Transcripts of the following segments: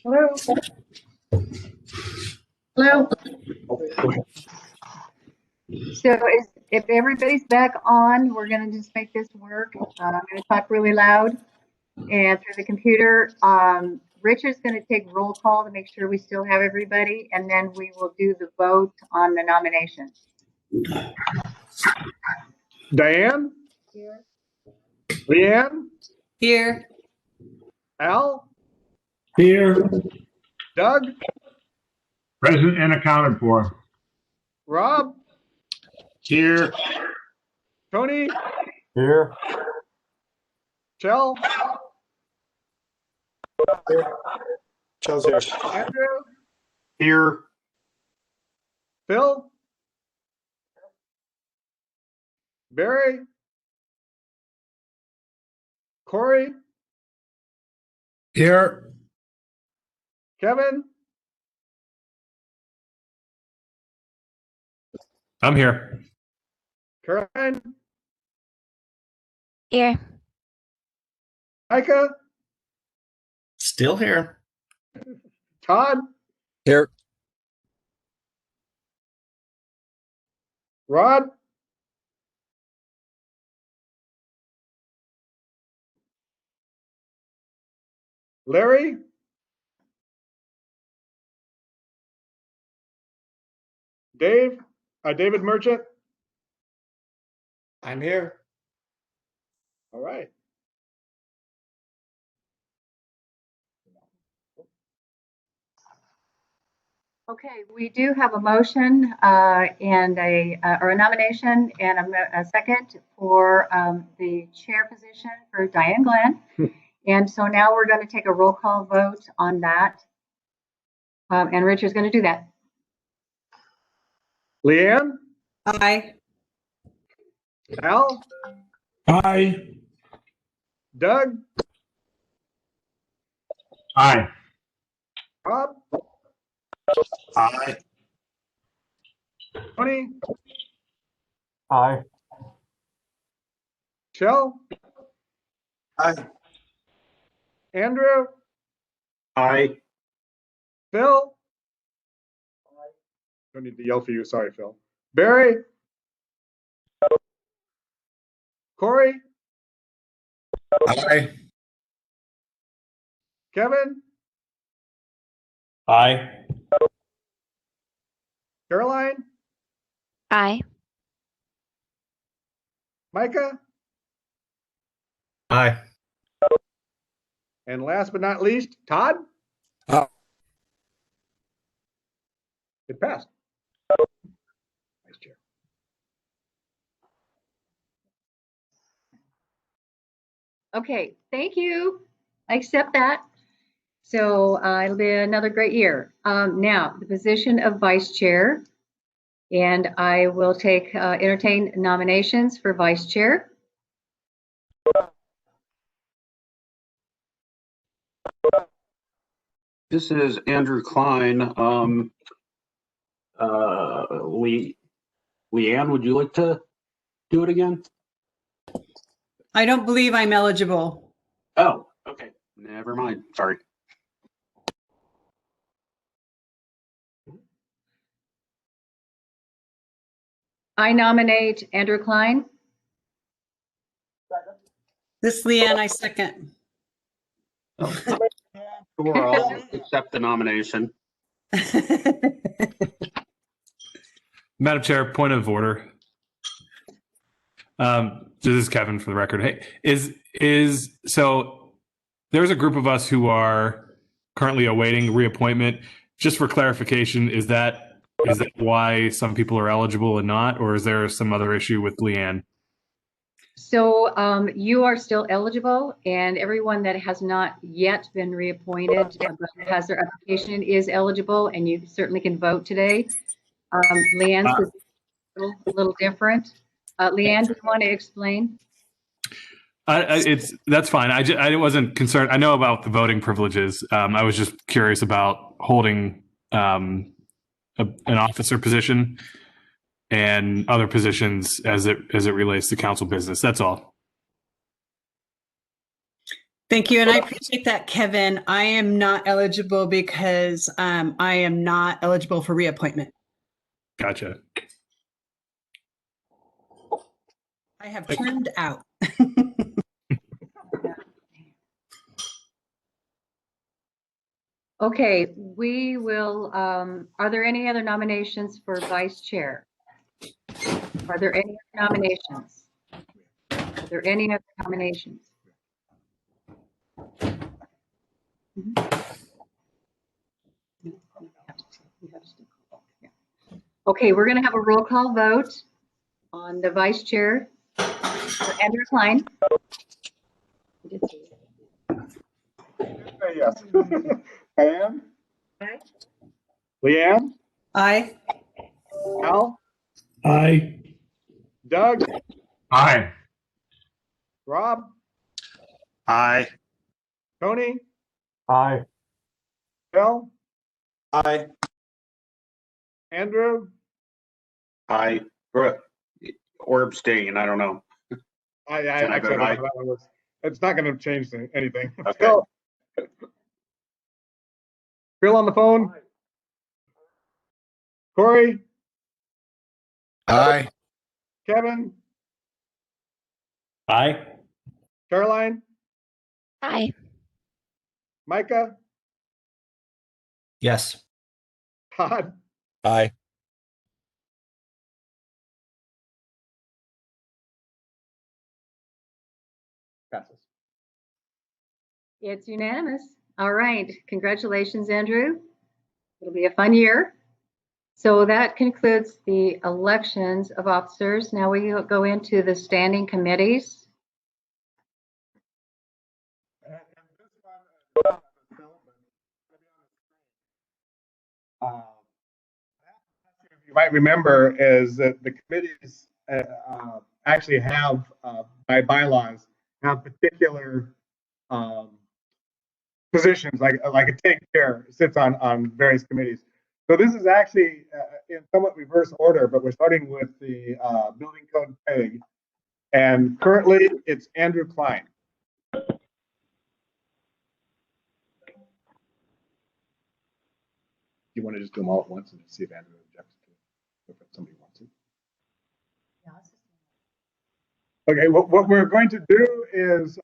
Hello? Hello? So if everybody's back on, we're going to just make this work. I'm going to talk really loud and through the computer. Richard's going to take roll call to make sure we still have everybody, and then we will do the vote on the nominations. Diane? Here. Leanne? Here. Al? Here. Doug? Present and accounted for. Rob? Here. Tony? Here. Chell? Chell's here. Andrew? Here. Phil? Barry? Corey? Here. Kevin? I'm here. Caroline? Here. Micah? Still here. Todd? Here. Rod? Larry? Dave? David Merchant? I'm here. All right. Okay, we do have a motion and or a nomination and a second for the chair position for Diane Glenn. And so now we're going to take a roll call vote on that. And Richard's going to do that. Leanne? Aye. Al? Aye. Doug? Aye. Rob? Aye. Tony? Aye. Chell? Aye. Andrew? Aye. Phil? Don't need to yell for you. Sorry, Phil. Barry? Corey? Aye. Kevin? Aye. Caroline? Aye. Micah? Aye. And last but not least, Todd? Aye. It passed. Vice Chair. Okay, thank you. I accept that. So it'll be another great year. Now, the position of vice chair, and I will take entertain nominations for vice chair. This is Andrew Klein. Leanne, would you like to do it again? I don't believe I'm eligible. Oh, okay. Never mind. Sorry. I nominate Andrew Klein. This Leanne, I second. Sure, I'll accept the nomination. Madam Chair, point of order. This is Kevin for the record. Hey, so there's a group of us who are currently awaiting reappointment. Just for clarification, is that why some people are eligible and not, or is there some other issue with Leanne? So you are still eligible, and everyone that has not yet been reappointed but has their application is eligible, and you certainly can vote today. Leanne's is a little different. Leanne, do you want to explain? That's fine. I wasn't concerned. I know about the voting privileges. I was just curious about holding an officer position and other positions as it relates to council business. That's all. Thank you. And I appreciate that, Kevin. I am not eligible because I am not eligible for reappointment. Gotcha. I have turned out. Okay, we will, are there any other nominations for vice chair? Are there any other nominations? Are there any other nominations? Okay, we're going to have a roll call vote on the vice chair for Andrew Klein. Yes. Diane? Aye. Leanne? Aye. Al? Aye. Doug? Aye. Rob? Aye. Tony? Aye. Bill? Aye. Andrew? Aye. Or abstain, I don't know. I Can I actually, vote I aye? don't know that one was, it's not going to change anything. Okay. Bill? Bill on the phone? Corey? Aye. Kevin? Aye. Caroline? Aye. Micah? Yes. Todd? Aye. Passes. It's unanimous. All right. Congratulations, Andrew. It'll be a fun year. So that concludes the elections of officers. Now we go into the standing committees. You might remember is that the committees actually have, by bylaws, have particular positions, like a take chair sits on various committees. So this is actually in somewhat reverse order, but we're starting with the building code PEG. And currently it's Andrew Klein. You want to just do them all at once and see if Andrew objects to it, if somebody wants to. Okay, what we're going to do is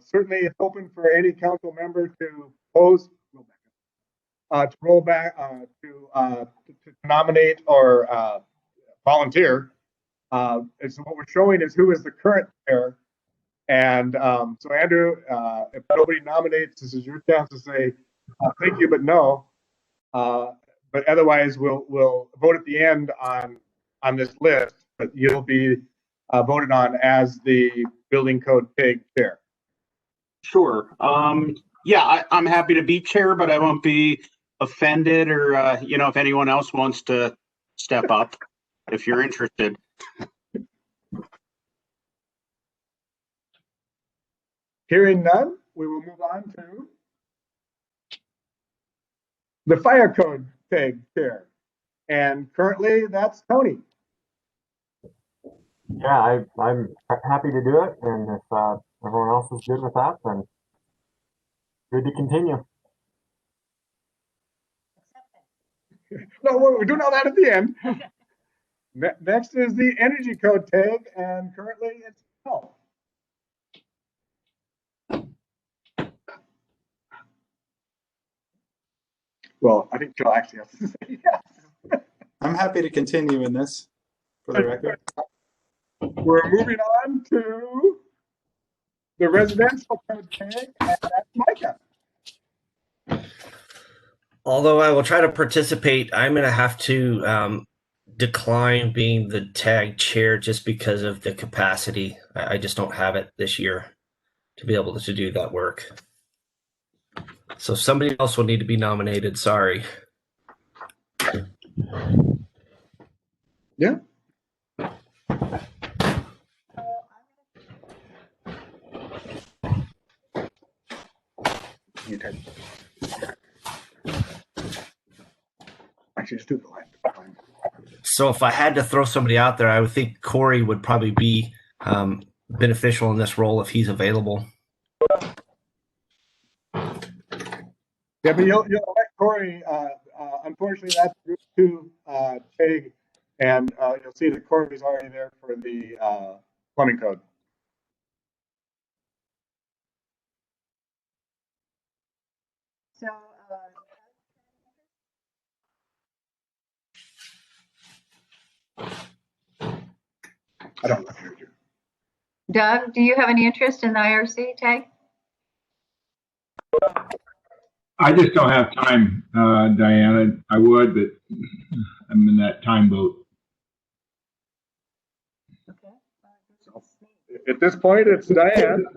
certainly it's open for any council member to pose, to roll back, to nominate or volunteer. And so what we're showing is who is the current chair. And so Andrew, if nobody nominates, this is your chance to say thank you, but no. But otherwise, we'll vote at the end on this list. But you'll be voted on as the building code PEG chair. Sure. Yeah, I'm happy to be chair, but I won't be offended or, if anyone else wants to step up, if you're interested. Hearing none, we will move on to the fire code PEG chair. And currently that's Tony. Yeah, I'm happy to do it, and if everyone else is good with that, then good to continue. No, we're doing all that at the end. Next is the energy code tag, and currently it's Phil. Well, I think Jill actually has to say yes. I'm happy to continue in this, for the record. We're moving on to the residential code tag, and that's Micah. Although I will try to participate, I'm going to have to decline being the tag chair just because of the capacity. I just don't have it this year to be able to do that work. So somebody else will need to be nominated. Sorry. Yeah. Actually, just do the line. So if I had to throw somebody out there, I would think Corey would probably be beneficial in this role if he's available. Yeah, but you'll elect Corey. Unfortunately, that's Group 2 TAG, and you'll see that Corey's already there for the plumbing code. So, I don't know. Doug, do you have any interest in the IRC tag? I just don't have time, Diana. I would, but I'm in that time boat. Okay. At this point, it's Diane.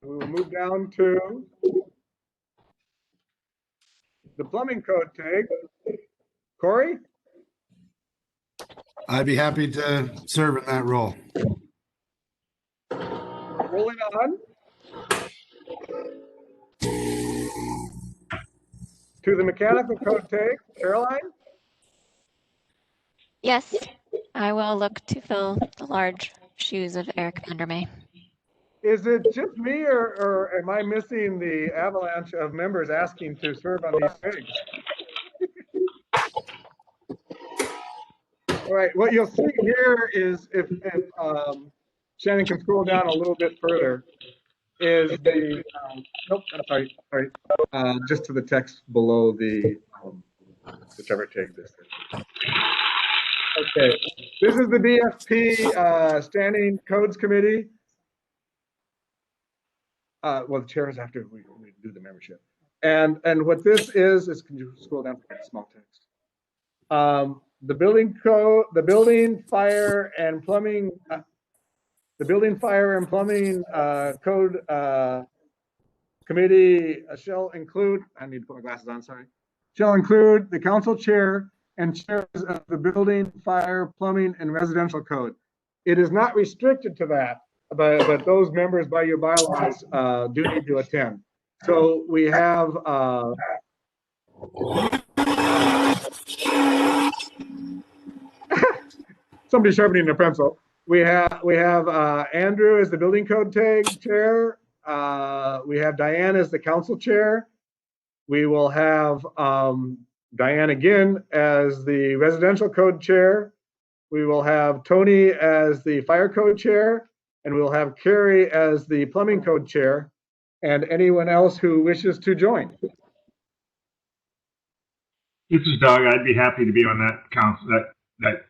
We will move down to the plumbing code tag. Corey? I'd be happy to serve in that role. Rolling on to the mechanical code tag. Caroline? Yes, I will look to fill the large shoes of Eric Vandermeer. Is it just me, or am I missing the avalanche of members asking to serve on these things? All right, what you'll see here is if Shannon can scroll down a little bit further, is the, nope, I'm sorry, just to the text below the, whichever tag this is. Okay, this is the BFP Standing Codes Committee. Well, the chair is after we do the membership. And what this is can you scroll down for small text? The building code, the building, fire and plumbing, code committee shall include, I need to put my glasses on, sorry, shall include the council chair and chairs of the building, fire, plumbing, and residential code. It is not restricted to that, but those members by your bylaws do need to attend. So we have somebody sharpening a pencil. We have Andrew as the building code tag chair. We have Diane as the council chair. We will have Diane again as the residential code chair. We will have Tony as the fire code chair, and we'll have Carrie as the plumbing code chair, and anyone else who wishes to join. This is Doug. I'd be happy to be on that council, that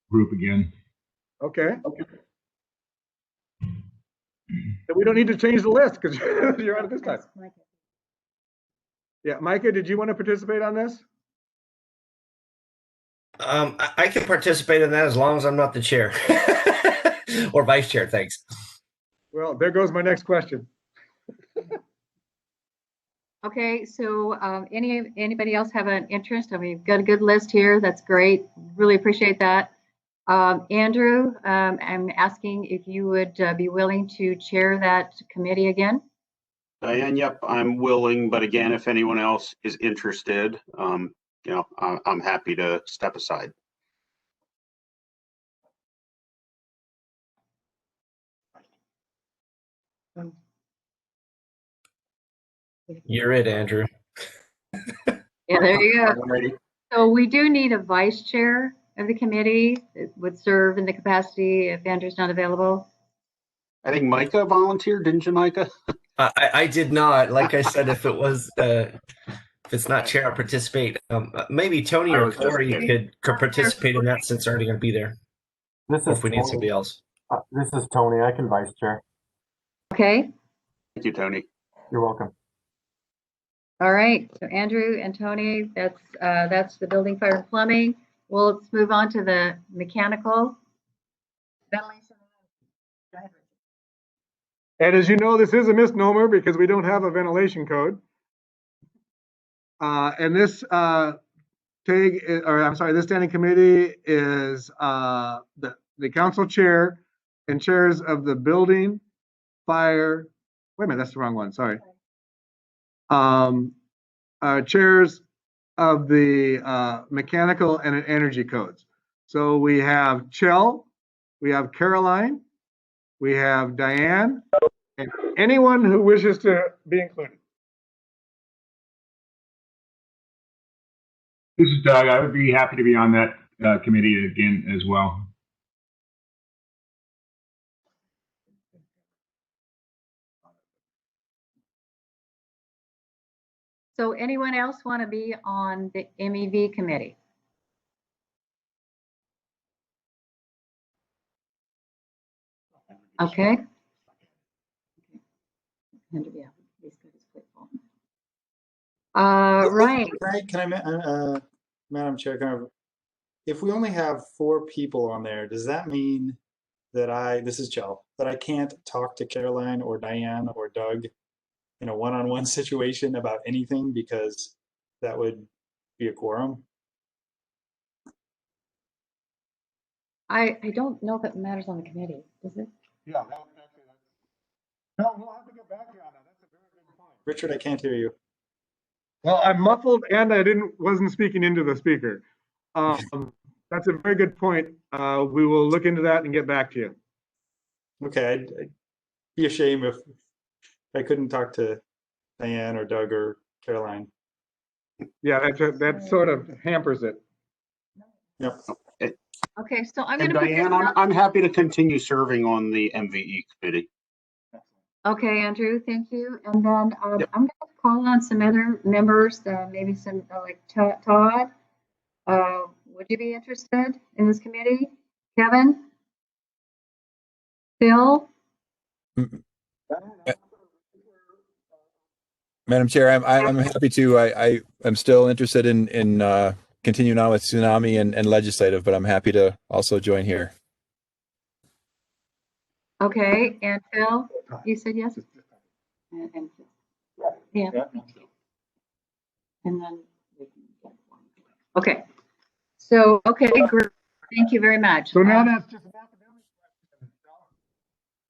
group again. Okay. So we don't need to change the list because you're on it this time. Yeah, Micah, did you want to participate on this? I can participate in that as long as I'm not the chair or vice chair. Thanks. Well, there goes my next question. Okay, so anybody else have an interest? I mean, we've got a good list here. That's great. Really appreciate that. Andrew, I'm asking if you would be willing to chair that committee again. Diane, yep, I'm willing, but again, if anyone else is interested, you know, I'm happy to step aside. You're it, Andrew. Yeah, there you go. Alrighty. So we do need a vice chair of the committee that would serve in the capacity if Andrew's not available. I think Micah volunteered, didn't you, Micah? I did not. Like I said, if it was if it's not chair, I'll participate. Maybe Tony or Corey could participate in that since they're already going to be there. This Or is if we need somebody else. This is Tony. I can vice chair. Okay. Thank you, Tony. You're welcome. All right. So Andrew and Tony, that's the building, fire, and plumbing. Well, let's move on to the mechanical. Ventilation. Go ahead, Richard. And as you know, this is a misnomer because we don't have a ventilation code. And this this standing committee is the council chair and chairs of the building, fire. Wait a minute, that's the wrong one. Sorry. Chairs of the mechanical and energy codes. So we have Chell, we have Caroline, we have Diane, and anyone who wishes to be included. This is Doug. I would be happy to be on that committee again as well. So anyone else want to be on the MEV committee? Okay. Right. Madam Chair, if we only have 4 people on there, does that mean that this is Joe, that I can't talk to Caroline or Diane or Doug in a one-on-one situation about anything because that would be a quorum? I don't know if it matters on the committee, does it? Yeah. No, we'll have to get back to you on that. That's a very good point. Richard, I can't hear you. Well, I'm muffled and I wasn't speaking into the speaker. That's a very good point. We will look into that and get back to you. Okay, I'd be ashamed if I couldn't talk to Diane or Doug or Caroline. Yeah, that sort of hampers it. Yep. Okay, so I'm And going to Diane, I'm happy to continue serving on the MVE committee. Okay, Andrew, thank you. And then I'm going to call on some other members, maybe some like Todd. Would you be interested in this committee? Kevin? Phil? Madam Chair, I'm happy to. I'm still interested in continuing on with tsunami and legislative, but I'm happy to also join here. Okay, and Phil, you said yes? And yeah. And then, okay. So, okay, great. Thank you very much. So now that's just an academic question.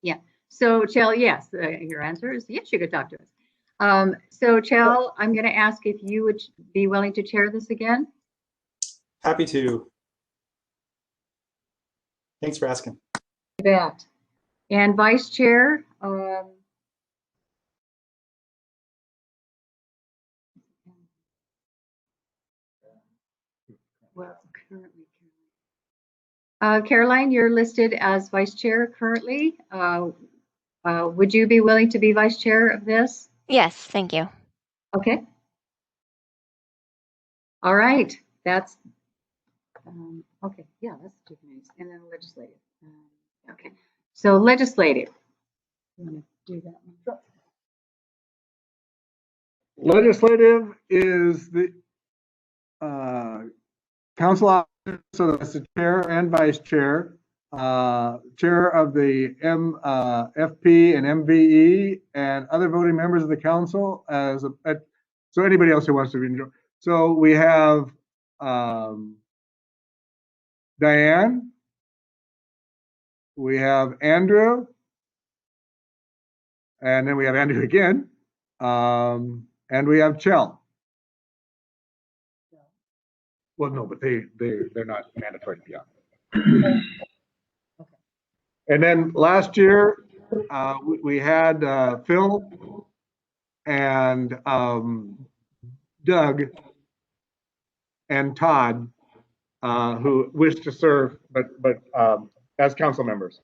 Yeah. So, Chell, yes, your answer is yes, you could talk to us. So, Chell, I'm going to ask if you would be willing to chair this again. Happy to. Thanks for asking. You bet. And Vice Chair, well, currently, Caroline, you're listed as Vice Chair currently. Would you be willing to be Vice Chair of this? Yes, thank you. Okay. All right. That's okay. Yeah, that's 2 committees, and then legislative. Okay. So legislative. You want to do that one? Legislative is the council officer, so that's the chair and vice chair, chair of the FP and MVE, and other voting members of the council. So anybody else who wants to be enjoyed. So we have Diane, we have Andrew, and then we have Andrew again, and we have Chell. Well, no, but they're not mandatory to be on. Okay. And then last year, we had Phil and Doug and Todd who wish to serve, but as council members.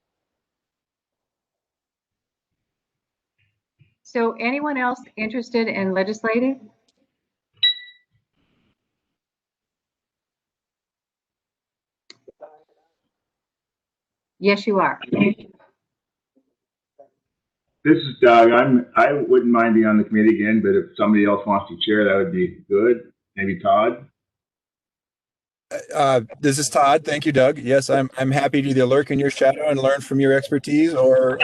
So anyone else interested in legislative? Yes, you are. This is Doug. I wouldn't mind being on the committee again, but if somebody else wants to chair, that would be good. Maybe Todd. This is Todd. Thank you, Doug. Yes, I'm happy to either lurk in your shadow and learn from your expertise, or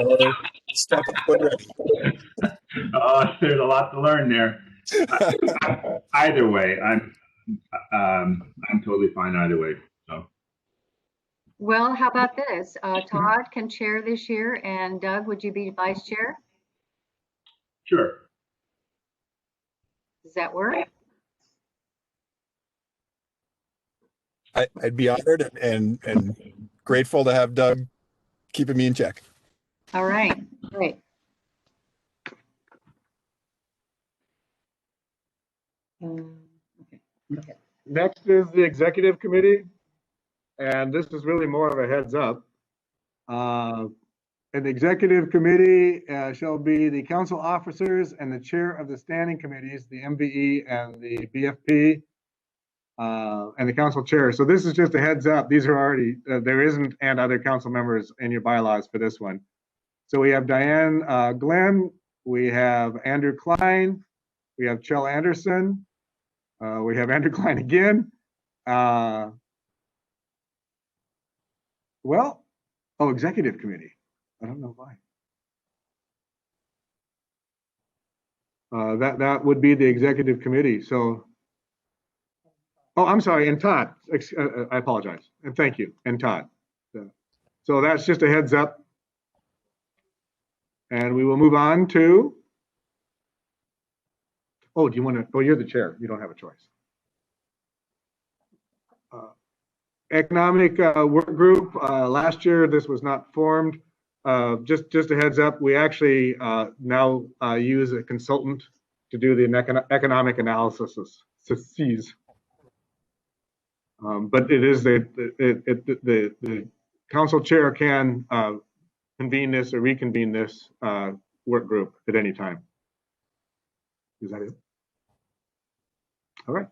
step up when ready. There's a lot to learn there. Either way, I'm totally fine either way. So. Well, how about this? Todd can chair this year, and Doug, would you be vice chair? Sure. Does that work? I'd be honored and grateful to have Doug keeping me in check. All right, great. Okay. Next is the executive committee, and this is really more of a heads up. And the executive committee shall be the council officers and the chair of the standing committees, the MVE and the BFP, and the council chair. So this is just a heads up. These are already, there isn't and other council members in your bylaws for this one. So we have Diane Glenn, we have Andrew Klein, we have Chell Anderson, we have Andrew Klein again. Executive committee. I don't know why. That would be the executive committee. So, I'm sorry, and Todd. I apologize, and thank you, and Todd. So that's just a heads up, and we will move on to. Oh, do you want to? Oh, you're the chair. You don't have a choice. Economic work group. Last year, this was not formed. Just a heads up, we actually now use a consultant to do the economic analysis. But it is the council chair can convene this or reconvene this work group at any time. Is that it? All right.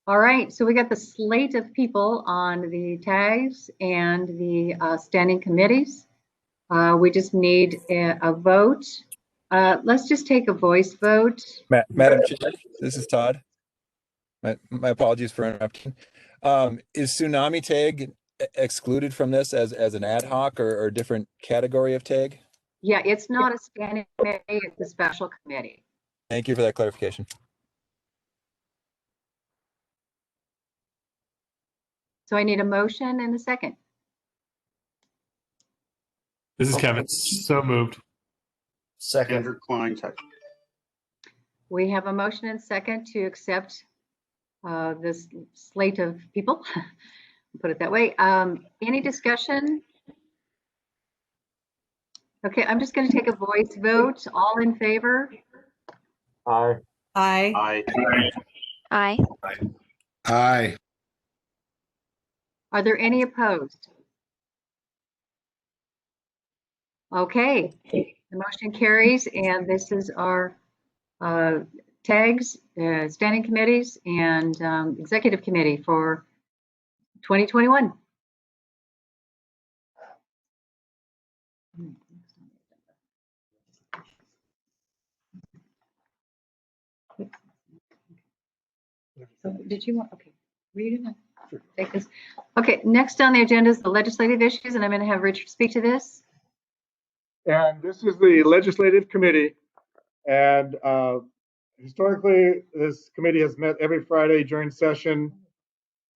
All right, so we got the slate of people on the tags and the standing committees. We just need a vote. Let's just take a voice vote. Madam Chair, this is Todd. My apologies for interrupting. Is tsunami tag excluded from this as an ad hoc or different category of tag? Yeah, it's not a standing committee, it's a special committee. Thank you for that clarification. So I need a motion and a second. This is Kevin. So moved. Second. Andrew Klein, second. We have a motion and second to accept this slate of people. Put it that way. Any discussion? Okay, I'm just going to take a voice vote. All in favor? Aye. Aye. Aye. Aye. Aye. Are there any opposed? Okay, the motion carries, and this is our tags, standing committees, and executive committee for 2021. So did you want, okay, read it? Take this. Okay, next on the agenda is the legislative issues, and I'm going to have Richard speak to this. And this is the legislative committee. And historically, this committee has met every Friday during session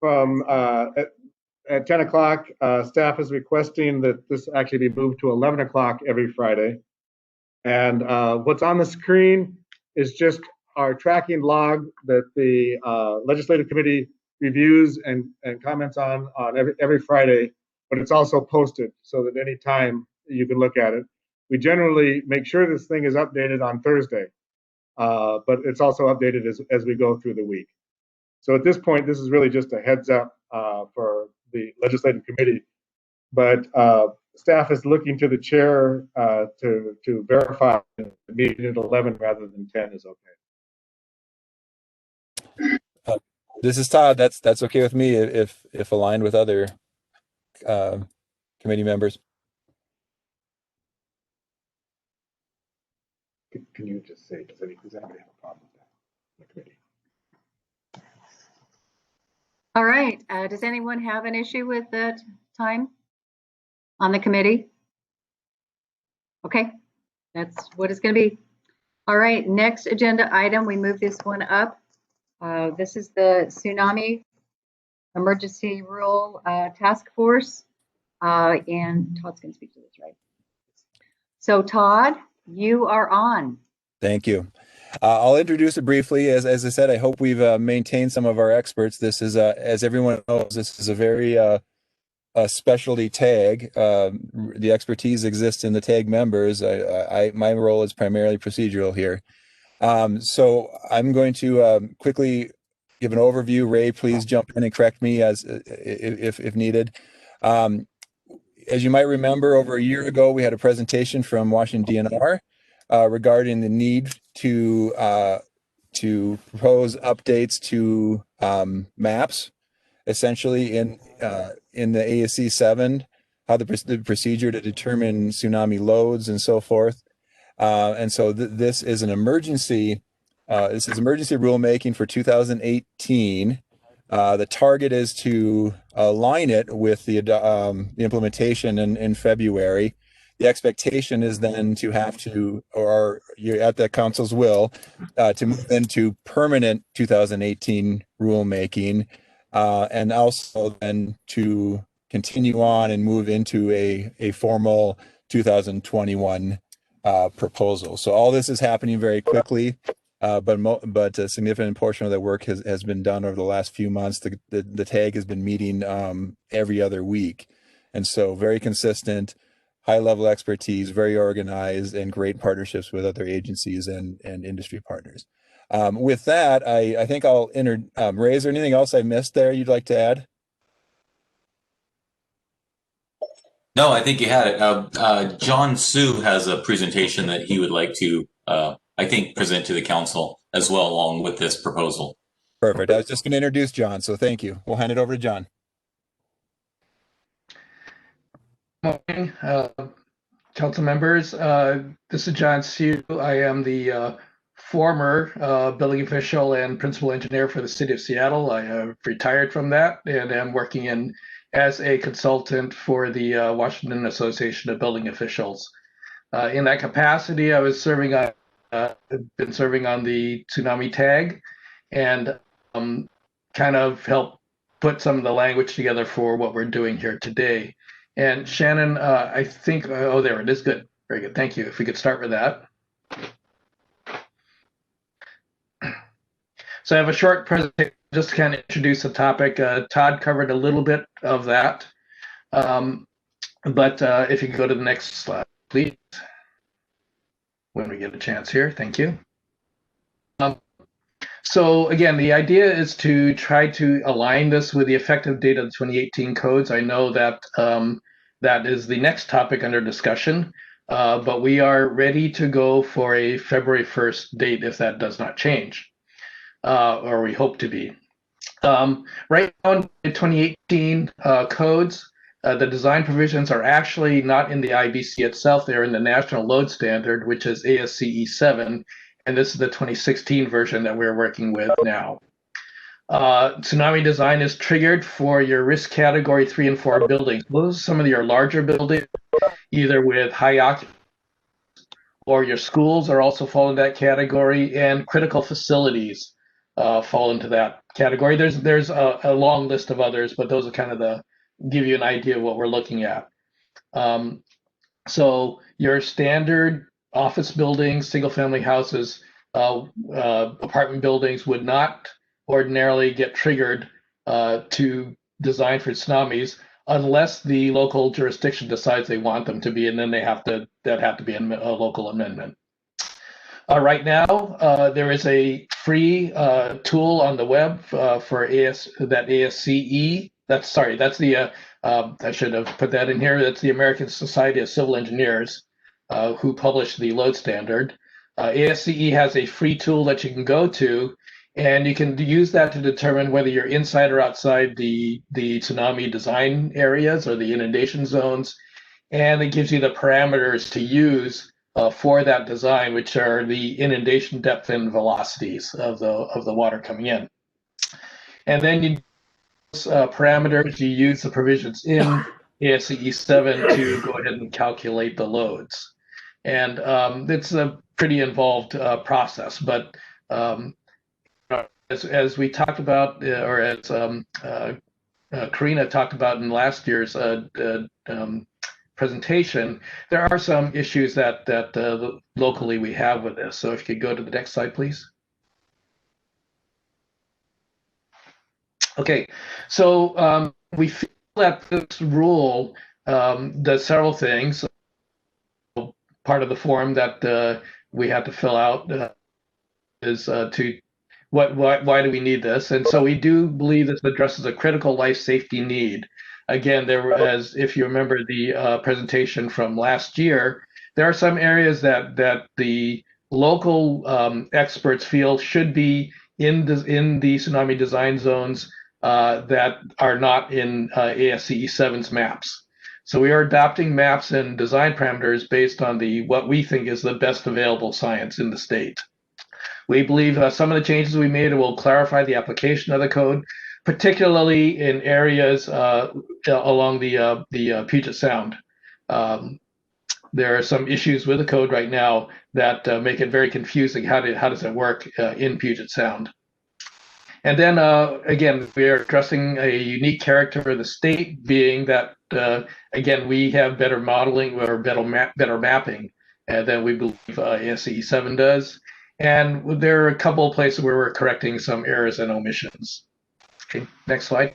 from at 10 o'clock. Staff is requesting that this actually be moved to 11 o'clock every Friday. And what's on the screen is just our tracking log that the legislative committee reviews and comments on every Friday, but it's also posted so that any time you can look at it. We generally make sure this thing is updated on Thursday, but it's also updated as we go through the week. So at this point, this is really just a heads up for the legislative committee, but staff is looking to the chair to verify the meeting at 11 rather than 10 is okay. This is Todd. That's okay with me if aligned with other committee members. Can you just say, does anybody have a problem with that in the committee? All right, does anyone have an issue with that time on the committee? Okay, that's what it's going to be. All right, next agenda item, we move this one up. This is the Tsunami Emergency Rule Task Force, and Todd's going to speak to this, right? So Todd, you are on. Thank you. I'll introduce it briefly. As I said, I hope we've maintained some of our experts. This is, as everyone knows, this is a very a specialty tag. The expertise exists in the tag members. My role is primarily procedural here. So I'm going to quickly give an overview. Ray, please jump in and correct me as if needed. As you might remember, over a year ago, we had a presentation from Washington DNR regarding the need to propose updates to maps, essentially in the ASC 7, how the procedure to determine tsunami loads and so forth. And so this is an emergency. This is emergency rulemaking for 2018. The target is to align it with the implementation in February. The expectation is then to have to, or you're at the council's will, to move into permanent 2018 rulemaking, and also then to continue on and move into a formal 2021 proposal. So all this is happening very quickly. But a significant portion of the work has been done over the last few months. The tag has been meeting every other week. And so very consistent, high level expertise, very organized, and great partnerships with other agencies and industry partners. With that, I think I'll Ray, is there anything else I missed there you'd like to add? No, I think you had it. John Sue has a presentation that he would like to I think, present to the council as well, along with this proposal. Perfect. I was just going to introduce John, so thank you. We'll hand it over to John. Good morning, council members. This is John Sue. I am the former building official and principal engineer for the city of Seattle. I have retired from that and am working as a consultant for the Washington Association of Building Officials. In that capacity, I was serving on been serving on the tsunami tag and kind of help put some of the language together for what we're doing here today. And Shannon, I think, oh, there it is. Good. Very good. Thank you. If we could start with that. So I have a short presentation just to kind of introduce the topic. Todd covered a little bit of that. But if you could go to the next slide, please. When we get a chance here. Thank you. So again, the idea is to try to align this with the effective date of the 2018 codes. I know that that is the next topic under discussion, but we are ready to go for a February 1st date if that does not change, or we hope to be. Right now in the 2018 codes, the design provisions are actually not in the IBC itself. They're in the National Load Standard, which is ASCE 7, and this is the 2016 version that we're working with now. Tsunami design is triggered for your risk category 3 and 4 buildings. Those are some of your larger buildings, either with high occupancy, or your schools are also fall in that category, and critical facilities fall into that category. There's a long list of others, but those are kind of give you an idea of what we're looking at. So your standard office buildings, single family houses, apartment buildings would not ordinarily get triggered to design for tsunamis unless the local jurisdiction decides they want them to be, and then that have to be a local amendment. Right now, there is a free tool on the web for ASCE. That's the, I should have put that in here. That's the American Society of Civil Engineers who published the load standard. ASCE has a free tool that you can go to, and you can use that to determine whether you're inside or outside the tsunami design areas or the inundation zones. And it gives you the parameters to use for that design, which are the inundation depth and velocities of the water coming in. And then you parameters, you use the provisions in ASCE 7 to go ahead and calculate the loads. And it's a pretty involved process, but as we talked about, or as Karina talked about in last year's presentation, there are some issues that locally we have with this. So if you could go to the next slide, please. Okay, so we feel that this rule does several things. Part of the form that we had to fill out is to why do we need this? And so we do believe this addresses a critical life safety need. Again, as if you remember the presentation from last year, there are some areas that the local experts feel should be in the tsunami design zones that are not in ASCE 7's maps. So we are adopting maps and design parameters based on what we think is the best available science in the state. We believe some of the changes we made will clarify the application of the code, particularly in areas along the Puget Sound. There are some issues with the code right now that make it very confusing. How does it work in Puget Sound? And then again, we are addressing a unique character of the state, being that again we have better modeling or better mapping than we believe ASCE 7 does. And there are a couple of places where we're correcting some errors and omissions. Okay, next slide.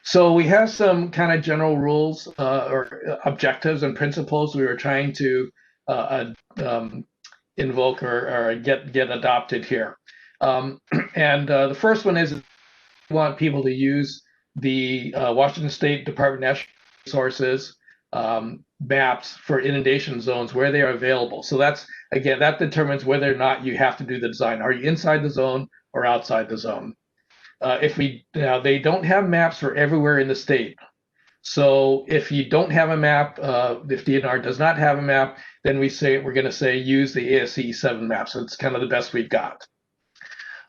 So we have some kind of general rules or objectives and principles we were trying to invoke or get adopted here. And the first one is we want people to use the Washington State Department of Natural Resources maps for inundation zones where they are available. So that's, again, that determines whether or not you have to do the design. Are you inside the zone or outside the zone? They don't have maps for everywhere in the state. So if you don't have a map, if DNR does not have a map, then we're going to say use the ASCE 7 map. So it's kind of the best we've got.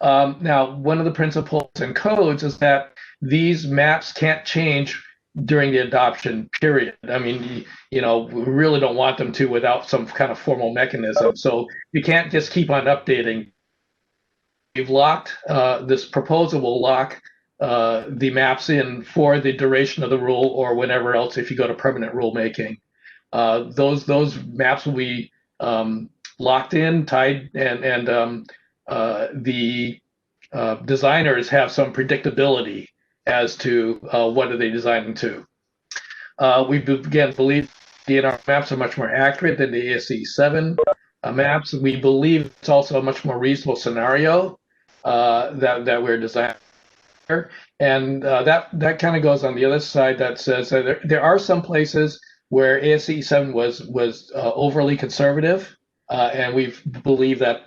Now, one of the principles and codes is that these maps can't change during the adoption period. I mean, we really don't want them to without some kind of formal mechanism. So you can't just keep on updating. We've locked, this proposal will lock the maps in for the duration of the rule or whenever else if you go to permanent rulemaking. Those maps will be locked in, tied, and the designers have some predictability as to what are they designing to. We again believe DNR maps are much more accurate than the ASCE 7 maps. We believe it's also a much more reasonable scenario that we're designing. And that kind of goes on the other side that says that there are some places where ASCE 7 was overly conservative, and we believe that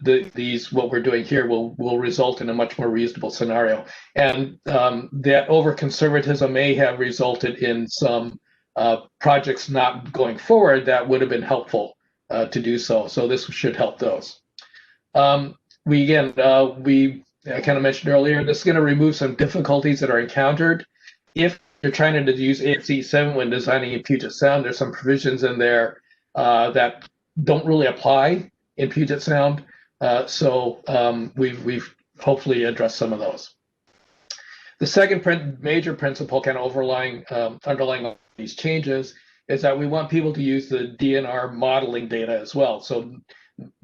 what we're doing here will result in a much more reasonable scenario. And that over conservatism may have resulted in some projects not going forward that would have been helpful to do so. So this should help those. I kind of mentioned earlier, this is going to remove some difficulties that are encountered. If you're trying to use ASCE 7 when designing in Puget Sound, there's some provisions in there that don't really apply in Puget Sound. So we've hopefully addressed some of those. The second major principle kind of underlying all these changes is that we want people to use the DNR modeling data as well. So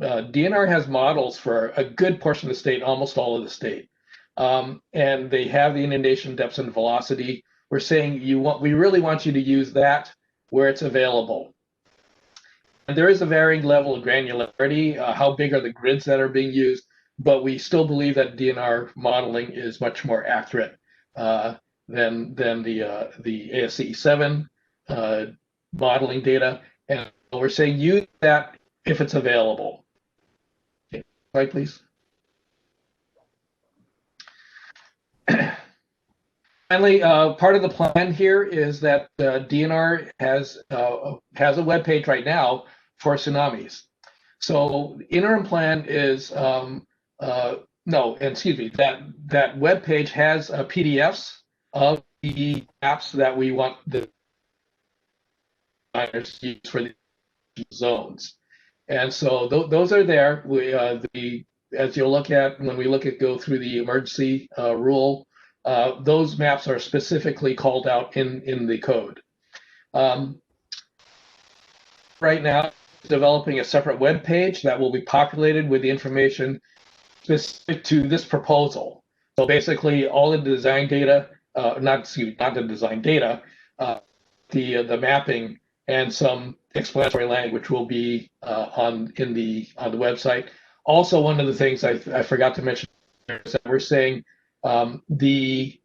DNR has models for a good portion of the state, almost all of the state. And they have the inundation depths and velocity. We're saying we really want you to use that where it's available. And there is a varying level of granularity, how big are the grids that are being used, but we still believe that DNR modeling is much more accurate than the ASCE 7 modeling data. And we're saying use that if it's available. Okay, slide, please. Finally, part of the plan here is that DNR has a web page right now for tsunamis. So interim plan is that web page has PDFs of the apps that we want the designers to use for the zones. And so those are there. As you'll look at when we go through the emergency rule, those maps are specifically called out in the code. Right now, developing a separate web page that will be populated with the information specific to this proposal. So basically, all of the design data, not the design data, the mapping and some explanatory language will be on the website. Also, one of the things I forgot to mention is that we're saying the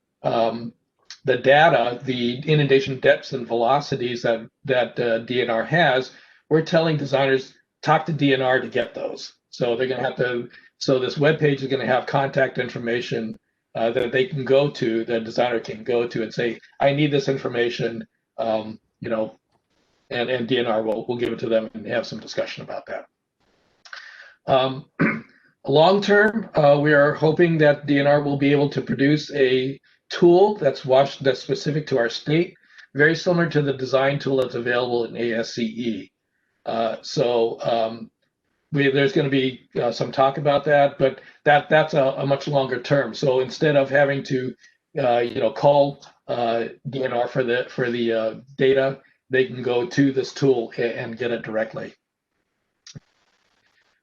data, the inundation depths and velocities that DNR has, we're telling designers talk to DNR to get those. So they're going to have to. So this web page is going to have contact information that they can go to, the designer can go to and say, I need this information, you know, and DNR will give it to them and have some discussion about that. Long term, we are hoping that DNR will be able to produce a tool that's specific to our state, very similar to the design tool that's available in ASCE. There's going to be some talk about that, but that's a much longer term. So instead of having to, call DNR for the data, they can go to this tool and get it directly.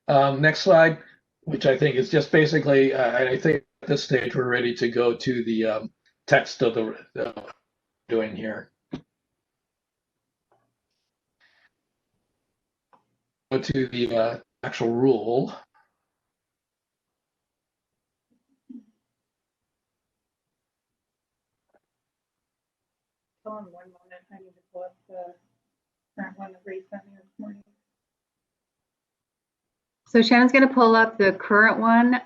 Next slide, which I think is just basically, I think at this stage we're ready to go to the text of the doing here. Go to the actual rule. Hold on one moment. I need to pull up the current one that Ray sent me this morning. So Shannon's going to pull up the current one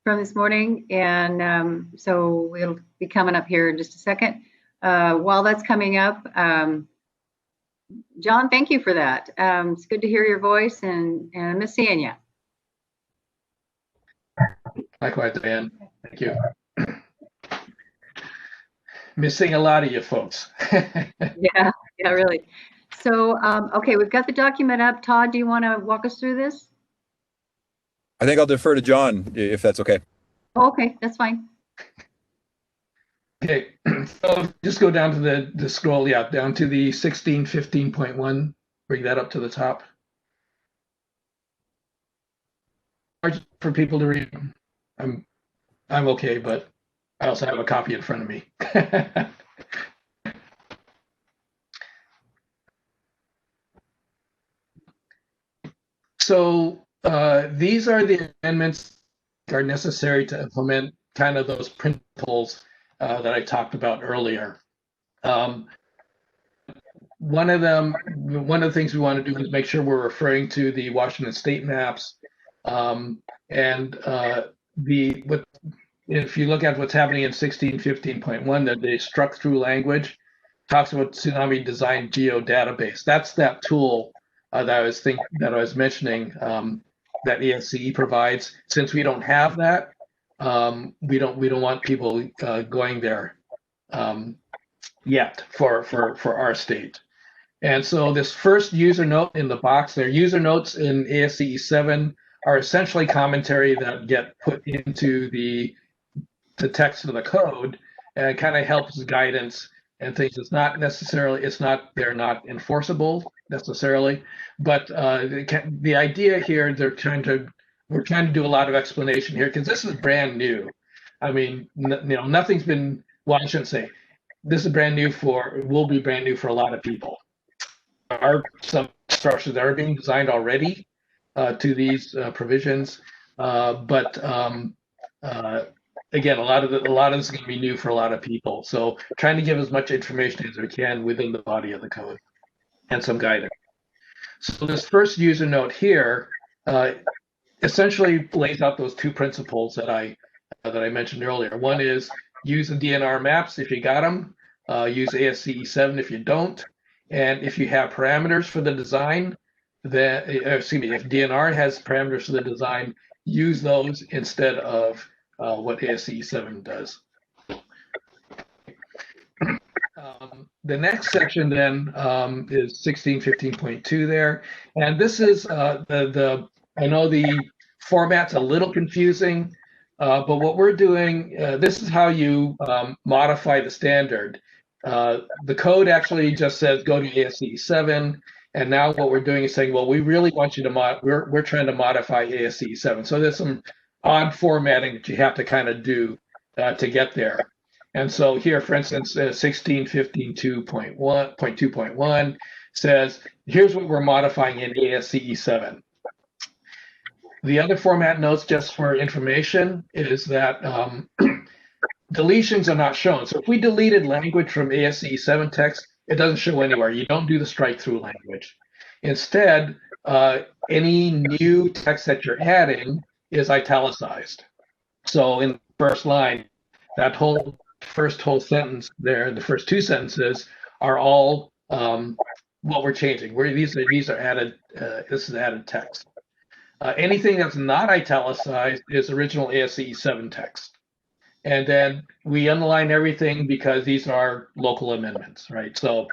from this morning, and so it'll be coming up here in just a second. While that's coming up, John, thank you for that. It's good to hear your voice, and I miss seeing you. Likewise, Diane. Thank you. Missing a lot of you folks. Yeah, really. So, okay, we've got the document up. Todd, do you want to walk us through this? I think I'll defer to John if that's okay. Okay, that's fine. Okay, so just go down to the scroll, down to the 1615.1, bring that up to the top. For people to read, I'm okay, but I also have a copy in front of me. So these are the amendments that are necessary to implement kind of those principles that I talked about earlier. One of the things we want to do is make sure we're referring to the Washington State maps, if you look at what's happening in 1615.1, that they struck through language talks about tsunami design geodatabase. That's that tool that I was mentioning that ASCE provides. Since we don't have that, we don't want people going there yet for our state. And so this first user note in the box, their user notes in ASCE 7 are essentially commentary that get put into the text of the code, and it kind of helps guidance and things. They're not enforceable necessarily, but the idea here, we're trying to do a lot of explanation here because this is brand new. I mean, nothing's been, well, I shouldn't say, this is brand new will be brand new for a lot of people. There are some structures that are being designed already to these provisions, but again, a lot of this is going to be new for a lot of people. So trying to give as much information as we can within the body of the code and some guidance. So this first user note here essentially lays out those two principles that I mentioned earlier. One is use the DNR maps if you got them. Use ASCE 7 if you don't. And if you have parameters for the design, if DNR has parameters for the design, use those instead of what ASCE 7 does. The next section then is 1615.2 there. And this is I know the format's a little confusing, but what we're doing, this is how you modify the standard. The code actually just says go to ASCE 7, and now what we're doing is saying, well, we really want you to we're trying to modify ASCE 7. So there's some odd formatting that you have to kind of do to get there. And so here, for instance, 1615.2.1 says, here's what we're modifying in ASCE 7. The other format notes, just for information, is that deletions are not shown. So if we deleted language from ASCE 7 text, it doesn't show anywhere. You don't do the strike through language. Instead, any new text that you're adding is italicized. So in the first line, that whole first whole sentence there, the first two sentences are all what we're changing. These are added. This is added text. Anything that's not italicized is original ASCE 7 text. And then we underline everything because these are local amendments, right? So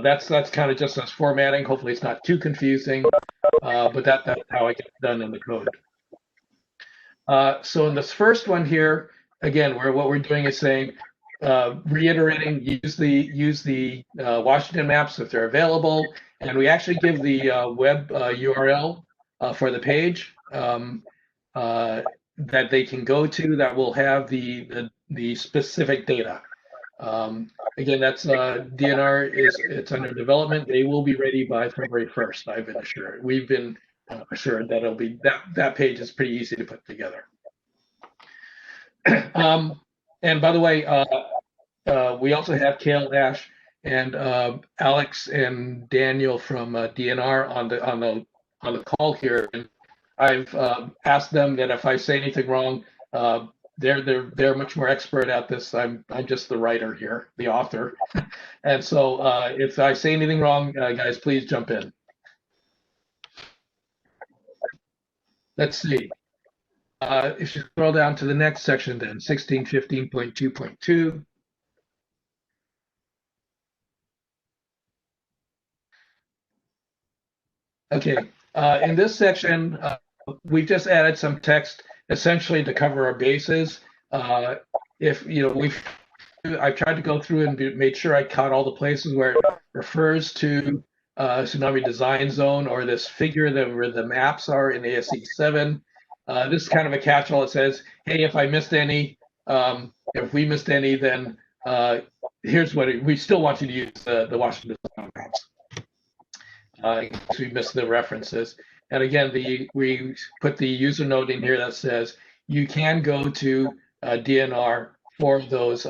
that's kind of just us formatting. Hopefully it's not too confusing, but that's how it gets done in the code. So in this first one here, again, what we're doing is saying, reiterating, use the Washington maps if they're available, and we actually give the web URL for the page that they can go to that will have the specific data. Again, that's DNR it's under development. They will be ready by February 1st. I've been assured. We've been assured that it'll be that page is pretty easy to put together. And by the way, we also have Kale, Ash, and Alex and Daniel from DNR on the call here. And I've asked them that if I say anything wrong, they're much more expert at this. I'm just the writer here, the author. And so if I say anything wrong, guys, please jump in. Let's see. If you scroll down to the next section, then 1615.2.2. Okay, in this section, we've just added some text essentially to cover our bases. If you know, I tried to go through and made sure I caught all the places where it refers to tsunami design zone or this figure where the maps are in ASCE 7. This is kind of a catch-all. It says, hey, if I missed any, if we missed any, then here's what we still want you to use the Washington maps. We missed the references. And again, we put the user note in here that says you can go to DNR for those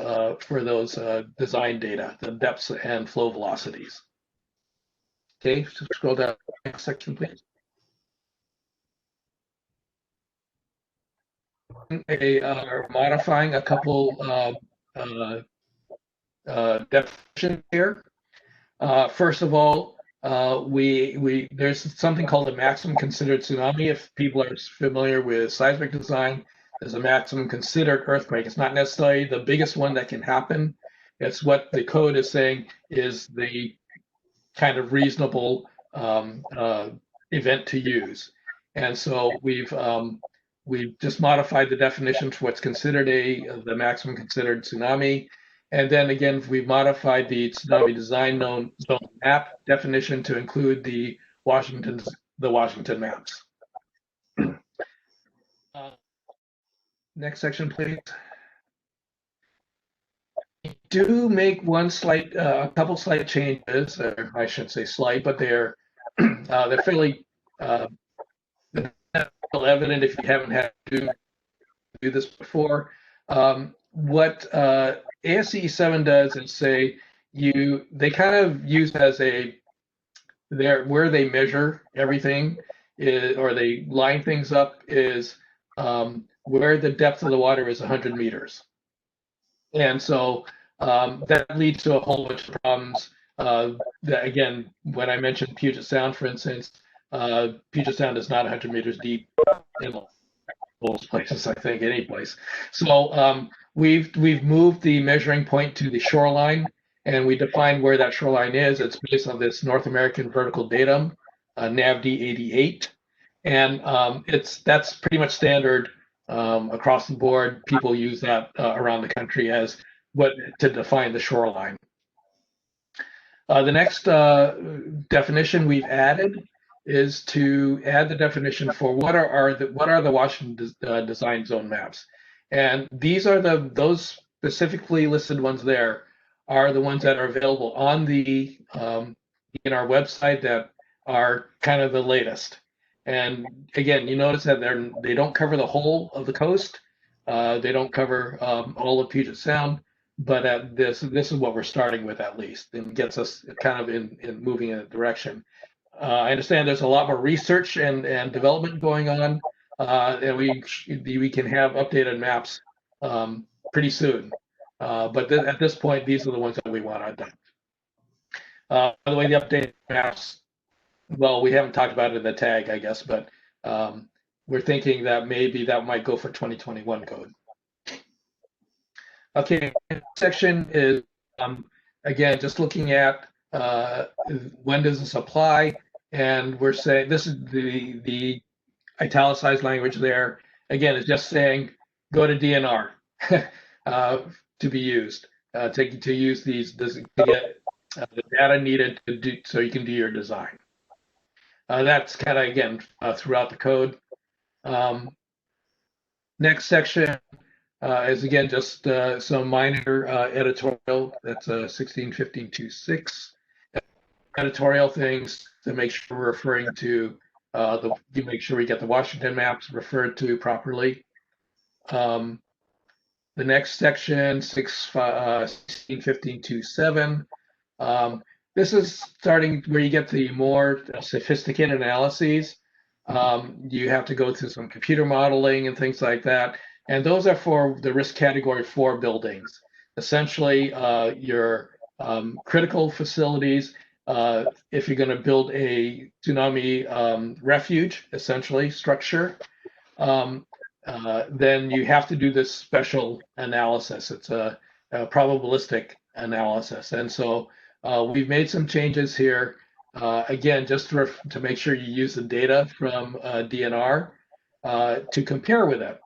design data, the depths and flow velocities. Okay, so scroll down to the next section, please. Modifying a couple definitions here. First of all, there's something called a maximum considered tsunami. If people are familiar with seismic design, there's a maximum considered earthquake. It's not necessarily the biggest one that can happen. It's what the code is saying is the kind of reasonable event to use. And so we've just modified the definition for what's considered the maximum considered tsunami. And then again, we've modified the tsunami design zone map definition to include the Washington maps. Next section, please. We do make a couple slight changes, or I shouldn't say slight, but they're fairly evident if you haven't had to do this before. What ASCE 7 does is say they kind of use as where they measure everything or they line things up is where the depth of the water is 100 meters. And so that leads to a whole bunch of problems. That again, when I mentioned Puget Sound, for instance, Puget Sound is not 100 meters deep in most places, I think, any place. So we've moved the measuring point to the shoreline, and we define where that shoreline is. It's based on this North American Vertical Datum, NAVD 88, and that's pretty much standard across the board. People use that around the country as to define the shoreline. The next definition we've added is to add the definition for what are the Washington design zone maps, and these are those specifically listed ones. There are the ones that are available on the in our website that are kind of the latest. And again, you notice that they don't cover the whole of the coast. They don't cover all of Puget Sound, but this is what we're starting with at least, and gets us kind of in moving in a direction. I understand there's a lot more research and development going on, and we can have updated maps pretty soon. But at this point, these are the ones that we want undone. By the way, the updated maps, well, we haven't talked about it in the tag, I guess, but we're thinking that maybe that might go for 2021 code. Okay, section is, again, just looking at when does this apply, and we're saying this is the italicized language there. Again, it's just saying go to DNR to be used, to use these to get the data needed to do so you can do your design. That's kind of, again, throughout the code. Next section is, again, just some minor editorial. That's 1615.26 editorial things to make sure we're referring to make sure we get the Washington maps referred to properly. The next section, 1615.27. This is starting where you get the more sophisticated analyses. You have to go through some computer modeling and things like that. And those are for the risk category 4 buildings. Essentially, your critical facilities, if you're going to build a tsunami refuge, essentially, structure, then you have to do this special analysis. It's a probabilistic analysis. And so we've made some changes here, again, just to make sure you use the data from DNR to compare with it.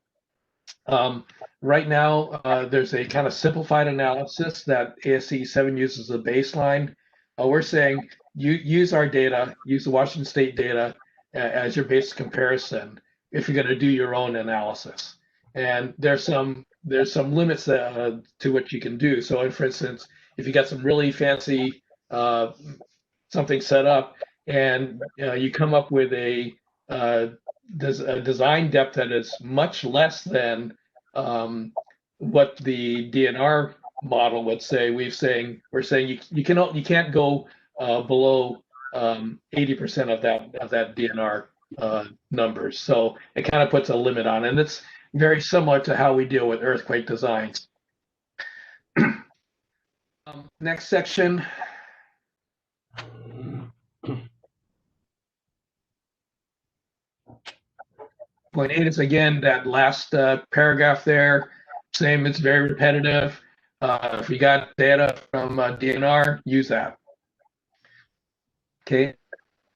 Right now, there's a kind of simplified analysis that ASCE 7 uses as a baseline. We're saying use our data, use the Washington State data as your base comparison if you're going to do your own analysis. And there's some limits to what you can do. So, for instance, if you got some really fancy something set up and you come up with a design depth that is much less than what the DNR model would say, we're saying you can't go below 80% of that DNR numbers. So it kind of puts a limit on it. And it's very similar to how we deal with earthquake designs. Next section. Point 8 is, again, that last paragraph there. Same, it's very repetitive. If you got data from DNR, use that. Okay,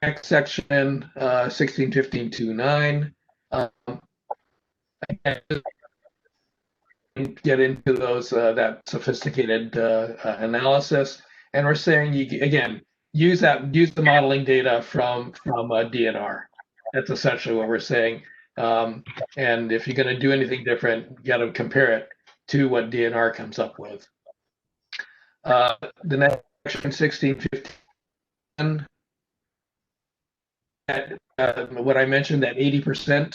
next section, 1615.29. Get into those that sophisticated analysis, and we're saying again use the modeling data from DNR. That's essentially what we're saying. And if you're going to do anything different, you got to compare it to what DNR comes up with. The next section, 1615. What I mentioned, that 80%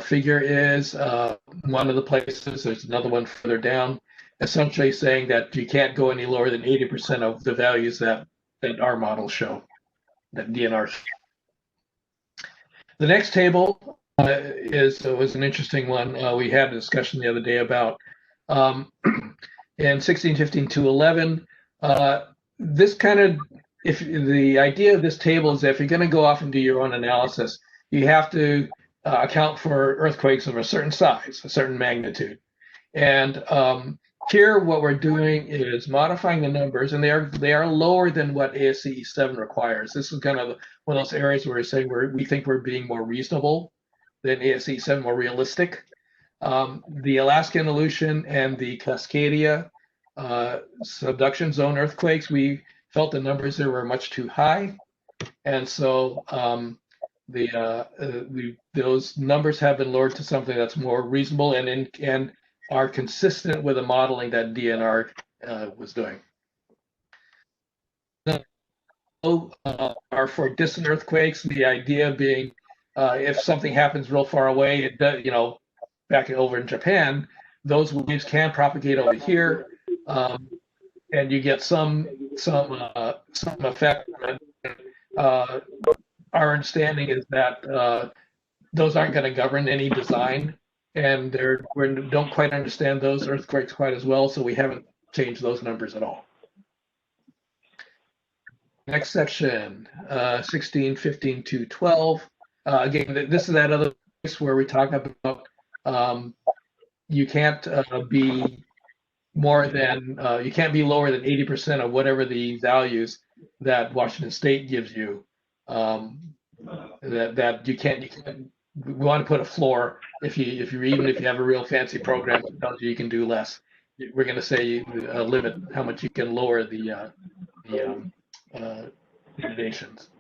figure is one of the places. There's another one further down, essentially saying that you can't go any lower than 80% of the values that our models show, that DNR shows. The next table was an interesting one. We had a discussion the other day about in 1615.211. This kind of, if the idea of this table is that if you're going to go off and do your own analysis, you have to account for earthquakes of a certain size, a certain magnitude. And here, what we're doing is modifying the numbers, and they are lower than what ASCE 7 requires. This is kind of one of those areas where we're saying we think we're being more reasonable than ASCE 7, more realistic. The Alaskan Aleutian and the Cascadia subduction zone earthquakes, we felt the numbers there were much too high, and so those numbers have been lowered to something that's more reasonable and are consistent with the modeling that DNR was doing. Are for distant earthquakes. The idea being, if something happens real far away, it does, back over in Japan, those waves can propagate over here, and you get some effect. Our understanding is that those aren't going to govern any design, and we don't quite understand those earthquakes quite as well, so we haven't changed those numbers at all. Next section, 16, 15 to 12. Again, this is that other place where we talk about you can't be more than you can't be lower than 80% of whatever the values that Washington State gives you. That you can't. We want to put a floor. If you even if you have a real fancy program that tells you can do less, we're going to say limit how much you can lower the innovations.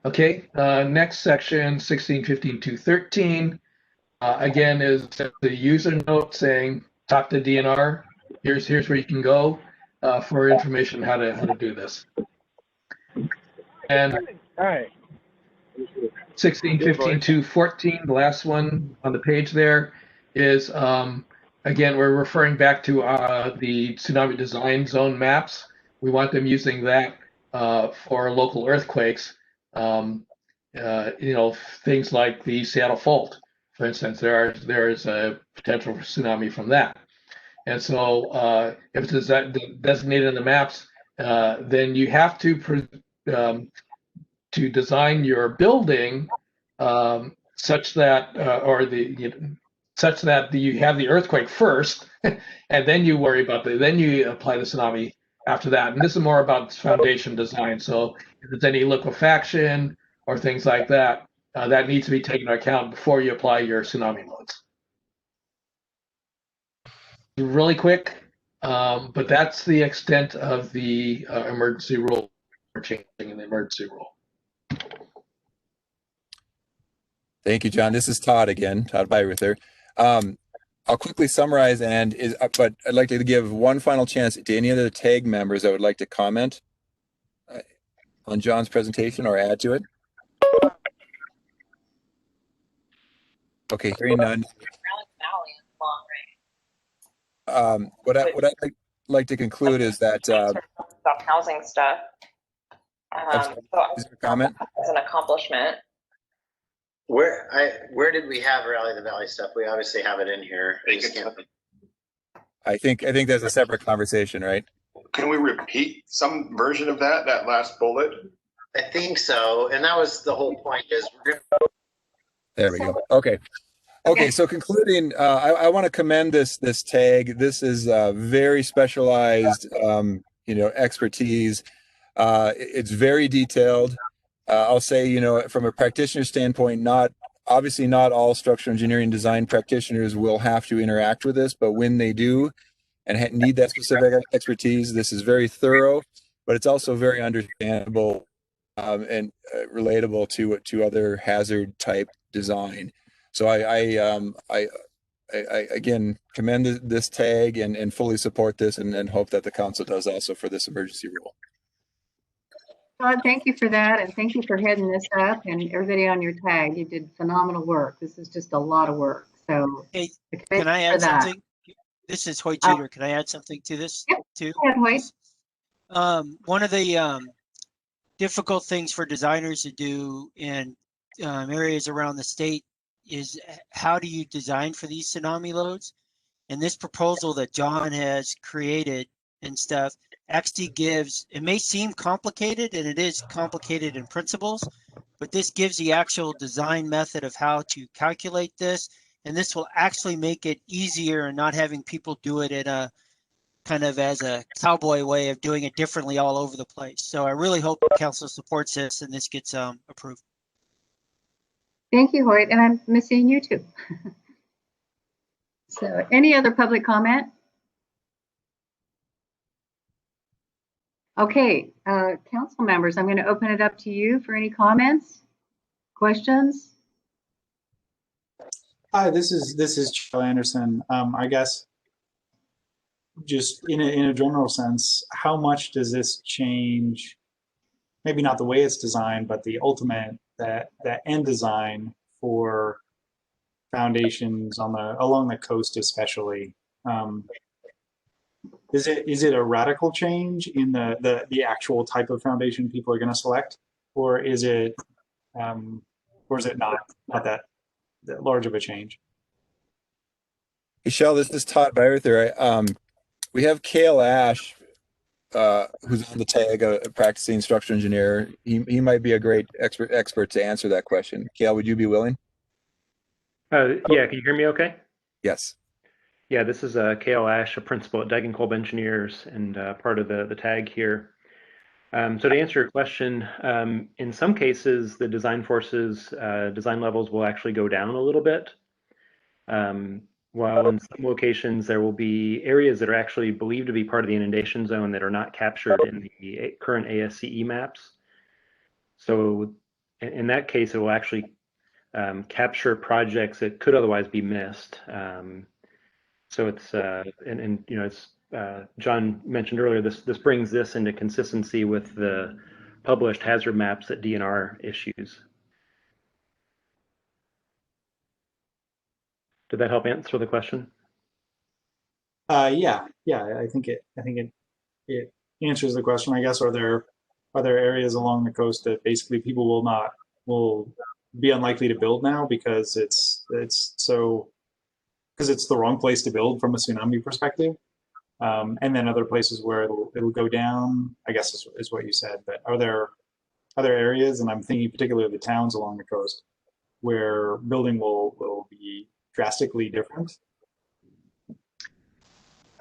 Okay, next section, 16, 15 to 13. Again, is the user note saying, talk to DNR. Here's where you can go for information how to do this. And 16, 15 to 14, the last one on the page there is, again, we're referring back to the tsunami design zone maps. We want them using that for local earthquakes. Things like the Seattle Fault, for instance, there is a potential for tsunami from that. And so if it's designated in the maps, then you have to design your building such that such that you have the earthquake first, and then you worry about then you apply the tsunami after that. And this is more about foundation design. So if there's any liquefaction or things like that, that needs to be taken into account before you apply your tsunami loads. Really quick, but that's the extent of the emergency rule. We're changing in the emergency rule. Thank you, John. This is Todd again, Todd Byeruther. I'll quickly summarize, but I'd like to give one final chance to any other TAG members that would like to comment on John's presentation or add to it. Okay, hearing none. What I'd like to conclude is that about housing stuff. So is there a comment? as an accomplishment. Where did we have Rally the Valley stuff? We obviously have it in here. I think that's a separate conversation, right? Can we repeat some version of that last bullet? I think so, and that was the whole point. Is we're gonna. There we go. Okay. So concluding, I want to commend this TAG. This is very specialized, expertise. It's very detailed. I'll say, from a practitioner standpoint, obviously not all structural engineering design practitioners will have to interact with this, but when they do and need that specific expertise, this is very thorough, but it's also very understandable and relatable to other hazard type design. So I again commend this TAG and fully support this and hope that the council does also for this emergency rule. Todd, thank you for that, and thank you for heading this up, and everybody on your TAG. You did phenomenal work. This is just a lot of work. So, hey, can I add something? This is Hoyt Jeter. Can I add something to this too? Go ahead, Hoyt. One of the difficult things for designers to do in areas around the state is how do you design for these tsunami loads? And this proposal that John has created and stuff actually gives, it may seem complicated, and it is complicated in principles, but this gives the actual design method of how to calculate this, and this will actually make it easier and not having people do it in a kind of as a cowboy way of doing it differently all over the place. So I really hope the council supports this and this gets approved. Thank you, Hoyt, and I'm missing you too. So any other public comment? Okay, council members, I'm going to open it up to you for any comments. questions? Hi, this is Charlie Anderson. I guess just in a general sense, how much does this change? Maybe not the way it's designed, but the ultimate that end design for foundations along the coast, especially. Is it a radical change in the actual type of foundation people are going to select, or is it not that large of a change? Michelle, this is Todd Byerther. We have Cale Ash, who's on the tag, a practicing structural engineer. He might be a great expert to answer that question. Cale, would you be willing? Yeah, can you hear me okay? Yes. Yeah, this is Cale Ash, a principal at Degenkolb Engineers and part of the tag here. So to answer your question, in some cases, the design forces, design levels will actually go down a little bit. While in some locations there will be areas that are actually believed to be part of the inundation zone that are not captured in the current ASCE maps. So in that case, it will actually capture projects that could otherwise be missed. So it's and you know, it's John mentioned earlier, this brings this into consistency with the published hazard maps that DNR issues. Did that help answer the question? Yeah. I think it answers the question. I guess are there areas along the coast that basically people will be unlikely to build now because it's the wrong place to build from a tsunami perspective, and then other places where it'll go down, I guess is what you said. But are there other areas, and I'm thinking particularly of the towns along the coast, where building will be drastically different?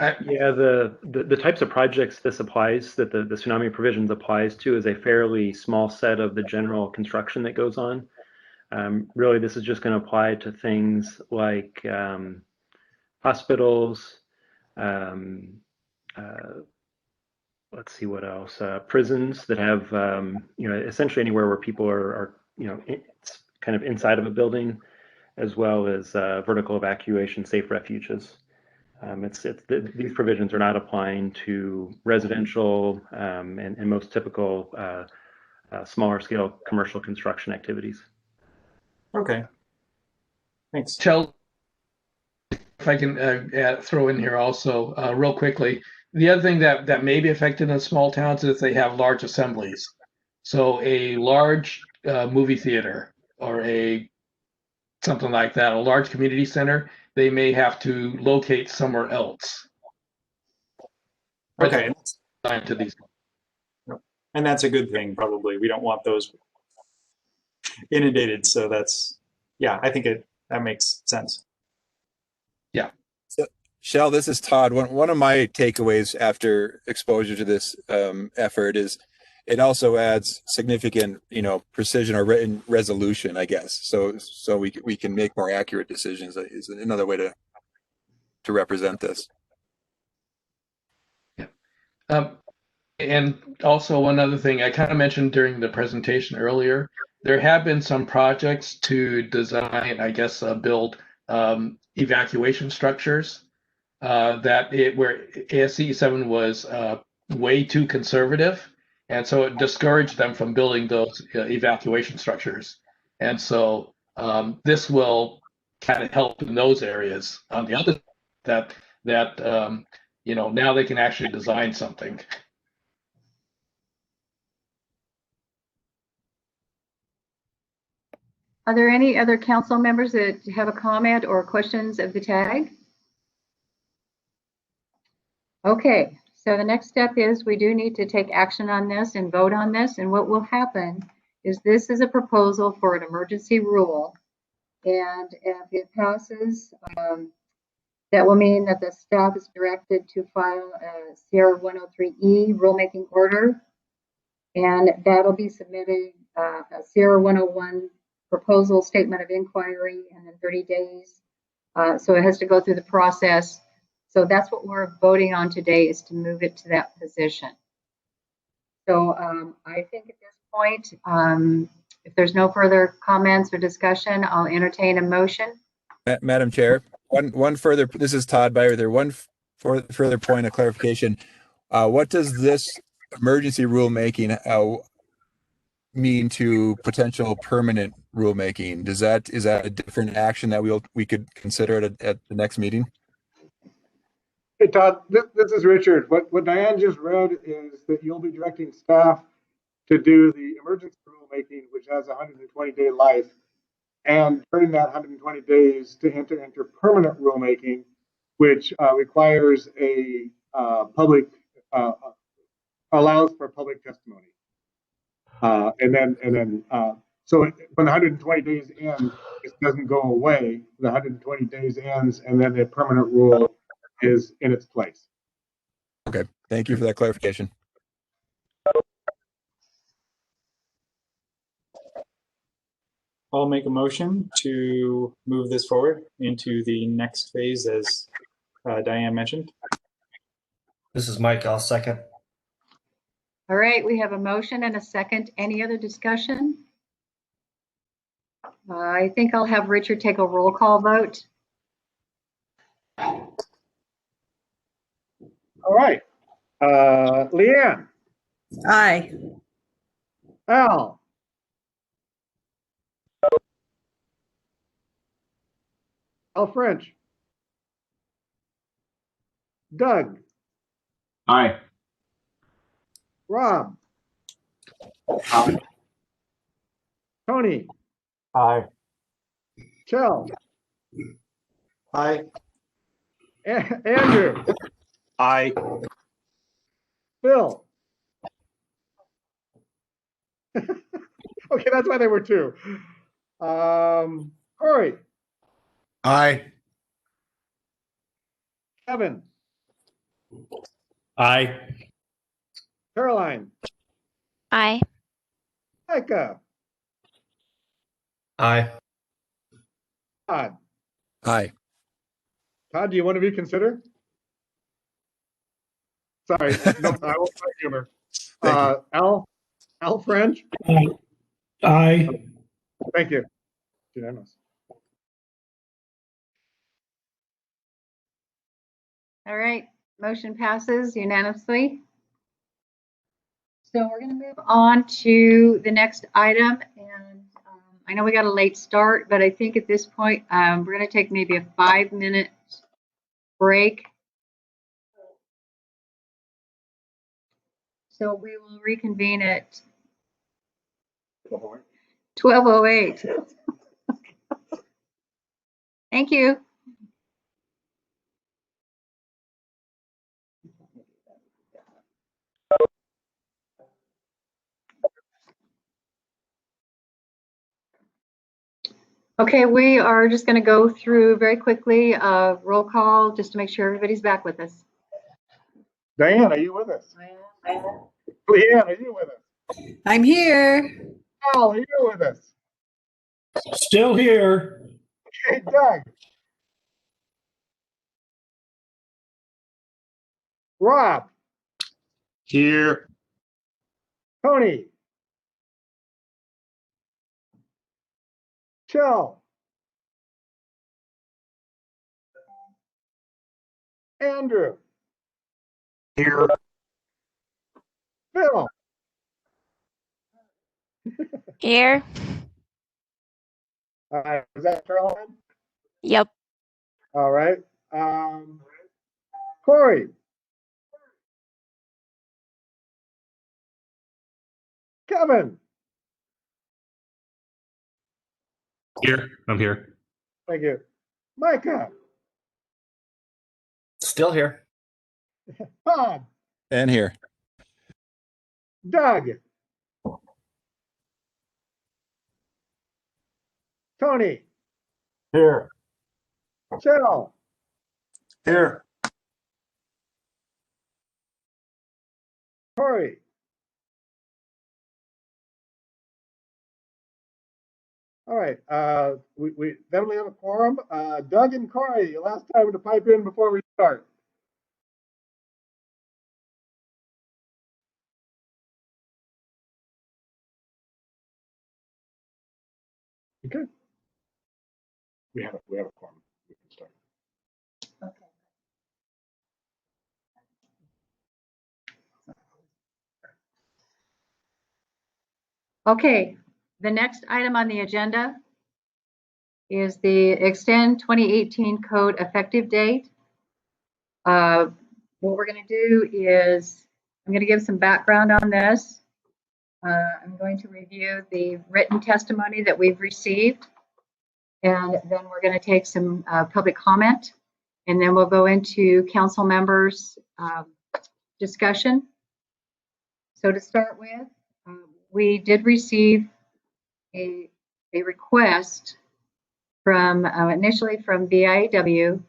Yeah, the types of projects this applies, that the tsunami provisions applies to, is a fairly small set of the general construction that goes on. Really, this is just going to apply to things like hospitals, let's see what else, prisons that have, essentially anywhere where people are it's kind of inside of a building, as well as vertical evacuation, safe refuges. These provisions are not applying to residential and most typical smaller scale commercial construction activities. Okay. Thanks. Chel, if I can throw in here also real quickly, the other thing that may be affected in small towns is they have large assemblies. So a large movie theater or something like that, a large community center, they may have to locate somewhere else. Okay. To these. And that's a good thing, probably. We don't want those inundated. So I think that makes sense. Yeah. So, Shell, this is Todd. One of my takeaways after exposure to this effort is it also adds significant, precision or written resolution, I guess. So we can make more accurate decisions is another way to represent this. Yeah. And also one other thing I kind of mentioned during the presentation earlier, there have been some projects to design, I guess, build evacuation structures where ASCE 7 was way too conservative. And so it discouraged them from building those evacuation structures. And so this will kind of help in those areas. On the other that now they can actually design something. Are there any other council members that have a comment or questions of the tag? Okay, so the next step is we do need to take action on this and vote on this. And what will happen is this is a proposal for an emergency rule. And if it passes, that will mean that the staff is directed to file a Sierra 103E rulemaking order. And that'll be submitted a Sierra 101 proposal statement of inquiry and then 30 days. So it has to go through the process. So that's what we're voting on today, is to move it to that position. So I think at this point, If there's no further comments or discussion, I'll entertain a motion. Madam Chair, one further, this is Todd Byer there. Further point of clarification. What does this emergency rulemaking mean to potential permanent rulemaking? Is that a different action that we could consider at the next meeting? Hey, Todd, this is Richard. What Diane just read is that you'll be directing staff to do the emergency rulemaking, which has a 120-day life, and during that 120 days to enter into permanent rulemaking, which requires a public, allows for public testimony. So when the 120 days end, it doesn't go away. The 120 days ends, and then the permanent rule is in its place. Okay, thank you for that clarification. I'll make a motion to move this forward into the next phase, as Diane mentioned. This is Mike. I'll second. All right, we have a motion and a second. Any other discussion? I think I'll have Richard take a roll call vote. All right. Leanne. Aye. Al. Al French. Doug. Aye. Rob. Aye. Tony. Aye. Chell. Aye. Andrew. Aye. Phil. Okay, that's why there were two. Corey. Aye. Kevin. Aye. Caroline. Aye. Micah. Aye. Todd. Aye. Todd, do you want to be considered? Sorry, no, I won't play humor. Al French. Aye. Thank you. Unanimous. All right, motion passes unanimously. So we're going to move on to the next item, and I know we got a late start, but I think at this point we're going to take maybe a 5-minute break. So we will reconvene at 12:08. Thank you. Okay, we are just going to go through very quickly roll call just to make sure everybody's back with us. Diane, are you with us? Leanne, are you with us? I'm here. Al, are you with us? Still here. Okay, Doug. Rob. Here. Tony. Chell. Andrew. Here. Phil. Here. Is that Caroline? Yep. All right. Corey. Kevin. Here. I'm here. Thank you. Micah. Still here. Todd. And here. Doug. Tony. Here. Chell. Here. Corey. All right. We definitely have a quorum. Doug and Corey, last time to pipe in before we start. Okay. We have a quorum. We can start. Okay, the next item on the agenda is the extend 2018 code effective date. What we're going to do is I'm going to give some background on this. I'm going to review the written testimony that we've received, and then we're going to take some public comment, and then we'll go into council members' discussion. So to start with, we did receive a request from initially from BIAW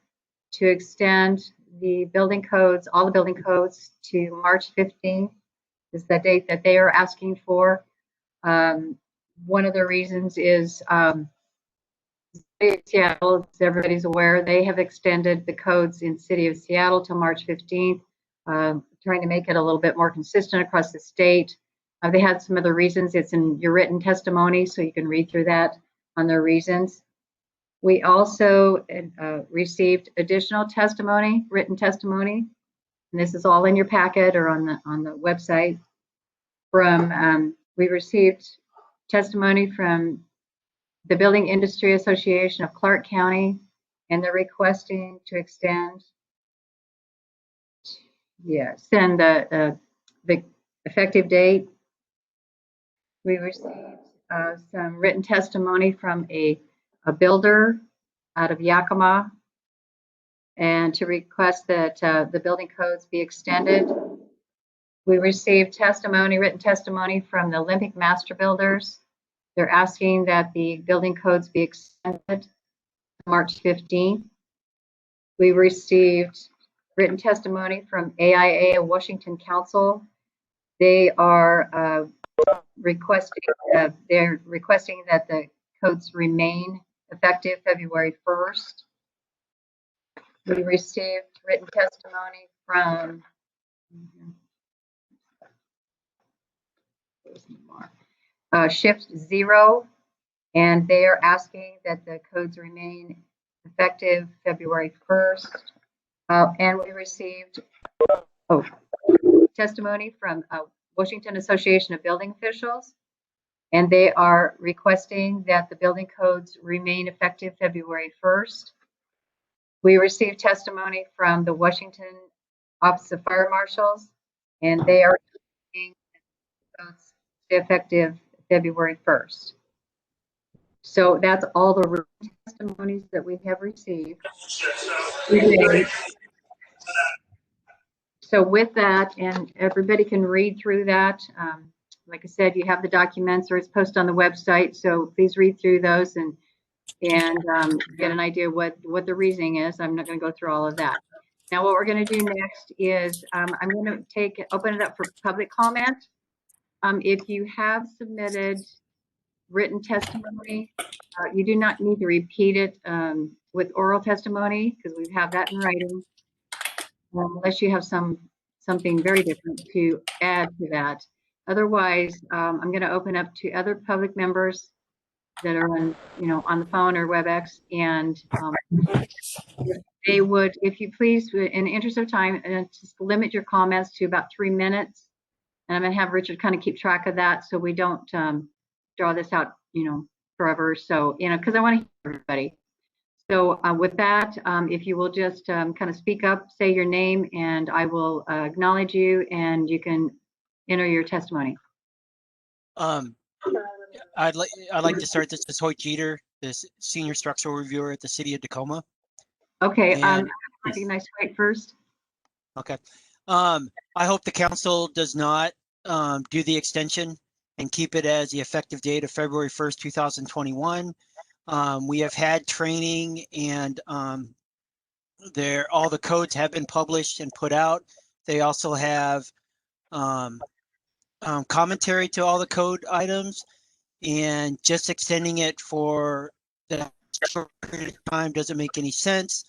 to extend the building codes, all the building codes, to March 15th is the date that they are asking for. One of the reasons is Seattle, as everybody's aware, they have extended the codes in City of Seattle till March 15th, trying to make it a little bit more consistent across the state. They had some other reasons. It's in your written testimony, so you can read through that on their reasons. We also received additional testimony, written testimony, and this is all in your packet or on the website. We received testimony from the Building Industry Association of Clark County, and they're requesting to extend the effective date. We received some written testimony from a builder out of Yakima, and to request that the building codes be extended. We received written testimony from the Olympic Master Builders. They're asking that the building codes be extended to March 15th. We received written testimony from AIA Washington Council. They are requesting that the codes remain effective February 1st. We received written testimony from Shift Zero, and they are asking that the codes remain effective February 1st. And we received testimony from Washington Association of Building Officials, and they are requesting that the building codes remain effective February 1st. We received testimony from the Washington Office of Fire Marshals, and they are effective February 1st. So that's all the written testimonies that we have received. So with that, and everybody can read through that. Like I said, you have the documents, or it's posted on the website. So please read through those and get an idea what the reasoning is. I'm not going to go through all of that. Now, what we're going to do next is I'm going to open it up for public comment. If you have submitted written testimony, you do not need to repeat it with oral testimony, because we have that in writing, unless you have something very different to add to that. Otherwise, I'm going to open up to other public members that are on the phone or WebEx, and if you please, in the interest of time, just limit your comments to about 3 minutes. And I'm going to have Richard kind of keep track of that, so we don't draw this out, forever. So, because I want to hear everybody. So with that, if you will just kind of speak up, say your name, and I will acknowledge you, and you can enter your testimony. I'd like to start. This is Hoyt Jeter, this senior structural reviewer at the City of Tacoma. Okay, recognize Hoyt first. Okay. I hope the council does not do the extension and keep it as the effective date of February 1st, 2021. We have had training, and all the codes have been published and put out. They also have commentary to all the code items, and just extending it for that short period of time doesn't make any sense.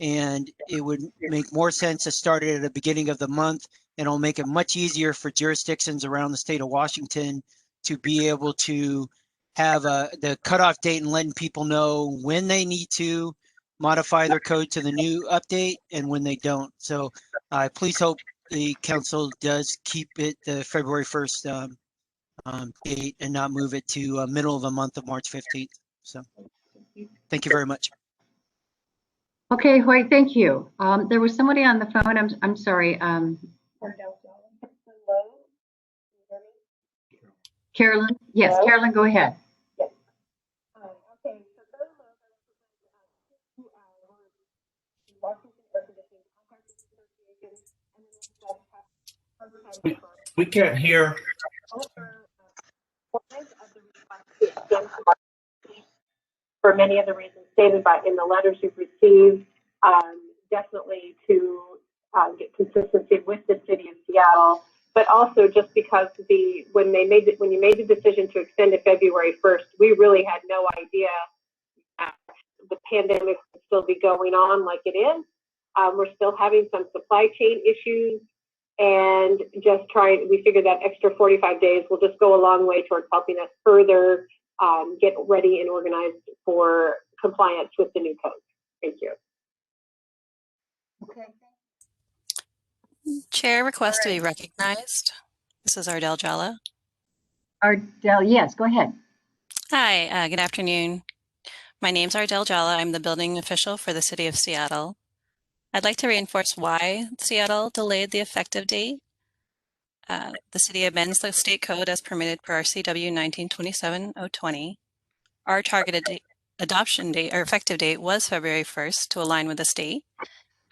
And it would make more sense to start it at the beginning of the month, and it'll make it much easier for jurisdictions around the state of Washington to be able to have the cutoff date and letting people know when they need to modify their code to the new update and when they don't. So please hope the council does keep it the February 1st date and not move it to middle of the month of March 15th. So thank you very much. Okay, Hoyt, thank you. There was somebody on the phone. I'm sorry. Carolyn? Yes, Hello? Carolyn, go ahead. Yes. Okay, so those are Washington Air Conditioning Contractors Association, and then We can't hear. for many of the reasons stated in the letters you've received, definitely to get consistency with the city of Seattle, but also just because when you made the decision to extend to February 1st, we really had no idea that the pandemic would still be going on like it is. We're still having some supply chain issues, and we figured that extra 45 days will just go a long way towards helping us further get ready and organized for compliance with the new code. Thank you. Okay. Chair request to be recognized. This is Ardell Jalla. Ardell, yes, go ahead. Hi, good afternoon. My name's Ardell Jalla. I'm the building official for the city of Seattle. I'd like to reinforce why Seattle delayed the effective date. The city amends the state code as permitted per RCW 1927-020. Our targeted adoption date or effective date was February 1st to align with the state.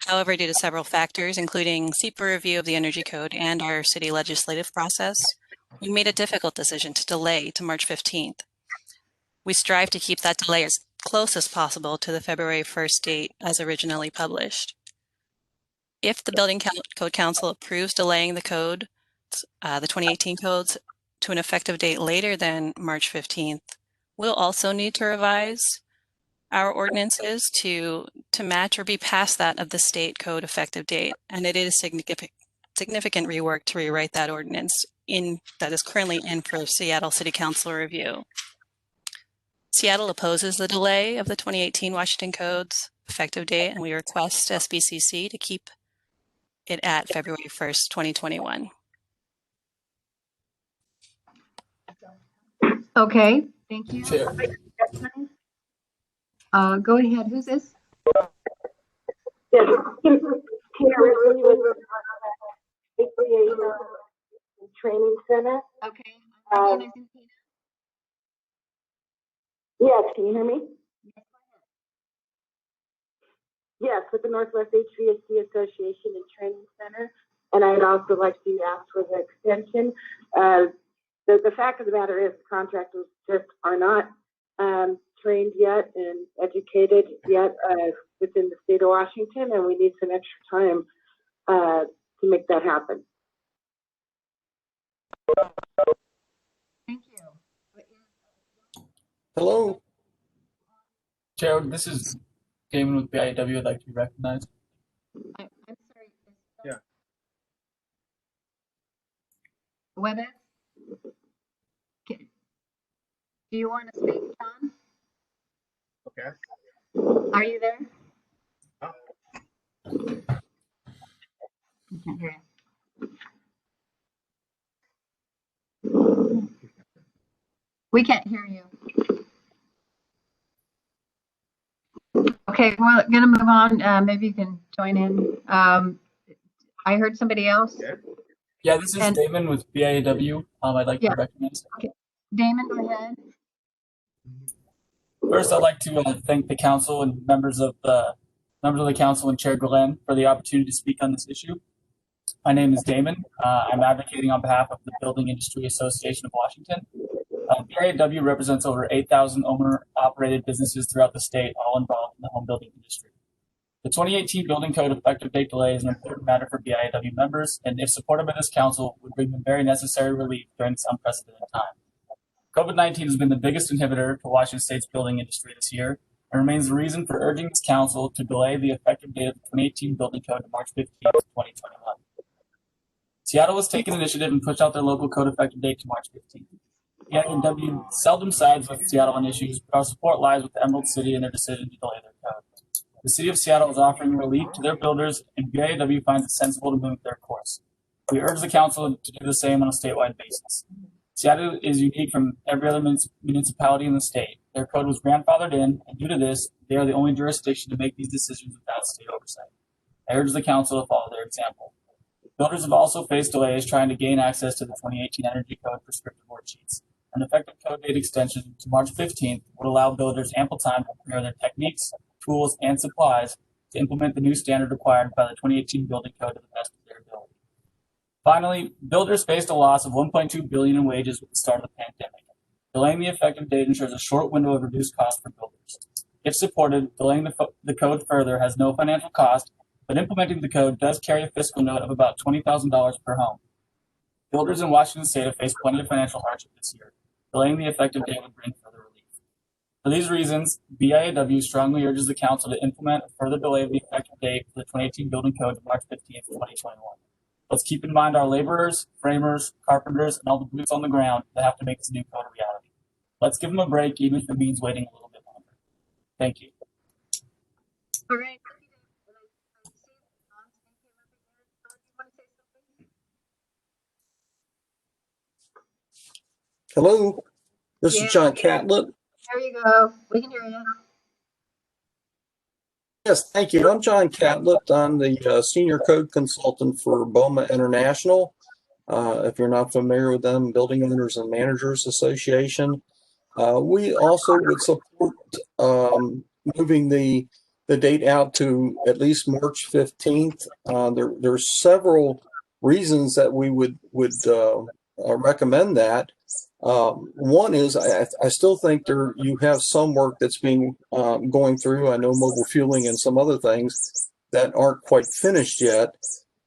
However, due to several factors, including SEPA review of the energy code and our city legislative process, we made a difficult decision to delay to March 15th. We strive to keep that delay as close as possible to the February 1st date as originally published. If the Building Code Council approves delaying the code, the 2018 codes, to an effective date later than March 15th, we'll also need to revise our ordinances to match or be past that of the state code effective date. And it is significant rework to rewrite that ordinance that is currently in for Seattle City Council review. Seattle opposes the delay of the 2018 Washington Code's effective date, and we request SBCC to keep it at February 1st, 2021. Okay, thank you. Chair. Go ahead. Who's this? Yes, Training Center. Okay. Yes, can you hear me? Yes, with the Northwest HVAC Association and Training Center, and I'd also like to ask for the extension. The fact of the matter is, contractors just are not trained yet and educated yet within the state of Washington, and we need some extra time to make that happen. Thank you. Hello. Chair, this is Damon with BIW. I'd like to be recognized. I'm sorry. Yeah. WebEx? Do you want to speak, John? Okay. Are you there? Oh. I can't hear you. We can't hear you. Okay, we're going to move on. Maybe you can join in. I heard somebody else. Yeah, this is Damon with BIW. I'd like to be recognized. Okay. Damon, go ahead. First, I'd like to thank the council and members of the council and Chair Glenn for the opportunity to speak on this issue. My name is Damon. I'm advocating on behalf of the Building Industry Association of Washington. BIW represents over 8,000 owner-operated businesses throughout the state, all involved in the home building industry. The 2018 building code effective date delay is an important matter for BIW members, and if supported by this council, would bring them very necessary relief during this unprecedented time. COVID-19 has been the biggest inhibitor to Washington State's building industry this year, and remains the reason for urging this council to delay the effective date of the 2018 building code to March 15, 2021. Seattle has taken initiative and pushed out their local code effective date to March 15th. BIW seldom sides with Seattle on issues, but our support lies with the Emerald City and their decision to delay their code. The City of Seattle is offering relief to their builders, and BIW finds it sensible to move their course. We urge the council to do the same on a statewide basis. Seattle is unique from every other municipality in the state. Their code was grandfathered in, and due to this, they are the only jurisdiction to make these decisions without state oversight. I urge the council to follow their example. Builders have also faced delays trying to gain access to the 2018 Energy Code prescriptive worksheets. An effective code date extension to March 15th would allow builders ample time to prepare their techniques, tools, and supplies to implement the new standard required by the 2018 Building Code to the best of their ability. Finally, builders faced a loss of $1.2 billion in wages with the start of the pandemic. Delaying the effective date ensures a short window of reduced cost for builders. If supported, delaying the code further has no financial cost, but implementing the code does carry a fiscal note of about $20,000 per home. Builders in Washington State have faced plenty of financial hardship this year. Delaying the effective date would bring further relief. For these reasons, BIAW strongly urges the council to implement a further delay of the effective date for the 2018 Building Code to March 15th, 2021. Let's keep in mind our laborers, framers, carpenters, and all the boots on the ground that have to make this new code a reality. Let's give them a break, even if it means waiting a little bit longer. Thank you. All right. Hello, this Yeah. is John Catlett. There you go. We can hear you. Yes, thank you. I'm John Catlett. I'm the senior code consultant for BOMA International. If you're not familiar with them, Building Owners and Managers Association. We also would support moving the date out to at least March 15th. There's several reasons that we would recommend that. One is I still think you have some work that's being going through. I know mobile fueling and some other things that aren't quite finished yet.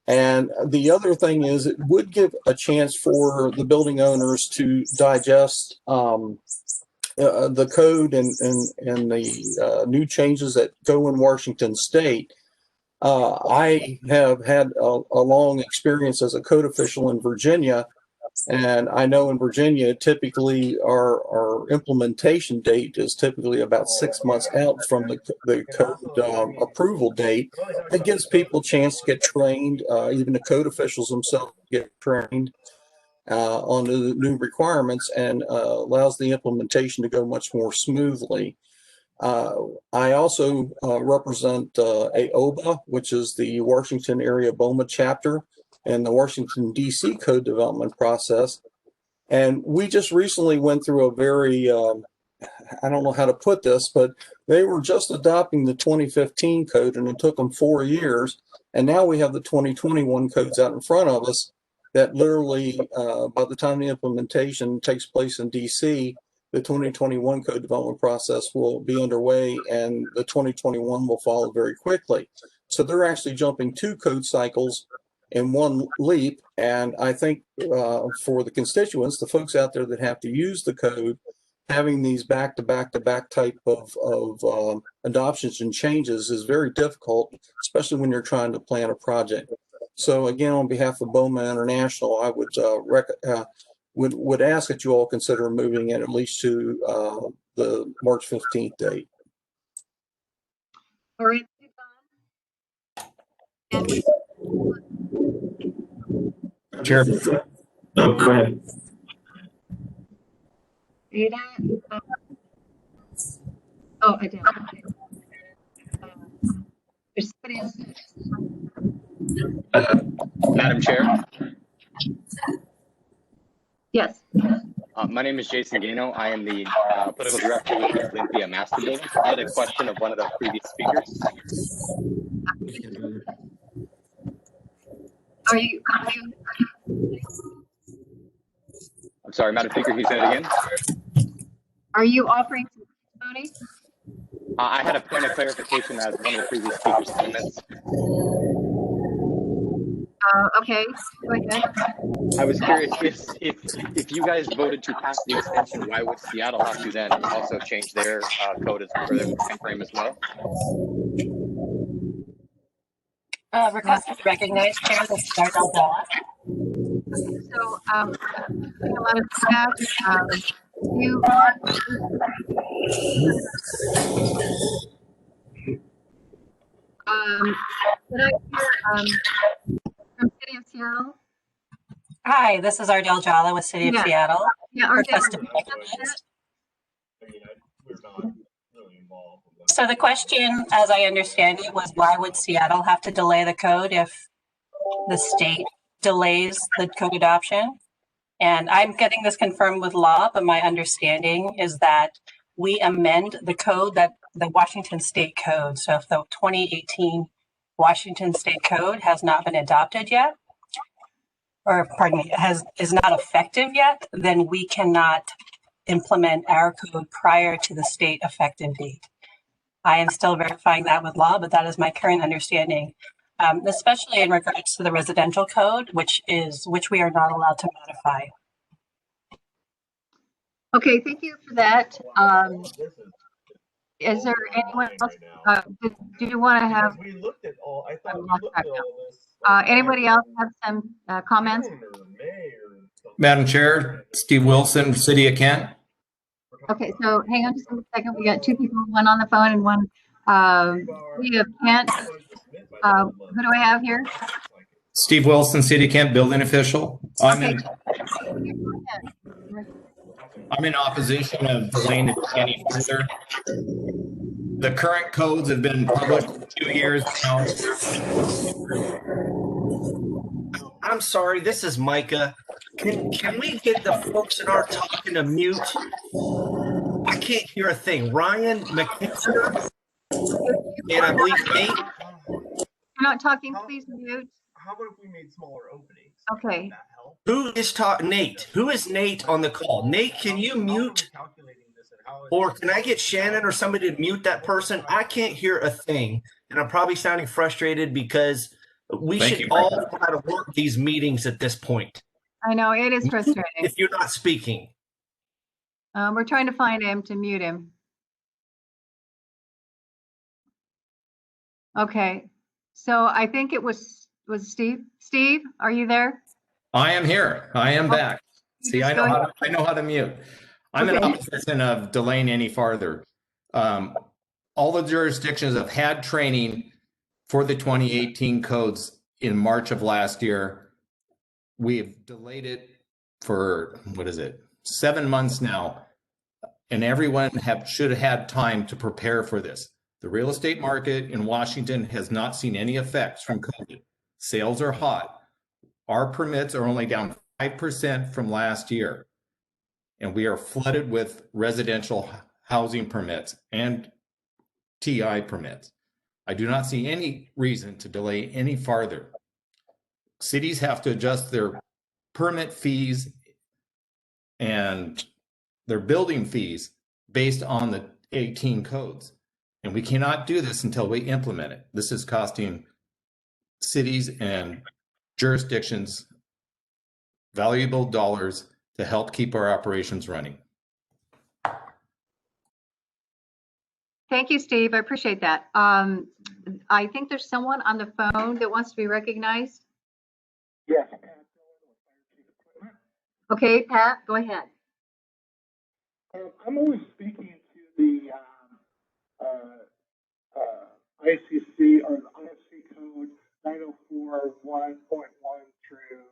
And the other thing is it would give a chance for the building owners to digest the code and the new changes that go in Washington State. I have had a long experience as a code official in Virginia. And I know in Virginia, typically our implementation date is typically about 6 months out from the code approval date. It gives people a chance to get trained, even the code officials themselves get trained on the new requirements, and allows the implementation to go much more smoothly. I also represent AOBA, which is the Washington Area BOMA chapter, and the Washington, D.C. code development process. And we just recently went through a very, I don't know how to put this, but they were just adopting the 2015 code and it took them 4 years. And now we have the 2021 codes out in front of us that literally, by the time the implementation takes place in D.C., the 2021 code development process will be underway and the 2021 will follow very quickly. So they're actually jumping 2 code cycles in one leap. And I think for the constituents, the folks out there that have to use the code, having these back-to-back-to-back type of adoptions and changes is very difficult, especially when you're trying to plan a project. So again, on behalf of BOMA International, I would ask that you all consider moving it at least to the March 15th date. All right. Chair. Oh, go ahead. Ada? Oh, I did. There's somebody else. Madam Chair. Yes. My name is Jason Gano. I am the political director with the Olympia Master Building. I had a question of one of the previous speakers. Are you? I'm sorry, Madam Speaker, can you say it again? Are you offering some testimony? I had a point of clarification as one of the previous speakers' comments. Okay, go ahead. I was curious if you guys voted to pass the extension, why would Seattle have to then also change their code as for their time frame as well? Request to recognize Chair, this is Ardell Della. So a lot of staff. You can I hear from City of Seattle? Hi, this is Ardell Jala with City of Yeah. Seattle. Yeah, Ardell. Request to be recognized. So the question, as I understand it, was why would Seattle have to delay the code if the state delays the code adoption? And I'm getting this confirmed with law, but my understanding is that we amend the code, that the Washington State Code. So if the 2018 Washington State Code has not been adopted yet, or pardon me, is not effective yet, then we cannot implement our code prior to the state effective date. I am still verifying that with law, but that is my current understanding, especially in regards to the residential code, which we are not allowed to modify. Okay, thank you for that. Is there anyone else? Do you want to have? We looked at all. I thought we lost looked track at now. all this. Anybody else have some comments? Madam Chair, Steve Wilson, City of Kent. Okay, so hang on just a second. We got two people, one on the phone and one. We have Kent. Who do I have here? Steve Wilson, City of Kent building official. I'm in opposition of delaying it any further. The current codes have been published for 2 years now. I'm sorry, this is Micah. Can we get the folks that are talking to mute? I can't hear a thing. Ryan McKinster and I believe Nate. You're not talking, please mute. How about if we made smaller openings? Okay. Who is talking? Nate. Who is Nate on the call? Nate, can you mute? Or can I get Shannon or somebody to mute that person? I can't hear a thing. And I'm probably sounding frustrated because we should all know how to work these meetings at this point. I know, it is frustrating. If you're not speaking. We're trying to find him to mute him. Okay, so I think it was Steve. Steve, are you there? I am here. I am back. See, I know how to mute. I'm in opposition of delaying any farther. All the jurisdictions have had training for the 2018 codes in March of last year. We've delayed it for, 7 months now. And everyone should have had time to prepare for this. The real estate market in Washington has not seen any effects from COVID. Sales are hot. Our permits are only down 5% from last year. And we are flooded with residential housing permits and TI permits. I do not see any reason to delay any farther. Cities have to adjust their permit fees and their building fees based on the 18 codes. And we cannot do this until we implement it. This is costing cities and jurisdictions valuable dollars to help keep our operations running. Thank you, Steve. I appreciate that. I think there's someone on the phone that wants to be recognized. Yes. Okay, Pat, go ahead. I'm only speaking to the ICC or the IFC code 904.1.1 through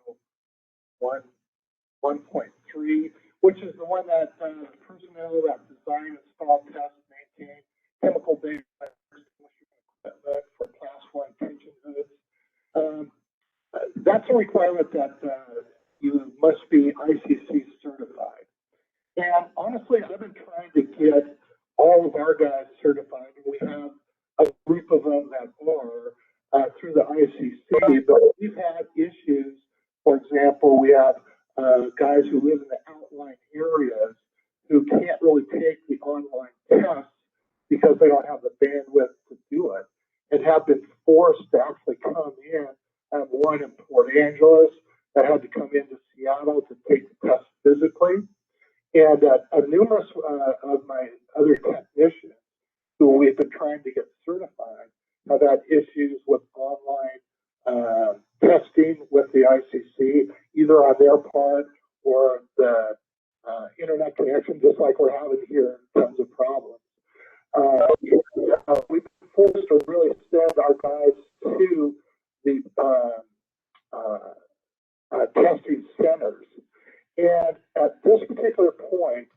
1.3, which is the one that personnel that design, install, test, maintain chemical data equipment for class 1 pension goods. That's a requirement that you must be ICC certified. And honestly, I've been trying to get all of our guys certified. We have a group of them that are through the ICC, but we've had issues. For example, we have guys who live in the outlying areas who can't really take the online tests because they don't have the bandwidth to do it and have been forced to actually come in. I have one in Port Angeles that had to come into Seattle to take the test physically. And numerous of my other technicians who we've been trying to get certified have had issues with online testing with the ICC, either either on their part or the internet connection, just like we're having here, tons of problems. We've been forced to really send our guys to the testing centers. And at this particular point,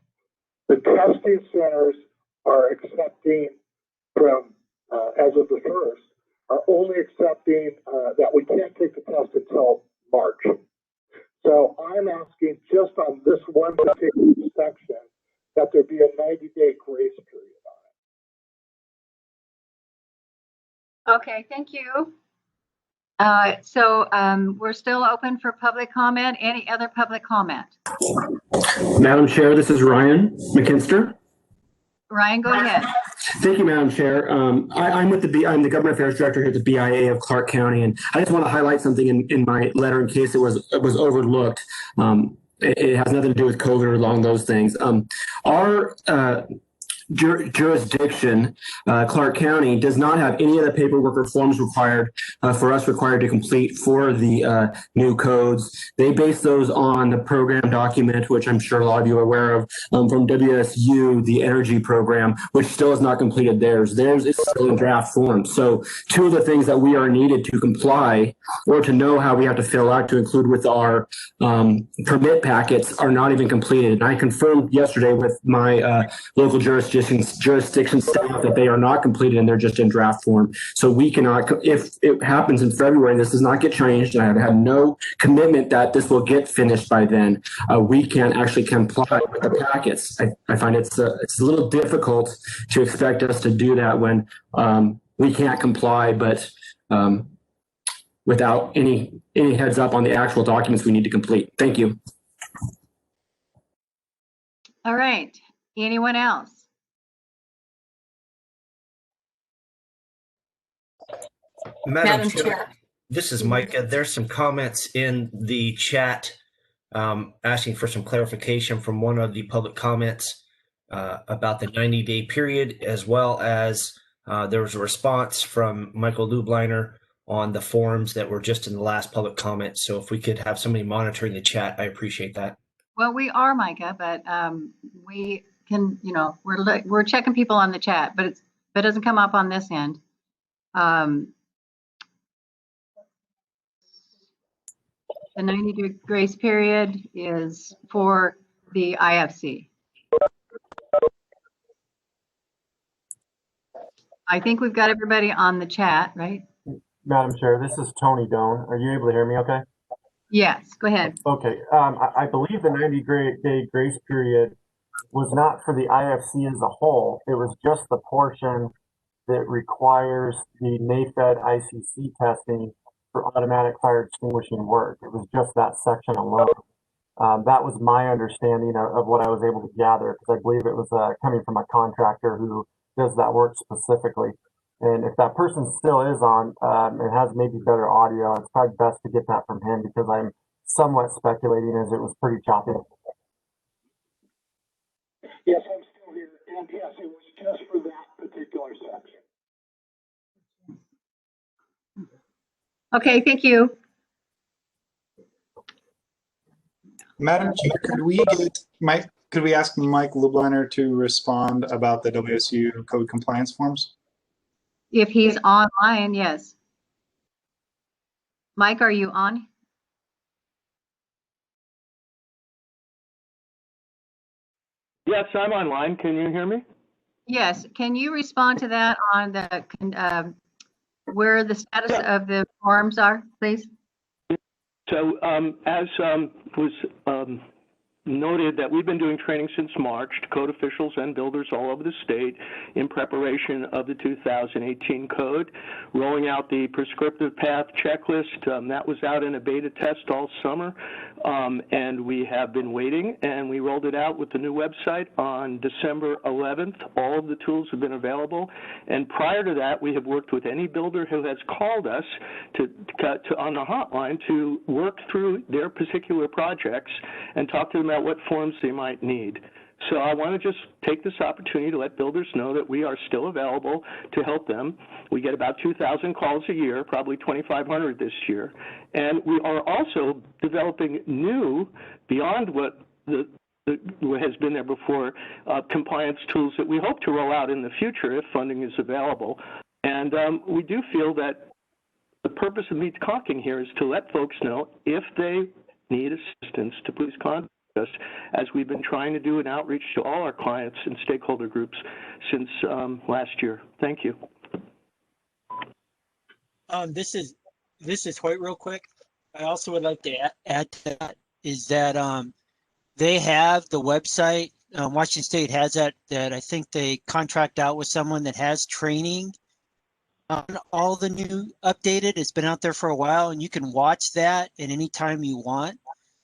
the testing centers are accepting from, as of the 1st, are only accepting that we can't take the test until March. So I'm asking just on this one particular section that there be a 90-day grace period on it. Okay, thank you. We're still open for public comment. Any other public comment? Madam Chair, this is Ryan McKinster. Ryan, go ahead. Thank you, Madam Chair. I'm the Government Affairs Director here at the BIA of Clark County, and I just want to highlight something in my letter in case it was overlooked. It has nothing to do with COVID or along those things. Our jurisdiction, Clark County, does not have any of the paperwork or forms required required to complete for the new codes. They base those on the program document, which I'm sure a lot of you are aware of, from WSU, the energy program, which still has not completed theirs. Theirs is still in draft form. So two of the things that we are needed to comply or to know how we have to fill out to include with our permit packets are not even completed. And I confirmed yesterday with my local jurisdiction staff that they are not completed and they're just in draft form. So we cannot, if it happens in February, this does not get changed, and I have had no commitment that this will get finished by then. We can't actually comply with the packets. I find it's a little difficult to expect us to do that when we can't comply, but without any heads up on the actual documents we need to complete. Thank you. All right. Anyone else? Madam Chair, this is Micah. There's some comments in the chat asking for some clarification from one of the public comments about the 90-day period, as well as there was a response from Michael Lubliner on the forms that were just in the last public comment. So if we could have somebody monitoring the chat, I appreciate that. Well, we are, Micah, but we can, we're checking people on the chat, but it doesn't come up on this end. The 90-day grace period is for the IFC. I think we've got everybody on the chat, right? Madam Chair, this is Tony Doan. Are you able to hear me okay? Yes, go ahead. Okay. I believe the 90-day grace period was not for the IFC as a whole. It was just the portion that requires the NAFED ICC testing for automatic fire extinguishing work. It was just that section alone. That was my understanding of what I was able to gather, because I believe it was coming from a contractor who does that work specifically. And if that person still is on and has maybe better audio, it's probably best to get that from him, because I'm somewhat speculating as it was pretty choppy. Yes, I'm still here. And yes, it was just for that particular section. Okay, thank you. Madam Chair, could we ask Mike Lubliner to respond about the WSU code compliance forms? If he's online, yes. Mike, are you on? Yes, I'm online. Can you hear me? Yes. Can you respond to that on the where the status of the forms are, please? So as was noted, that we've been doing training since March to code officials and builders all over the state in preparation of the 2018 code, rolling out the prescriptive path checklist. That was out in a beta test all summer, and we have been waiting, and we rolled it out with the new website on December 11th. All of the tools have been available, and prior to that, we have worked with any builder who has called us on the hotline to work through their particular projects and talk to them about what forms they might need. So I want to just take this opportunity to let builders know that we are still available to help them. We get about 2,000 calls a year, probably 2,500 this year. And we are also developing new, beyond what has been there before, compliance tools that we hope to roll out in the future if funding is available. And we do feel that the purpose of me talking here is to let folks know if they need assistance to please contact us, as we've been trying to do an outreach to all our clients and stakeholder groups since last year. Thank you. This is Hoyt real quick. I also would like to add to that is that they have the website. Washington State has that I think they contract out with someone that has training on all the new updated. It's been out there for a while, and you can watch that at any time you want.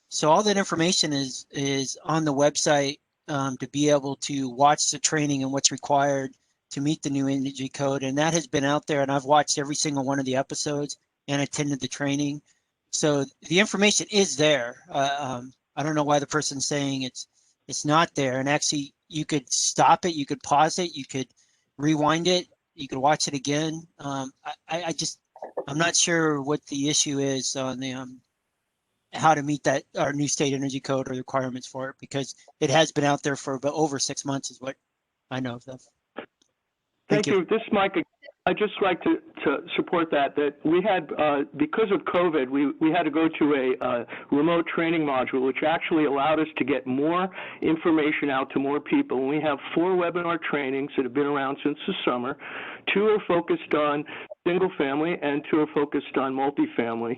So all that information is on the website to be able to watch the training and what's required to meet the new energy code. And that has been out there, and I've watched every single one of the episodes and attended the training. So the information is there. I don't know why the person's saying it's not there. And actually, you could stop it, you could pause it, you could rewind it, you could watch it again. I'm not sure what the issue is on the how to meet that our new state energy code or requirements for it, because it has been out there for about over 6 months is what I know of them. Thank you. This is Mike. I'd just like to support that we had, because of COVID, we had to go to a remote training module, which actually allowed us to get more information out to more people. And we have 4 webinar trainings that have been around since the summer. 2 are focused on single family and 2 are focused on multifamily.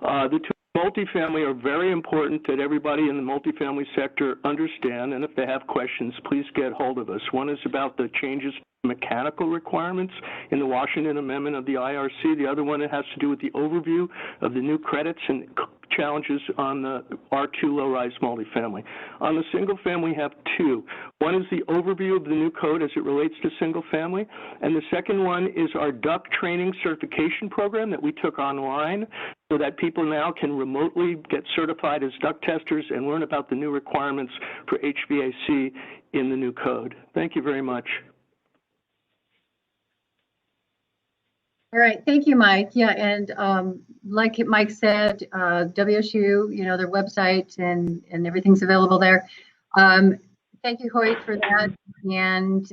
The 2 multifamily are very important that everybody in the multifamily sector understand, and if they have questions, please get hold of us. One is about the changes to mechanical requirements in the Washington Amendment of the IRC. The other one, it has to do with the overview of the new credits and challenges on the R2 low-rise multifamily. On the single family, we have 2. One is the overview of the new code as it relates to single family, and the second one is our duct training certification program that we took online, so that people now can remotely get certified as duct testers and learn about the new requirements for HVAC in the new code. Thank you very much. All right, thank you, Mike. Yeah, and like Mike said, WSU, their website and everything's available there. Thank you, Hoyt, for that. And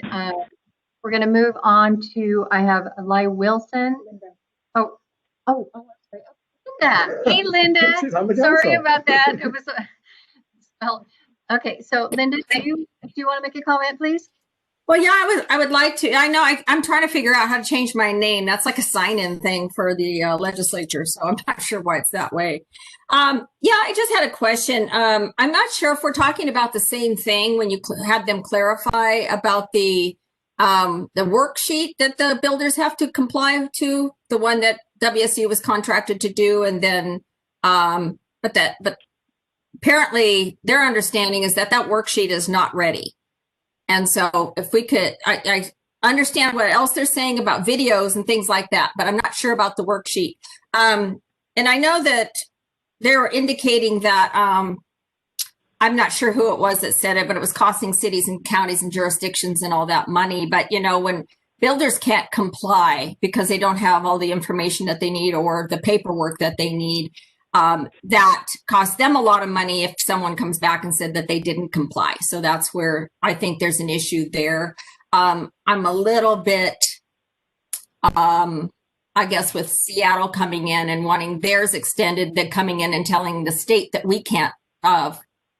we're going to move on to, I have Eli Wilson. Oh, Linda. Hey, Linda. Sorry about that. It was okay. So, Linda, do you want to make a comment, please? Well, yeah, I would like to. I know I'm trying to figure out how to change my name. That's like a sign-in thing for the legislature, so I'm not sure why it's that way. Yeah, I just had a question. I'm not sure if we're talking about the same thing when you had them clarify about the worksheet that the builders have to comply to, the one that WSU was contracted to do, and then but apparently their understanding is that worksheet is not ready. And so if we could, I understand what else they're saying about videos and things like that, but I'm not sure about the worksheet. And I know that they were indicating that, I'm not sure who it was that said it, but it was costing cities and counties and jurisdictions and all that money. But, when builders can't comply because they don't have all the information that they need or the paperwork that they need, that costs them a lot of money if someone comes back and said that they didn't comply. So that's where I think there's an issue there. I'm a little bit, I guess, with Seattle coming in and wanting theirs extended, that coming in and telling the state that we can't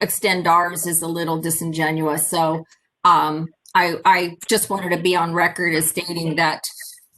extend ours is a little disingenuous. So I just wanted to be on record as stating that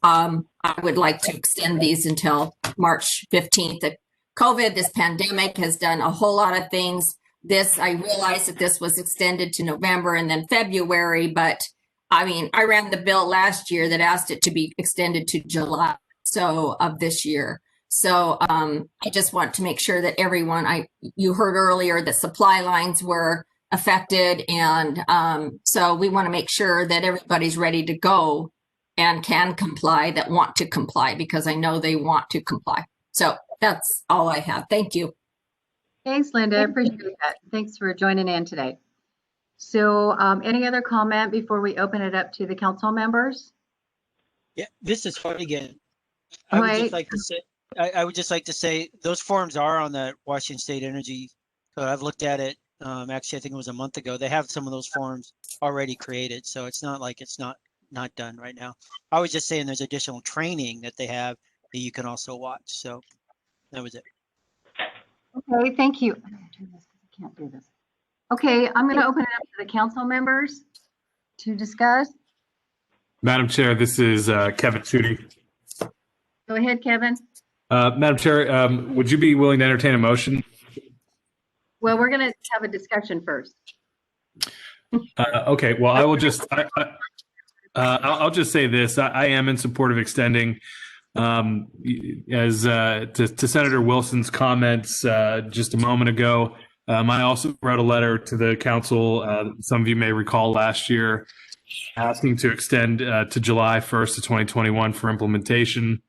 I would like to extend these until March 15th. COVID, this pandemic has done a whole lot of things. I realized that this was extended to November and then February, but I mean, I ran the bill last year that asked it to be extended to July of this year. So I just want to make sure that everyone, you heard earlier that supply lines were affected. And so we want to make sure that everybody's ready to go and can comply, that want to comply, because I know they want to comply. So that's all I have. Thank you. Thanks, Linda. I appreciate that. Thanks for joining in today. So any other comment before we open it up to the council members? Yeah, this is fun again. All I would right. just like to say, I would just like to say those forms are on the Washington State Energy Code. I've looked at it. Actually, I think it was a month ago. They have some of those forms already created, so it's not like it's not done right now. I was just saying there's additional training that they have that you can also watch. So that was it. Okay, thank you. I'm gonna turn this 'cause I can't do this. Okay, I'm going to open it up to the council members to discuss. Madam Chair, this is Kevin Schutte. Go ahead, Kevin. Madam Chair, would you be willing to entertain a motion? Well, we're going to have a discussion first. Okay, well, I will just, I'll just say this. I am in support of extending, as to Senator Wilson's comments just a moment ago. I also wrote a letter to the council, some of you may recall last year, asking to extend to July 1st of 2021 for implementation.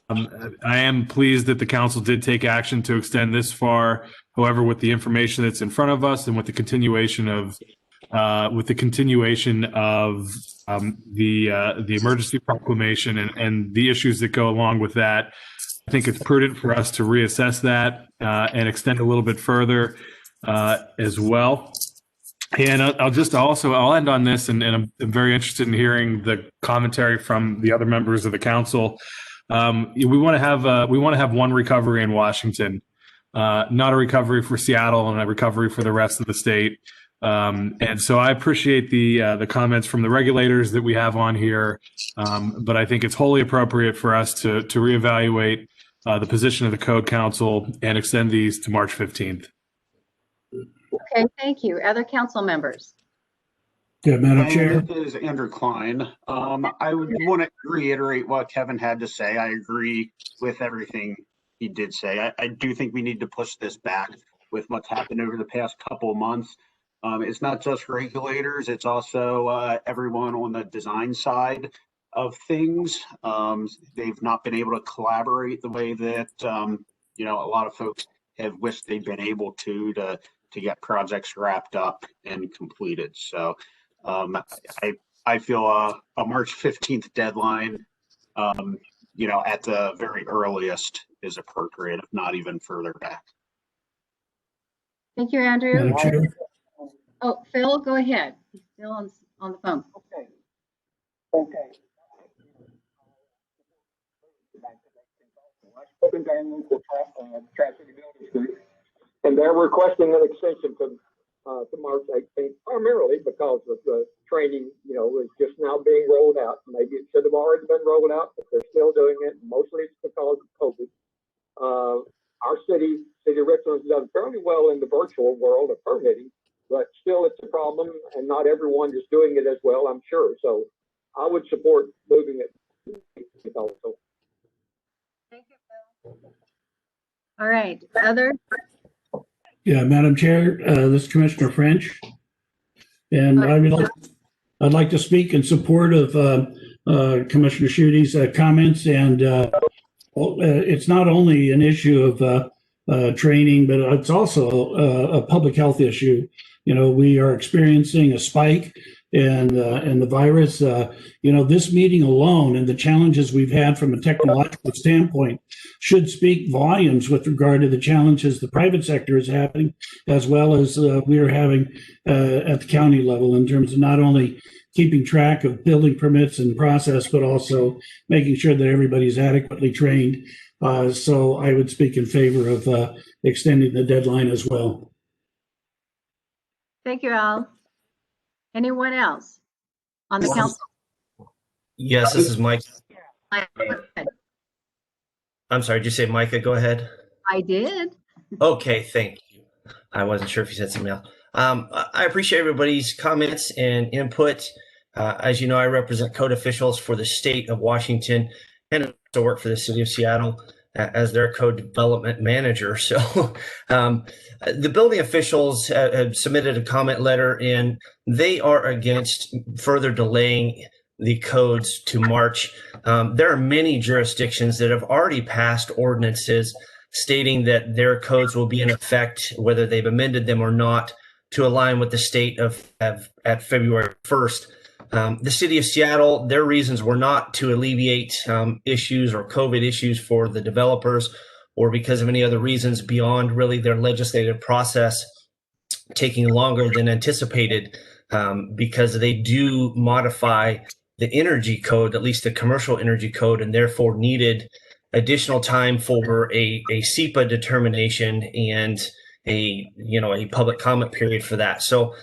I am pleased that the council did take action to extend this far. However, with the information that's in front of us and with the continuation of the emergency proclamation and the issues that go along with that, I think it's prudent for us to reassess that and extend a little bit further as well. And I'll end on this, and I'm very interested in hearing the commentary from the other members of the council. We want to have one recovery in Washington, not a recovery for Seattle and a recovery for the rest of the state. And so I appreciate the comments from the regulators that we have on here, but I think it's wholly appropriate for us to reevaluate the position of the Code Council and extend these to March 15th. Okay, thank you. Other council members? Yeah, Madam Chair. This is Andrew Klein. I would want to reiterate what Kevin had to say. I agree with everything he did say. I do think we need to push this back with what's happened over the past couple of months. It's not just regulators, it's also everyone on the design side of things. They've not been able to collaborate the way that a lot of folks have wished they'd been able to get projects wrapped up and completed. So I feel a March 15th deadline, at the very earliest is appropriate, if not even further back. Thank you, Andrew. Madam Chair. Oh, Phil, go ahead. He's still on the phone. Okay. I've spoken to our local Tri-City Builders Group, and they're requesting an extension to March 18th, primarily because of the training, is just now being rolled out. Maybe it should have already been rolled out, but they're still doing it. Mostly it's because of COVID. Our city of Richmond's done fairly well in the virtual world of permitting, but still it's a problem, and not everyone is doing it as well, I'm sure. So I would support moving it also. Thank you, Phil. All right, other? Yeah, Madam Chair, this is Commissioner French, and I'd like to speak in support of Commissioner Schutte's comments. And it's not only an issue of training, but it's also a public health issue. We are experiencing a spike in the virus. This meeting alone and the challenges we've had from a technological standpoint should speak volumes with regard to the challenges the private sector is having, as well as we are having at the county level, in terms of not only keeping track of building permits and process, but also making sure that everybody's adequately trained. So I would speak in favor of extending the deadline as well. Thank you, Al. Anyone else on the council? Yes, this is Mike. I'm sorry, did you say Micah? Go ahead. I did. Okay, thank you. I wasn't sure if you said something else. I appreciate everybody's comments and input. As you know, I represent code officials for the state of Washington and also work for the city of Seattle as their code development manager. So the building officials have submitted a comment letter, and they are against further delaying the codes to March. There are many jurisdictions that have already passed ordinances stating that their codes will be in effect, whether they've amended them or not, to align with the state at February 1st. The city of Seattle, their reasons were not to alleviate issues or COVID issues for the developers or because of any other reasons beyond really their legislative process taking longer than anticipated, because they do modify the energy code, at least the commercial energy code, and therefore needed additional time for a SEPA determination and a public comment period for that. So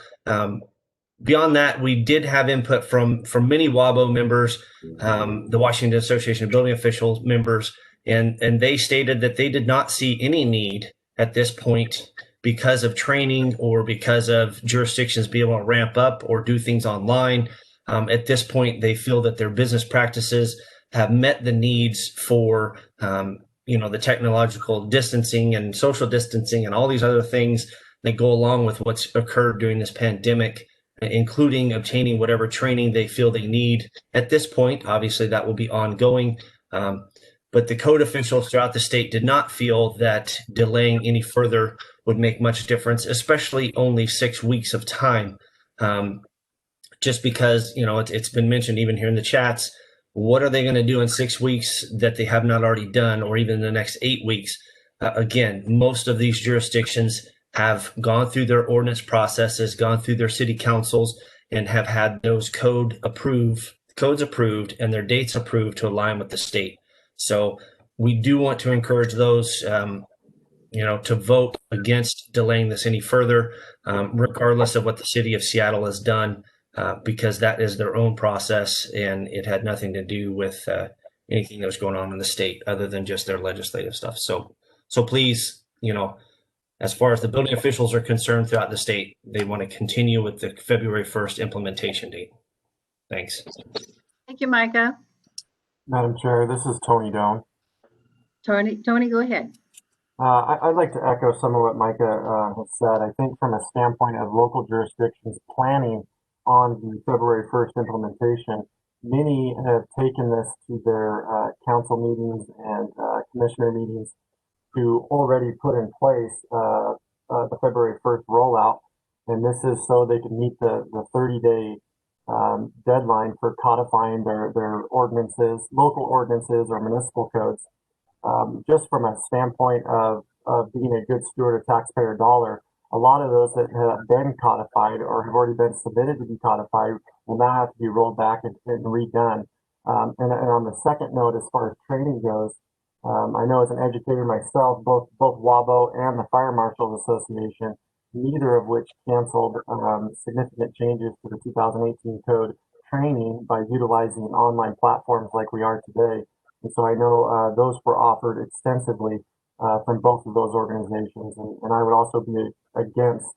beyond that, we did have input from many WABO members, the Washington Association of Building Officials members, and they stated that they did not see any need at this point because of training or because of jurisdictions being able to ramp up or do things online. At this point, they feel that their business practices have met the needs for the technological distancing and social distancing and all these other things that go along with what's occurred during this pandemic, including obtaining whatever training they feel they need. At this point, obviously that will be ongoing. But the code officials throughout the state did not feel that delaying any further would make much difference, especially only 6 weeks of time. Just because, it's been mentioned even here in the chats, what are they going to do in 6 weeks that they have not already done, or even the next 8 weeks? Again, most of these jurisdictions have gone through their ordinance processes, gone through their city councils, and have had those codes approved and their dates approved to align with the state. So we do want to encourage those, to vote against delaying this any further, regardless of what the city of Seattle has done, because that is their own process and it had nothing to do with anything that was going on in the state other than just their legislative stuff. So please, as far as the building officials are concerned throughout the state, they want to continue with the February 1st implementation date. Thanks. Thank you, Micah. Madam Chair, this is Tony Doan. Tony, go ahead. I'd like to echo some of what Micah has said. I think from a standpoint of local jurisdictions planning on the February 1st implementation, many have taken this to their council meetings and commissioner meetings to already put in place the February 1st rollout. And this is so they can meet the 30-day deadline for codifying their ordinances, local ordinances or municipal codes. Just from a standpoint of being a good steward of taxpayer dollar, a lot of those that have been codified or have already been submitted to be codified will now have to be rolled back and redone. And on the second note, as far as training goes, I know as an educator myself, both WABO and the Fire Marshals Association, neither of which canceled significant changes to the 2018 code training by utilizing online platforms like we are today. And so I know those were offered extensively from both of those organizations. And I would also be against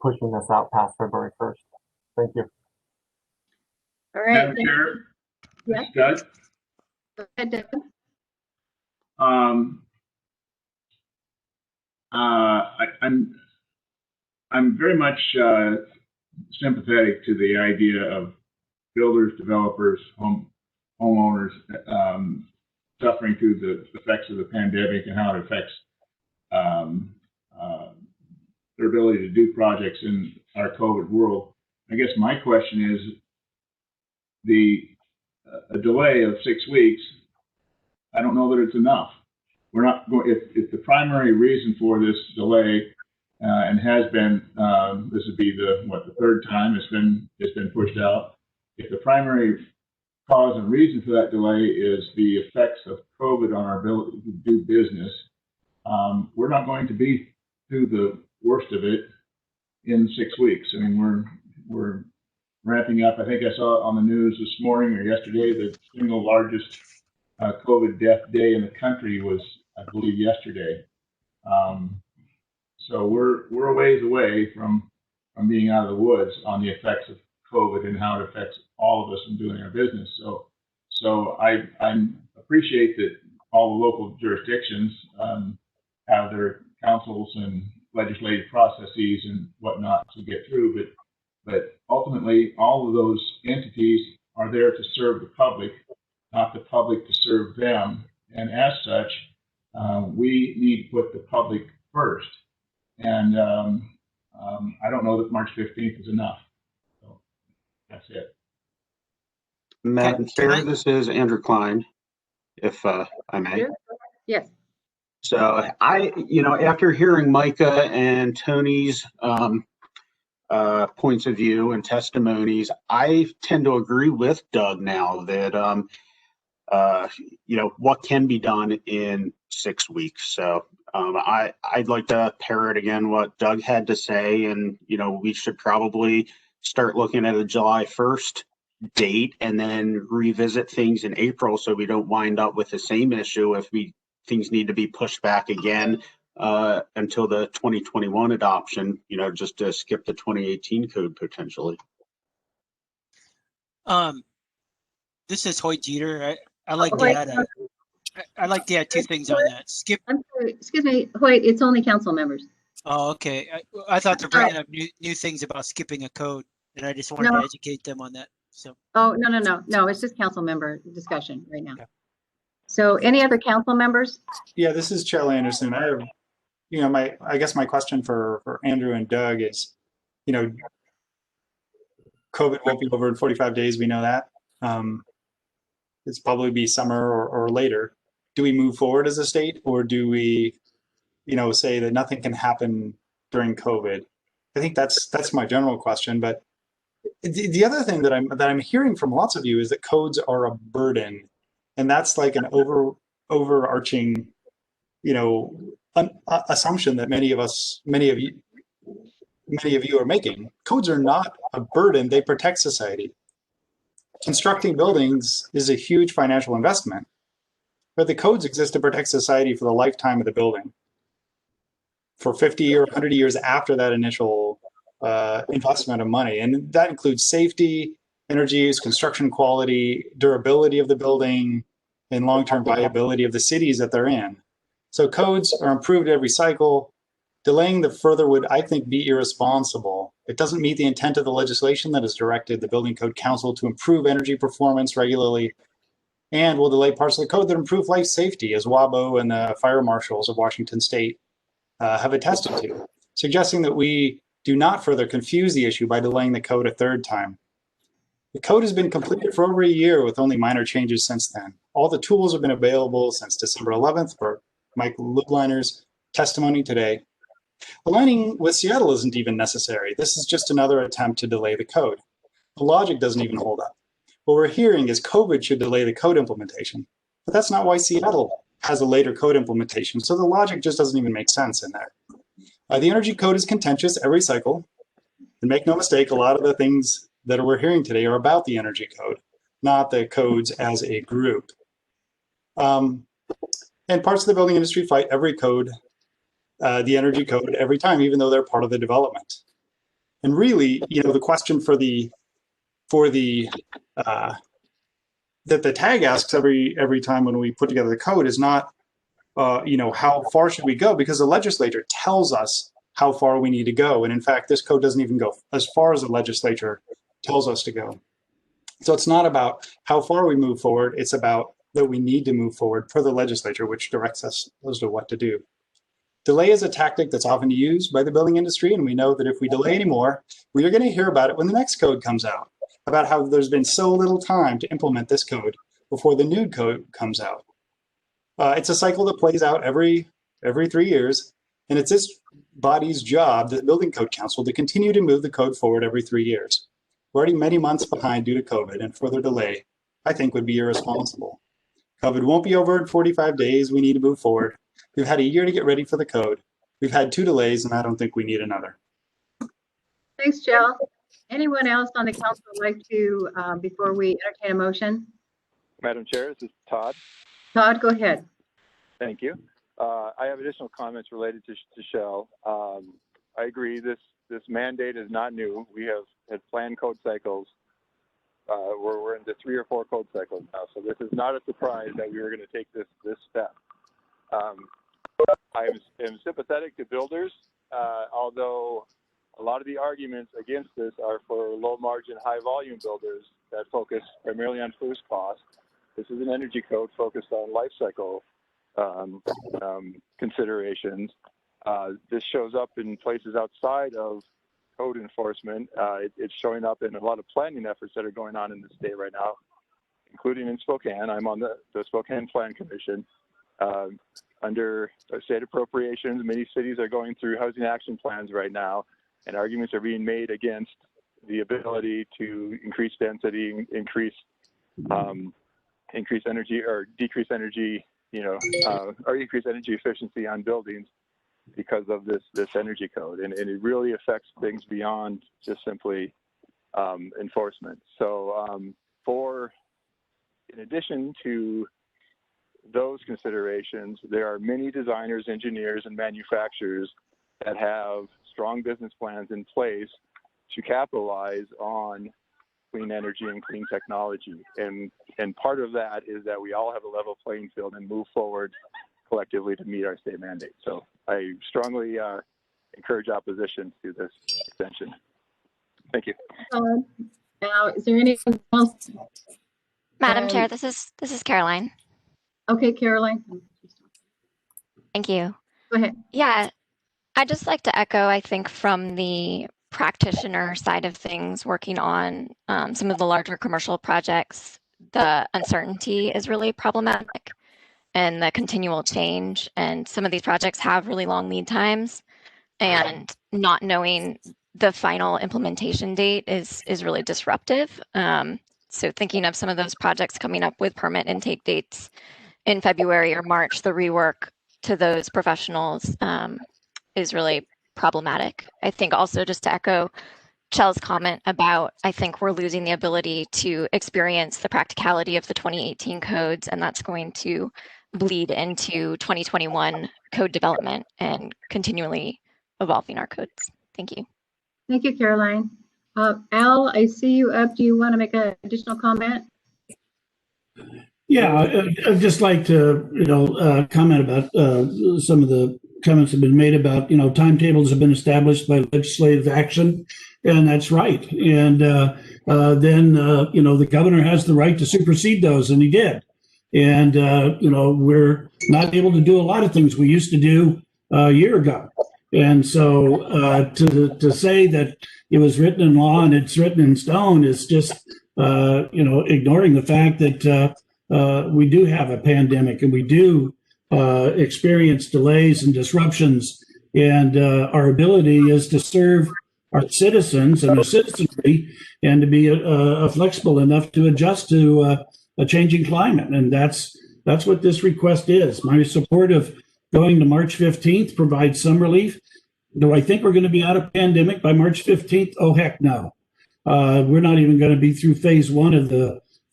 pushing this out past February 1st. Thank you. All right. Madam Chair, yes. Doug. Go ahead, Devin. I'm very much sympathetic to the idea of builders, developers, homeowners suffering through the effects of the pandemic and how it affects their ability to do projects in our COVID world. I guess my question is a delay of 6 weeks. I don't know that it's enough. We're not going, if the primary reason for this delay and has been, this would be the third time it's been pushed out. If the primary cause and reason for that delay is the effects of COVID on our ability to do business, we're not going to be through the worst of it in 6 weeks. I mean, we're ramping up. I think I saw on the news this morning or yesterday the single largest COVID death day in the country was, I believe, yesterday. So we're a ways away from being out of the woods on the effects of COVID and how it affects all of us in doing our business. So I appreciate that all the local jurisdictions have their councils and legislative processes and whatnot to get through, but ultimately all of those entities are there to serve the public, not the public to serve them. And as such, we need to put the public first. And I don't know that March 15th is enough. So that's it. Madam Chair, this is Andrew Klein, if I may. Yes. So after hearing Micah and Tony's points of view and testimonies, I tend to agree with Doug now that what can be done in 6 weeks. So I'd like to parrot again what Doug had to say, and we should probably start looking at a July 1st date and then revisit things in April, so we don't wind up with the same issue if things need to be pushed back again until the 2021 adoption, just to skip the 2018 code potentially. This is Hoyt Jeter. I'd like to add two things on that. I'm sorry, excuse me, Hoyt, it's only council members. Oh, okay. I thought they're bringing up new things about skipping a code, and I just wanted to educate them on that. So. Oh, No, it's just council member discussion right now. Okay. So any other council members? Yeah, this is Charlie Anderson. I have, I guess my question for Andrew and Doug is, COVID won't be over in 45 days. We know that. It's probably be summer or later. Do we move forward as a state, or do we, say that nothing can happen during COVID? I think that's my general question. But the other thing that I'm hearing from lots of you is that codes are a burden, and that's like an overarching, assumption that many of you are making. Codes are not a burden; they protect society. Constructing buildings is a huge financial investment, but the codes exist to protect society for the lifetime of the building, for 50 or 100 years after that initial investment of money. And that includes safety, energy use, construction quality, durability of the building, and long-term viability of the cities that they're in. So codes are improved every cycle. Delaying them further would, I think, be irresponsible. It doesn't meet the intent of the legislation that has directed the Building Code Council to improve energy performance regularly, and will delay parts of the code that improve life safety, as WABO and the fire marshals of Washington State have attested to, suggesting that we do not further confuse the issue by delaying the code a third time. The code has been completed for over a year with only minor changes since then. All the tools have been available since December 11th for Mike Lubliner's testimony today. Aligning with Seattle isn't even necessary. This is just another attempt to delay the code. The logic doesn't even hold up. What we're hearing is COVID should delay the code implementation, but that's not why Seattle has a later code implementation, so the logic just doesn't even make sense in there. The energy code is contentious every cycle, and make no mistake, a lot of the things that we're hearing today are about the energy code, not the codes as a group. And parts of the building industry fight every code, the energy code, every time, even though they're part of the development. And really, the question that the tag asks every time when we put together the code is not, how far should we go? Because the legislature tells us how far we need to go. And in fact, this code doesn't even go as far as the legislature tells us to go. So it's not about how far we move forward. It's about that we need to move forward per the legislature, which directs us as to what to do. Delay is a tactic that's often used by the building industry, and we know that if we delay anymore, we are going to hear about it when the next code comes out, about how there's been so little time to implement this code before the new code comes out. It's a cycle that plays out every 3 years, and it's this body's job, the Building Code Council, to continue to move the code forward every 3 years. We're already many months behind due to COVID, and further delay, I think, would be irresponsible. COVID won't be over in 45 days. We need to move forward. We've had a year to get ready for the code. We've had 2 delays, and I don't think we need another. Thanks, Jill. Anyone else on the council would like to, before we entertain a motion? Madam Chair, this is Todd. Todd, go ahead. Thank you. I have additional comments related to Shell. I agree, this mandate is not new. We have had planned code cycles. We're into 3 or 4 code cycles now, so this is not a surprise that we were going to take this step. I am sympathetic to builders, although a lot of the arguments against this are for low margin, high volume builders that focus primarily on first cost. This is an energy code focused on life cycle considerations. this shows up in places outside of code enforcement. It's showing up in a lot of planning efforts that are going on in the state right now, including in Spokane. I'm on the Spokane Plan Commission. Under state appropriations, many cities are going through housing action plans right now, and arguments are being made against the ability to increase density, increase energy or decrease energy, or increase energy efficiency on buildings because of this energy code, and it really affects things beyond just simply enforcement. So in addition to those considerations, there are many designers, engineers, and manufacturers that have strong business plans in place to capitalize on clean energy and clean technology. And part of that is that we all have a level playing field and move forward collectively to meet our state mandate. So I strongly encourage opposition to this extension. Thank you. Now, is there anyone else? Madam Chair, this is Caroline. Okay, Caroline. Thank you. Go ahead. Yeah, I'd just like to echo, I think, from the practitioner side of things, working on some of the larger commercial projects, the uncertainty is really problematic and the continual change. And some of these projects have really long lead times, and not knowing the final implementation date is really disruptive. So thinking of some of those projects coming up with permit intake dates in February or March, the rework to those professionals is really problematic. I think also, just to echo Chel's comment about, I think we're losing the ability to experience the practicality of the 2018 codes, and that's going to bleed into 2021 code development and continually evolving our codes. Thank you. Thank you, Caroline. Al, I see you up. Do you want to make an additional comment? Yeah, I'd just like to, comment about some of the comments have been made about, timetables have been established by legislative action, and that's right. And then, the governor has the right to supersede those, and he did. And, we're not able to do a lot of things we used to do a year ago. And so to say that it was written in law and it's written in stone is just, ignoring the fact that we do have a pandemic and we do experience delays and disruptions, and our ability is to serve our citizens and our citizenry and to be flexible enough to adjust to a changing climate. And that's what this request is. My support of going to March 15th provides some relief. Do I think we're going to be out of pandemic by March 15th? Oh, heck no. We're not even going to be through phase one of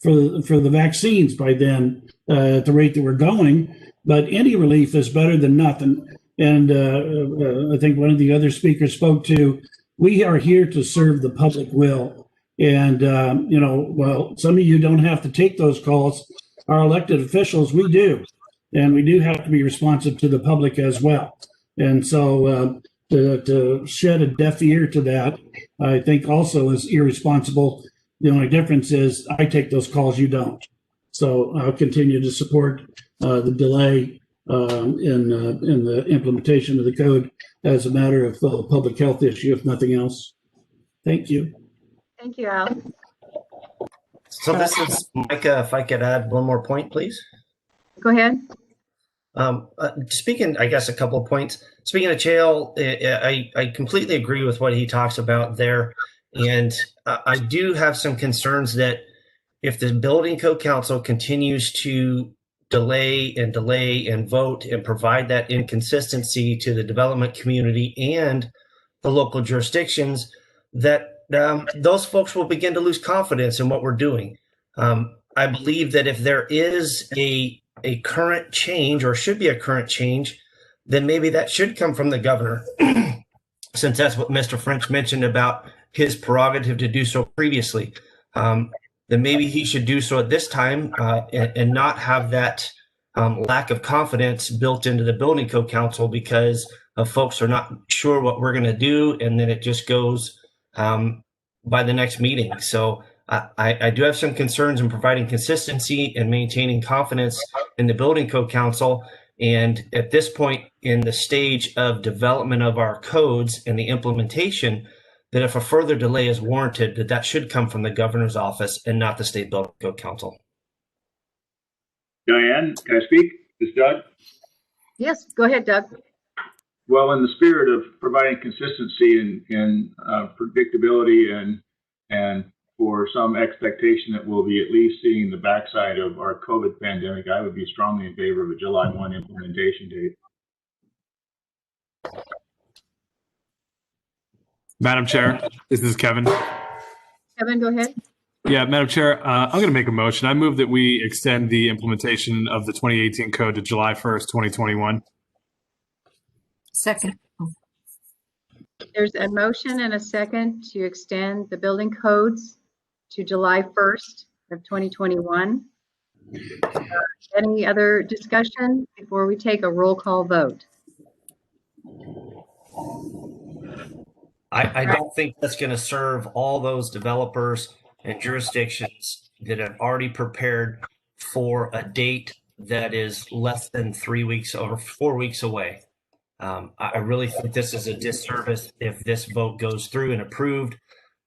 for the vaccines by then at the rate that we're going. But any relief is better than nothing. And I think one of the other speakers spoke to, we are here to serve the public will. And, well, some of you don't have to take those calls. Our elected officials, we do. And we do have to be responsive to the public as well. And so to shed a deaf ear to that, I think also is irresponsible. The only difference is I take those calls, you don't. So I'll continue to support the delay in the implementation of the code as a matter of public health issue, if nothing else. Thank you. Thank you, Al. So this is Micah. If I could add one more point, please. Go ahead. Speaking, I guess, a couple of points. Speaking of Chael, I completely agree with what he talks about there. And I do have some concerns that if the Building Code Council continues to delay and vote and provide that inconsistency to the development community and the local jurisdictions, that those folks will begin to lose confidence in what we're doing. I believe that if there is a current change, or should be a current change, then maybe that should come from the governor, since that's what Mr. French mentioned about his prerogative to do so previously. Then maybe he should do so at this time and not have that lack of confidence built into the Building Code Council because folks are not sure what we're going to do, and then it just goes by the next meeting. So I do have some concerns in providing consistency and maintaining confidence in the Building Code Council. And at this point in the stage of development of our codes and the implementation, that if a further delay is warranted, that should come from the governor's office and not the State Building Code Council. Diane, can I speak? This is Doug. Yes, go ahead, Doug. Well, in the spirit of providing consistency and predictability and for some expectation that we'll be at least seeing the backside of our COVID pandemic, I would be strongly in favor of a July 1 implementation date. Madam Chair, this is Kevin. Kevin, go ahead. Yeah, Madam Chair, I'm going to make a motion. I move that we extend the implementation of the 2018 code to July 1st, 2021. Second. There's a motion and a second to extend the building codes to July 1st of 2021. Any other discussion before we take a roll call vote? I don't think that's going to serve all those developers and jurisdictions that have already prepared for a date that is less than 3 weeks or 4 weeks away. I really think this is a disservice if this vote goes through and approved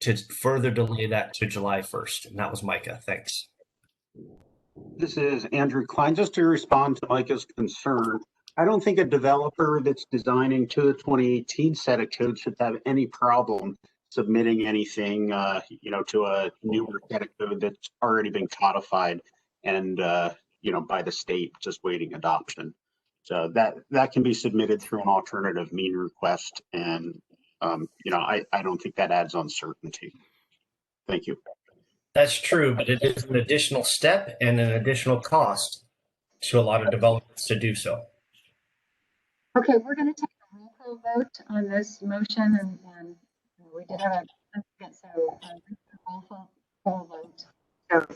to further delay that to July 1st. And that was Micah. Thanks. This is Andrew Klein. Just to respond to Micah's concern, I don't think a developer that's designing to the 2018 set of code should have any problem submitting anything, to a newer set of code that's already been codified and, by the state, just waiting adoption. So that can be submitted through an alternative mean request. And, I don't think that adds uncertainty. Thank you. That's true, but it is an additional step and an additional cost to a lot of developments to do so. Okay, we're going to take a roll call vote on this motion, and we did have a second, so roll call vote.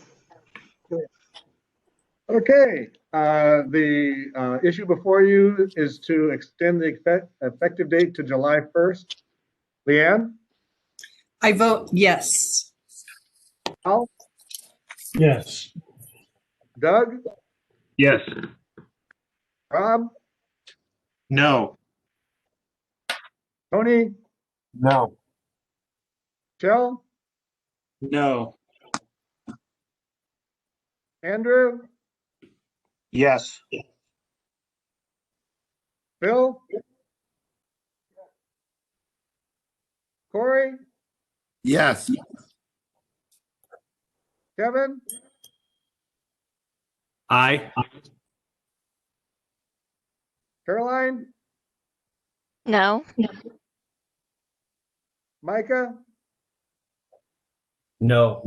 Okay, the issue before you is to extend the effective date to July 1st. Leanne? I vote yes. Al? Yes. Doug? Yes. Rob? No. Tony? No. Michelle? No. Andrew? Yes. Phil? Corey? Yes. Kevin? Aye. Caroline? No. Micah? No.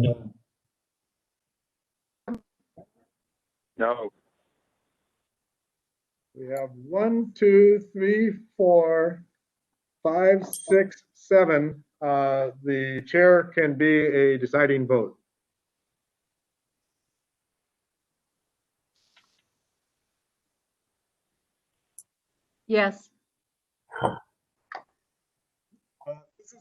No. We have 1, 2, 3, 4, 5, 6, 7. The chair can be a deciding vote. Yes. This is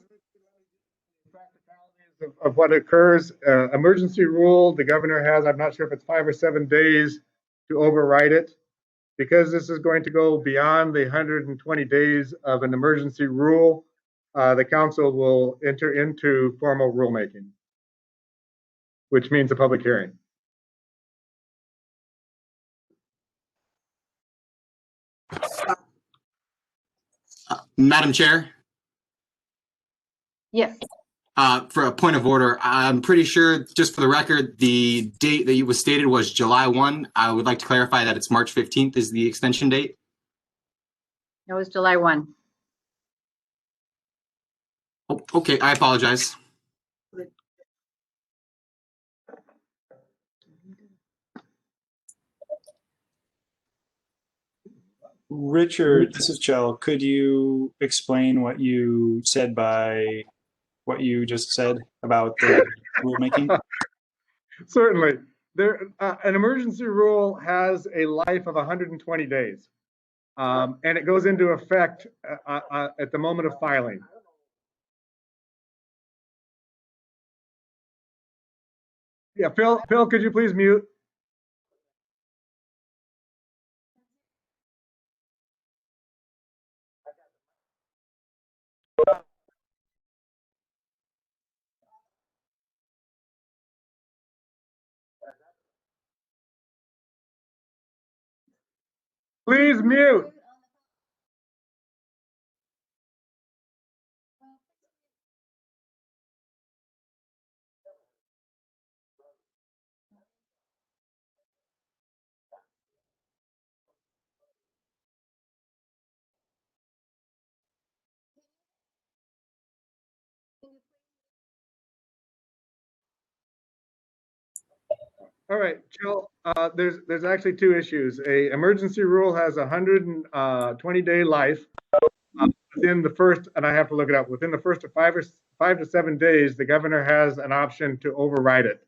the practicalities of what occurs. Emergency rule, the governor has, I'm not sure if it's 5 or 7 days to override it. Because this is going to go beyond the 120 days of an emergency rule, the council will enter into formal rulemaking, which means a public hearing. Madam Chair, Yes. for a point of order, I'm pretty sure, just for the record, the date that was stated was July 1. I would like to clarify that it's March 15th is the extension date. It was July 1. Oh, okay, I apologize. Richard, this is Chell. Could you explain what you said by what you just said about the rulemaking? Certainly. An emergency rule has a life of 120 days, and it goes into effect at the moment of filing. Yeah, Phil, could you please mute? Please mute. All right, Jill, there's actually two issues. A emergency rule has 120-day life. Within the first, and I have to look it up, within the first 5 to 7 days, the governor has an option to override it.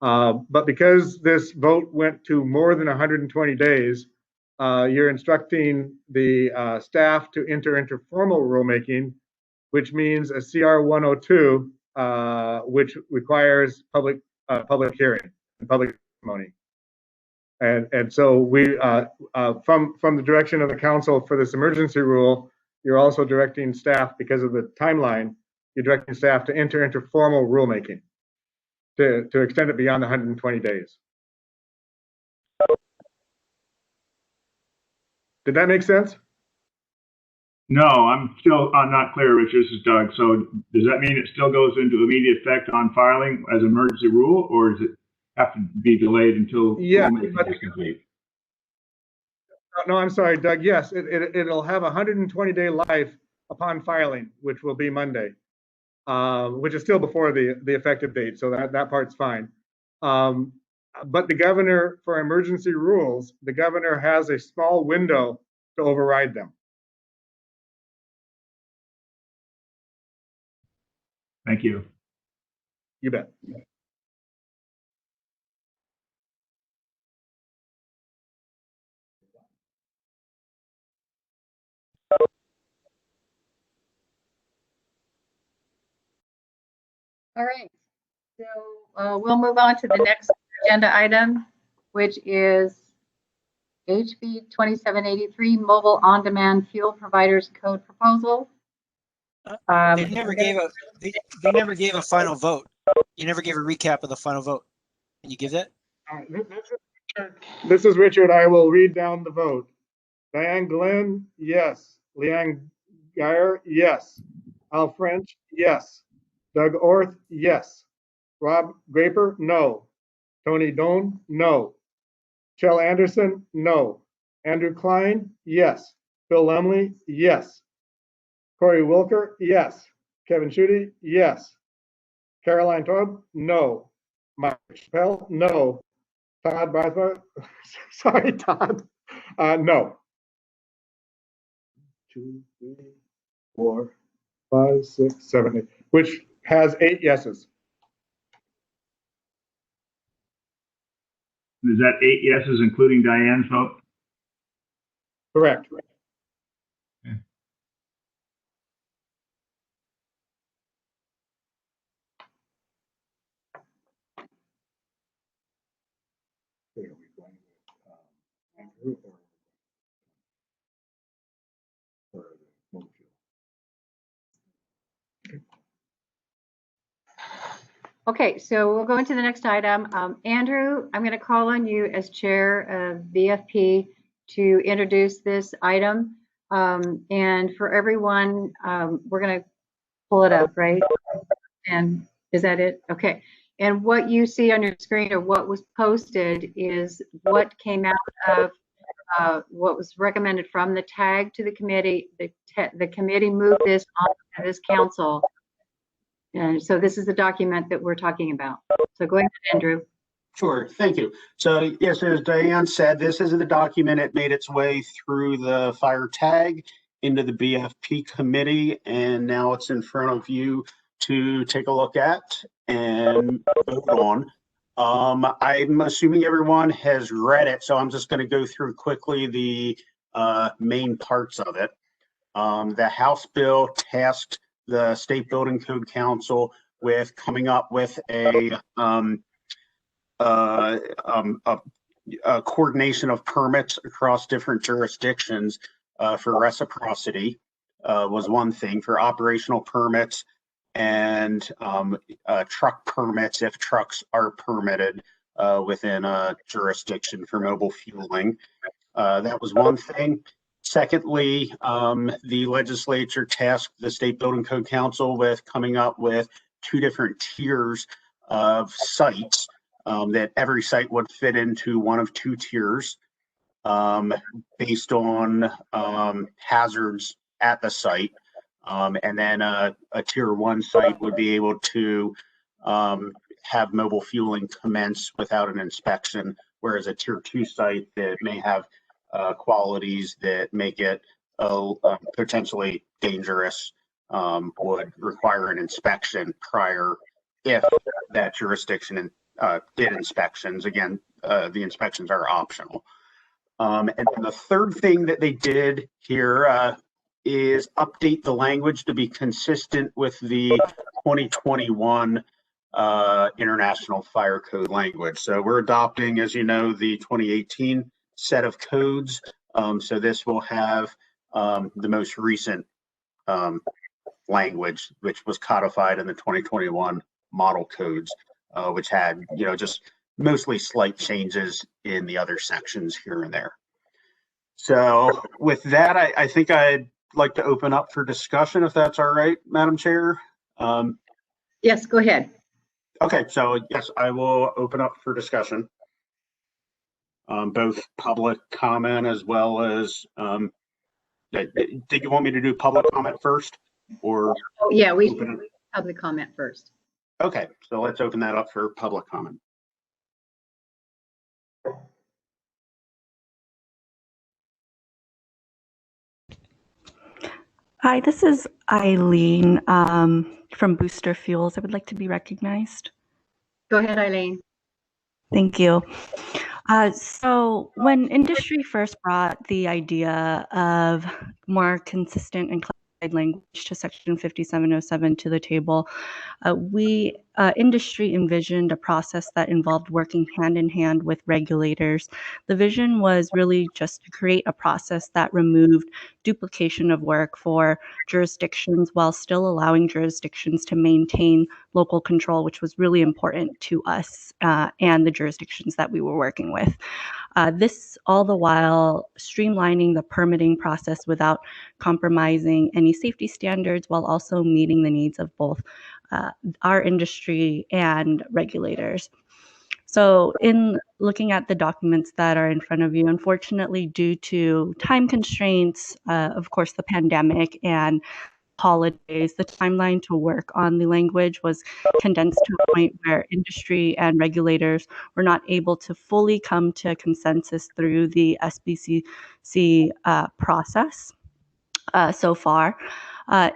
But because this vote went to more than 120 days, you're instructing the staff to enter into formal rulemaking, which means a CR 102, which requires public hearing and public testimony. And so we, from the direction of the council for this emergency rule, you're also directing staff, because of the timeline, you're directing staff to enter into formal rulemaking to extend it beyond the 120 days. Did that make sense? No, I'm not clear, Rich. This is Doug. So does that mean it still goes into immediate effect on filing as emergency rule, or does it have to be delayed until rulemaking is complete? No, I'm sorry, Doug. Yes, it'll have a 120-day life upon filing, which will be Monday, which is still before the effective date. So that part's fine. But the governor, for emergency rules, the governor has a small window to override them. Thank you. You bet. All right, so we'll move on to the next agenda item, which is HB 2783 Mobile On-Demand Fuel Providers Code Proposal. They never gave a final vote. You never gave a recap of the final vote. Can you give that? This is Richard. I will read down the vote. Diane Glenn, yes. Leanne Geyer, yes. Al French, yes. Doug Orth, yes. Rob Graper, no. Tony Doan, no. Chell Anderson, no. Andrew Klein, yes. Phil Lemley, yes. Corey Wilker, yes. Kevin Schutte, yes. Caroline Todd, no. Mike Chappelle, no. Todd Barthwa, sorry, Todd, no. 2, 3, 4, 5, 6, 7, 8, which has 8 yeses. Is that 8 yeses, including Diane's vote? Correct. Okay. Okay, so we'll go into the next item. Andrew, I'm going to call on you as chair of VFP to introduce this item. And for everyone, we're going to pull it up, right? And is that it? Okay. And what you see on your screen, or what was posted, is what came out of what was recommended from the tag to the committee. The committee moved this on to this council. And so this is the document that we're talking about. So go ahead, Andrew. Sure, thank you. So yes, as Diane said, this is the document. It made its way through the fire tag into the BFP committee, and now it's in front of you to take a look at and vote on. I'm assuming everyone has read it, so I'm just going to go through quickly the main parts of it. The House bill tasked the State Building Code Council with coming up with a coordination of permits across different jurisdictions for reciprocity. was one thing for operational permits and truck permits if trucks are permitted within a jurisdiction for mobile fueling. That was one thing. Secondly, the legislature tasked the State Building Code Council with coming up with 2 different tiers of sites that every site would fit into one of 2 tiers based on hazards at the site. And then a tier 1 site would be able to have mobile fueling commence without an inspection, whereas a tier 2 site that may have qualities that make it potentially dangerous would require an inspection prior if that jurisdiction did inspections. Again, the inspections are optional. And then the third thing that they did here is update the language to be consistent with the 2021 International Fire Code language. So we're adopting, as you know, the 2018 set of codes. So this will have the most recent language, which was codified in the 2021 model codes, which had, just mostly slight changes in the other sections here and there. So with that, I think I'd like to open up for discussion, if that's all right, Madam Chair. Yes, go ahead. Okay, so yes, I will open up for discussion. Both public comment as well as, did you want me to do public comment first? Or yeah, we should public comment first. Okay, so let's open that up for public comment. Hi, this is Eileen from Booster Fuels. I would like to be recognized. Go ahead, Eileen. Thank you. So when industry first brought the idea of more consistent and clarified language to Section 5707 to the table, industry envisioned a process that involved working hand in hand with regulators. The vision was really just to create a process that removed duplication of work for jurisdictions while still allowing jurisdictions to maintain local control, which was really important to us and the jurisdictions that we were working with. This all the while streamlining the permitting process without compromising any safety standards, while also meeting the needs of both our industry and regulators. So in looking at the documents that are in front of you, unfortunately, due to time constraints, of course, the pandemic and holidays, the timeline to work on the language was condensed to a point where industry and regulators were not able to fully come to a consensus through the SBCC process so far.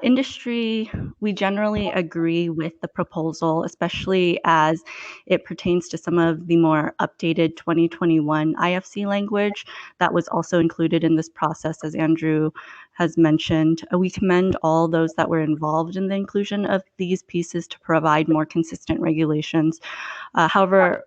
Industry, we generally agree with the proposal, especially as it pertains to some of the more updated 2021 IFC language that was also included in this process, as Andrew has mentioned. We commend all those that were involved in the inclusion of these pieces to provide more consistent regulations. However,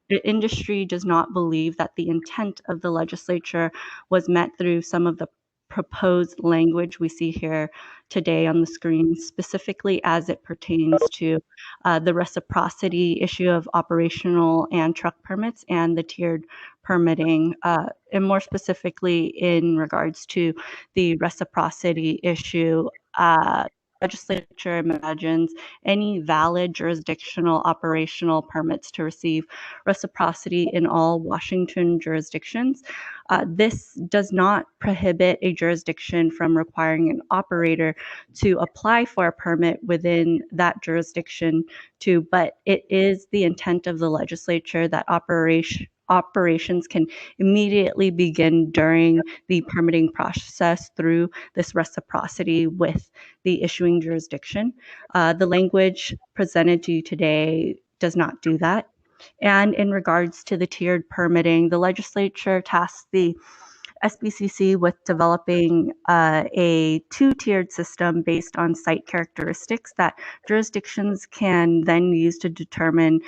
the industry does not believe that the intent of the legislature was met through some of the proposed language we see here today on the screen, specifically as it pertains to the reciprocity issue of operational and truck permits and the tiered permitting, and more specifically in regards to the reciprocity issue. Legislature imagines any valid jurisdictional operational permits to receive reciprocity in all Washington jurisdictions. This does not prohibit a jurisdiction from requiring an operator to apply for a permit within that jurisdiction but it is the intent of the legislature that operations can immediately begin during the permitting process through this reciprocity with the issuing jurisdiction. The language presented to you today does not do that. And in regards to the tiered permitting, the legislature tasked the SBCC with developing a 2-tiered system based on site characteristics that jurisdictions can then use to determine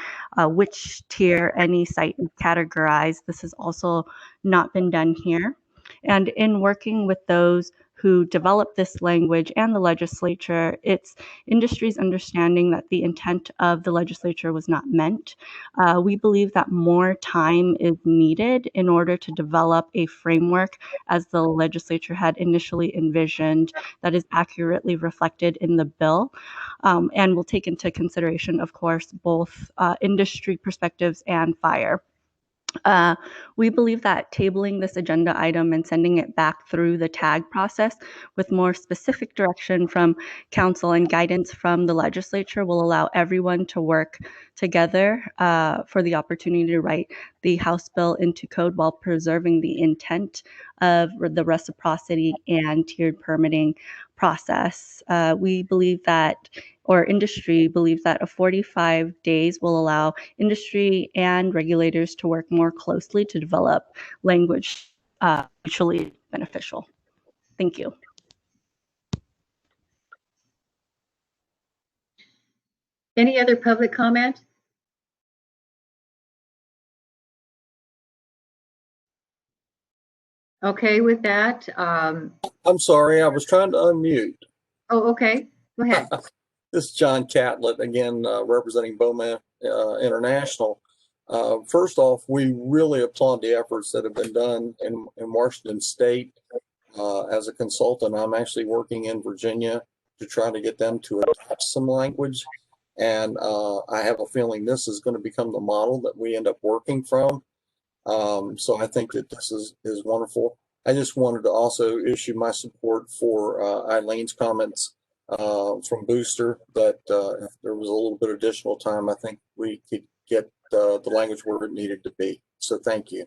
which tier any site is categorized. This has also not been done here. And in working with those who developed this language and the legislature, it's industry's understanding that the intent of the legislature was not meant. We believe that more time is needed in order to develop a framework as the legislature had initially envisioned that is accurately reflected in the bill, and will take into consideration, of course, both industry perspectives and fire. We believe that tabling this agenda item and sending it back through the tag process with more specific direction from council and guidance from the legislature will allow everyone to work together for the opportunity to write the House bill into code while preserving the intent of the reciprocity and tiered permitting process. We believe that, or industry believes that, a 45 days will allow industry and regulators to work more closely to develop language mutually beneficial. Thank you. Any other public comment? Okay, with that. I'm sorry, I was trying to unmute. Oh, okay. Go ahead. This is John Catlett, again, representing Bowman International. First off, we really applaud the efforts that have been done in Washington State. As a consultant, I'm actually working in Virginia to try to get them to adopt some language. And I have a feeling this is going to become the model that we end up working from. So I think that this is wonderful. I just wanted to also issue my support for Eileen's comments from Booster, that if there was a little bit of additional time, I think we could get the language where it needed to be. So thank you.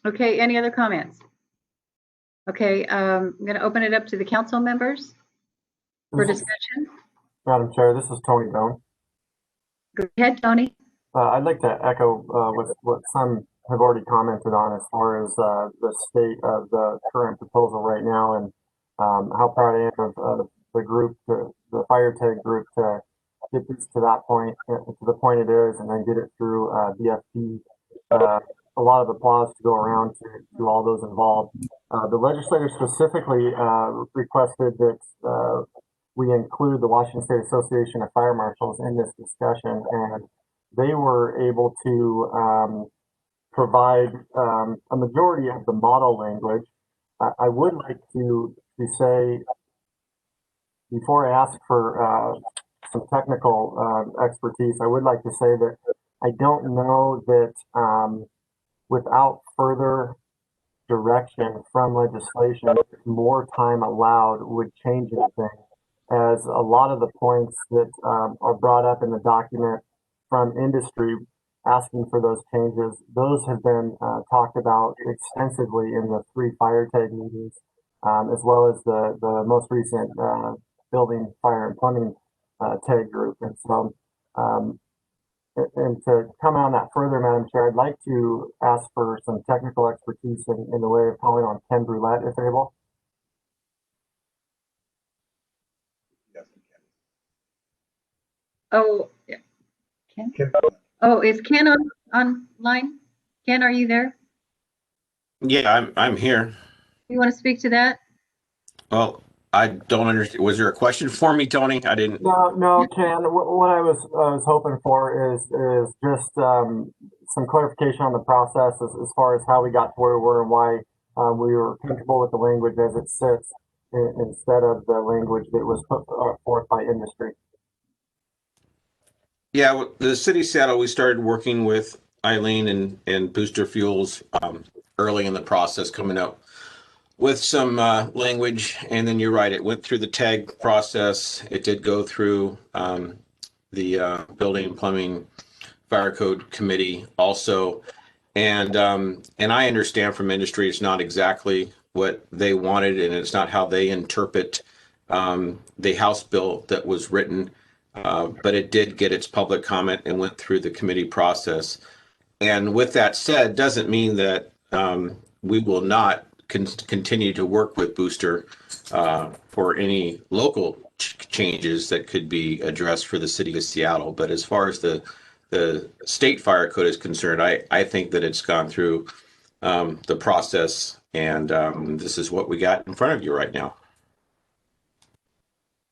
Okay, any other comments? Okay, I'm going to open it up to the council members for discussion. Madam Chair, this is Tony Doan. Go ahead, Tony. I'd like to echo what some have already commented on as far as the state of the current proposal right now, and how proud I am of the group, the fire tag group, to get this to that point, to the point it is, and then get it through BFP. A lot of applause to go around to all those involved. The legislature specifically requested that we include the Washington State Association of Fire Marshals in this discussion, and they were able to provide a majority of the model language. I would like to say, before I ask for some technical expertise, I would like to say that I don't know that without further direction from legislation, more time allowed would change anything, as a lot of the points that are brought up in the document from industry asking for those changes, those have been talked about extensively in the 3 fire tag meetings, as well as the most recent building, fire, and plumbing tag group. And so, and to come on that further, Madam Chair, I'd like to ask for some technical expertise in the way of calling on Ken Brulette, if able. Oh, yeah. Ken? Oh, is Ken online? Ken, are you there? Yeah, I'm here. You want to speak to that? Well, I don't understand. Was there a question for me, Tony? I didn't. No, Ken. What I was hoping for is just some clarification on the process as far as how we got to where we were and why we were comfortable with the language as it sits instead of the language that was put forth by industry. Yeah, the city of Seattle, we started working with Eileen and Booster Fuels early in the process, coming up with some language. And then you're right, it went through the tag process. It did go through the Building and Plumbing Fire Code Committee also. And I understand from industry, it's not exactly what they wanted, and it's not how they interpret the House bill that was written. But it did get its public comment and went through the committee process. And with that said, doesn't mean that we will not continue to work with Booster for any local changes that could be addressed for the city of Seattle. But as far as the state fire code is concerned, I think that it's gone through the process And this is what we got in front of you right now.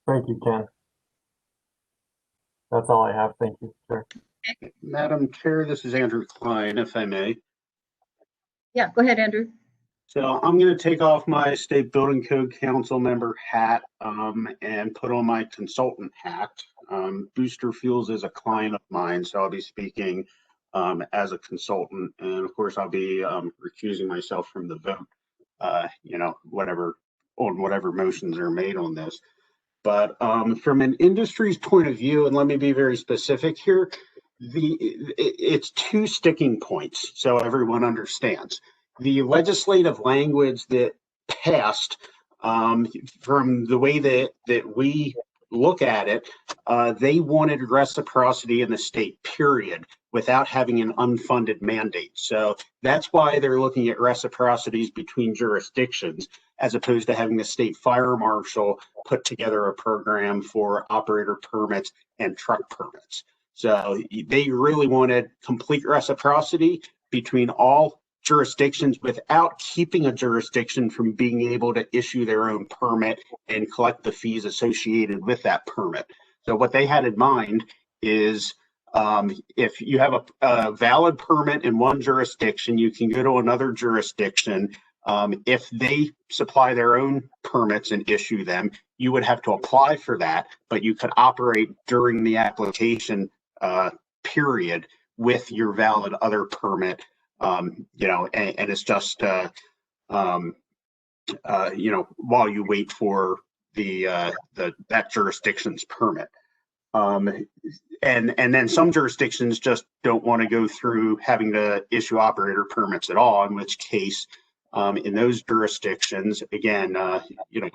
Thank you, Ken. That's all I have. Thank you, Chair. Madam Chair, this is Andrew Klein, if I may. Yeah, go ahead, Andrew. So I'm going to take off my State Building Code Council member hat and put on my consultant hat. Booster Fuels is a client of mine, so I'll be speaking as a consultant. And of course, I'll be recusing myself from the vote, whatever motions are made on this. But from an industry's point of view, and let me be very specific here, it's two sticking points so everyone understands. The legislative language that passed, from the way that we look at it, they wanted reciprocity in the state, period, without having an unfunded mandate. So that's why they're looking at reciprocities between jurisdictions, as opposed to having the state fire marshal put together a program for operator permits and truck permits. So they really wanted complete reciprocity between all jurisdictions without keeping a jurisdiction from being able to issue their own permit and collect the fees associated with that permit. So what they had in mind is if you have a valid permit in one jurisdiction, you can go to another jurisdiction. If they supply their own permits and issue them, you would have to apply for that, but you could operate during the application period with your valid other permit, and it's just, while you wait for that jurisdiction's permit. And then some jurisdictions just don't want to go through having to issue operator permits at all, in which case, in those jurisdictions, again,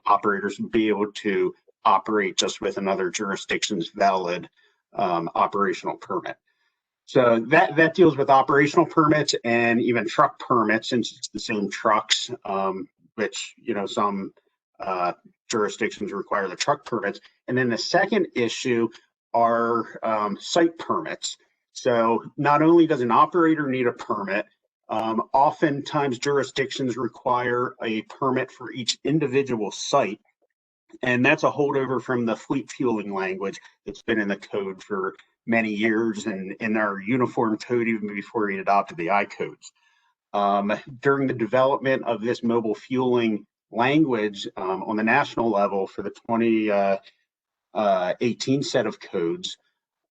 operators would be able to operate just with another jurisdiction's valid operational permit. So that deals with operational permits and even truck permits, since it's the same trucks, which, some jurisdictions require the truck permits. And then the second issue are site permits. So not only does an operator need a permit, oftentimes jurisdictions require a permit for each individual site. And that's a holdover from the fleet fueling language that's been in the code for many years, and in our uniform code even before we adopted the I codes. During the development of this mobile fueling language on the national level for the 2018 set of codes,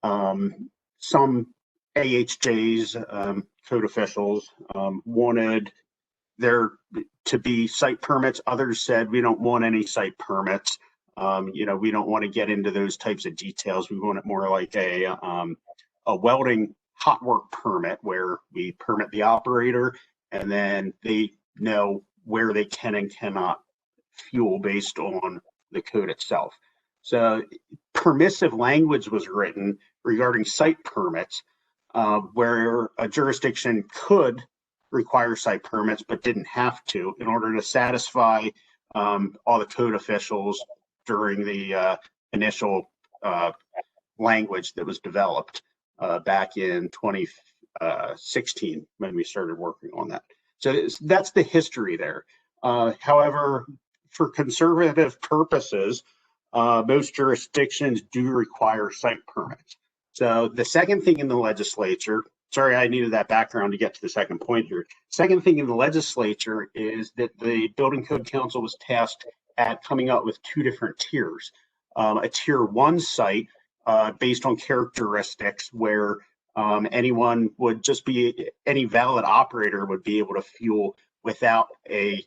some AHJs, code officials, wanted there to be site permits. Others said, we don't want any site permits. We don't want to get into those types of details. We want it more like a welding hot work permit, where we permit the operator and then they know where they can and cannot fuel based on the code itself. So permissive language was written regarding site permits, where a jurisdiction could require site permits but didn't have to, in order to satisfy all the code officials during the initial language that was developed back in 2016 when we started working on that. So that's the history there. However, for conservative purposes, most jurisdictions do require site permits. So the second thing in the legislature, sorry, I needed that background to get to the second point here. Second thing in the legislature is that the Building Code Council was tasked at coming up with two different tiers. A tier 1 site based on characteristics where anyone would just be, any valid operator would be able to fuel without a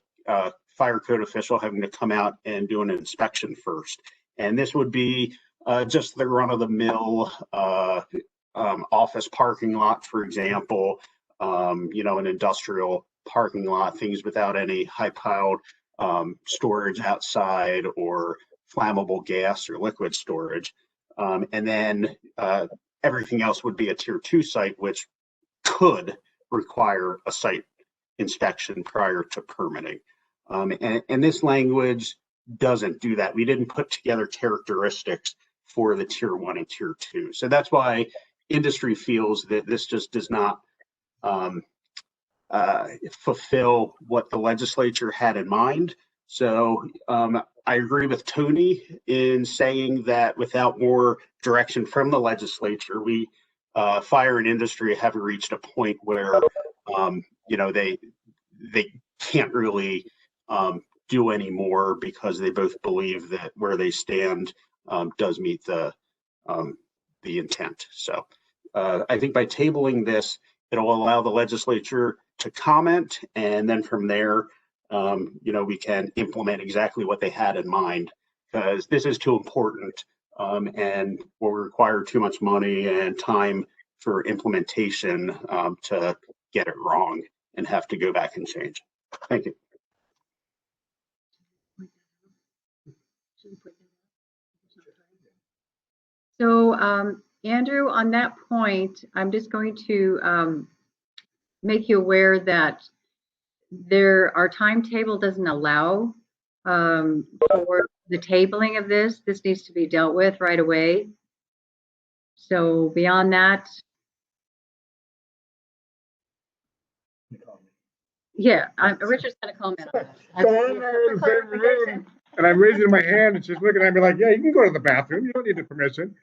fire code official having to come out and do an inspection first. And this would be just the run-of-the-mill office parking lot, for example, an industrial parking lot, things without any high-piled storage outside or flammable gas or liquid storage. And then everything else would be a tier 2 site, which could require a site inspection prior to permitting. And this language doesn't do that. We didn't put together characteristics for the tier 1 and tier 2. So that's why industry feels that this just does not fulfill what the legislature had in mind. So I agree with Tony in saying that without more direction from the legislature, we fire and industry have reached a point where they can't really do any more because they both believe that where they stand does meet the intent. So I think by tabling this, it'll allow the legislature to comment, and then from there, we can implement exactly what they had in mind, because this is too important and will require too much money and time for implementation to get it wrong and have to go back and change. Thank you. So, Andrew, on that point, I'm just going to make you aware that our timetable doesn't allow for the tabling of this. This needs to be dealt with right away. So beyond that, yeah, Richard's going to comment on that. So I'm there in the same room, and I'm raising my hand, and she's looking at me like, "Yeah, you can go to the bathroom. You don't need the permission."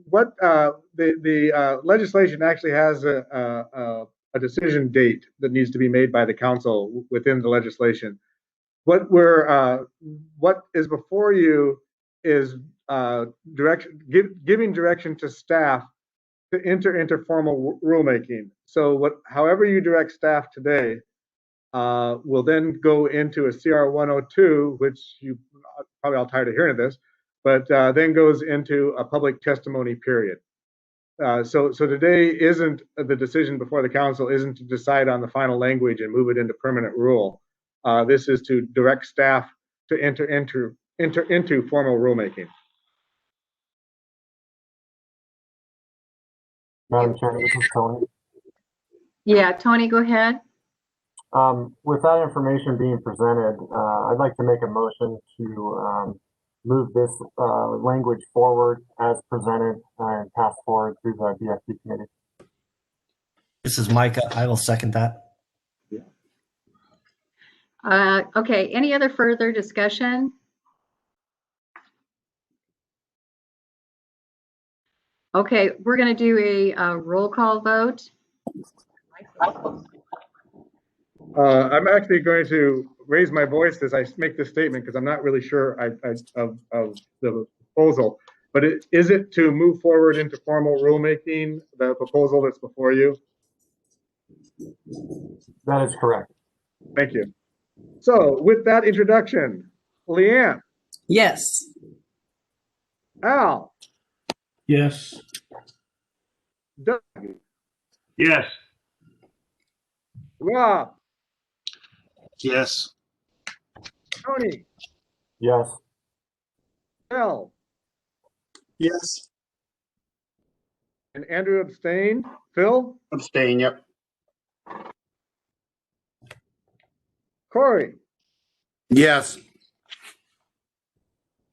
What the legislation actually has a decision date that needs to be made by the council within the legislation. What is before you is giving direction to staff to enter into formal rulemaking. So however you direct staff today will then go into a CR 102, which you probably all tired of hearing of this, but then goes into a public testimony period. So today isn't the decision before the council isn't to decide on the final language and move it into permanent rule. This is to direct staff to enter into formal rulemaking. Madam Chair, this is Tony. Yeah, Tony, go ahead. With that information being presented, I'd like to make a motion to move this language forward as presented and pass forward through the DFP committee. This is Micah. I will second that. Okay, any other further discussion? Okay, we're going to do a roll call vote. I'm actually going to raise my voice as I make this statement because I'm not really sure of the proposal. But is it to move forward into formal rulemaking, the proposal that's before you? That is correct. Thank you. So with that introduction, Leanne. Yes. Al. Yes. Doug. Yes. Rob. Yes. Tony. Yes. Phil. Yes. And Andrew abstained. Phil? Abstain, yep. Corey. Yes.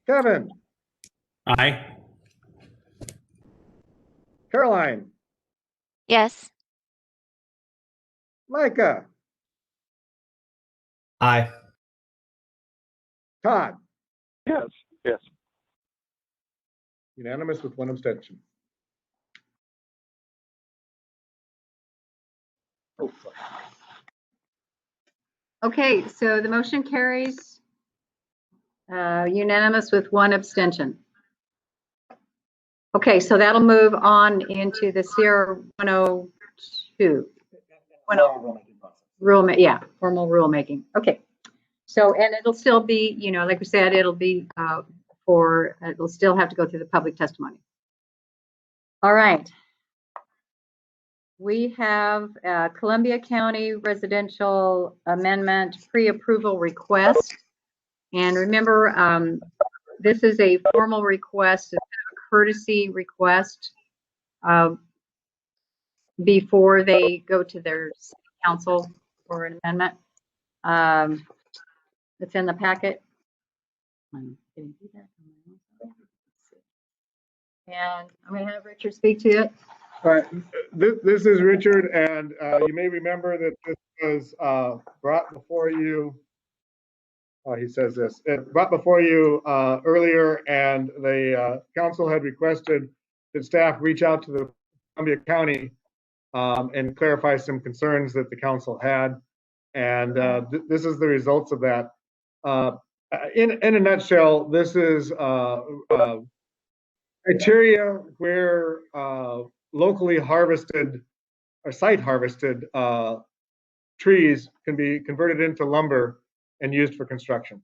Kevin. Aye. Caroline. Yes. Micah. Aye. Todd. Yes. Yes. Unanimous with one abstention. Okay, so the motion carries unanimous with one abstention. Okay, so that'll move on into the CR 102. Formal rulemaking. Okay, so and it'll still be, like we said, it'll be it'll still have to go through the public testimony. All right. We have Columbia County Residential Amendment Pre-Approval Request. And remember, this is a formal request, a courtesy request before they go to their city council for an amendment. It's in the packet. And I'm going to have Richard speak to it. All right, this is Richard, and you may remember that this was brought before you. He says this, it brought before you earlier, and the council had requested that staff reach out to the Columbia County and clarify some concerns that the council had. And this is the results of that. In a nutshell, this is criteria where locally harvested or site harvested trees can be converted into lumber and used for construction.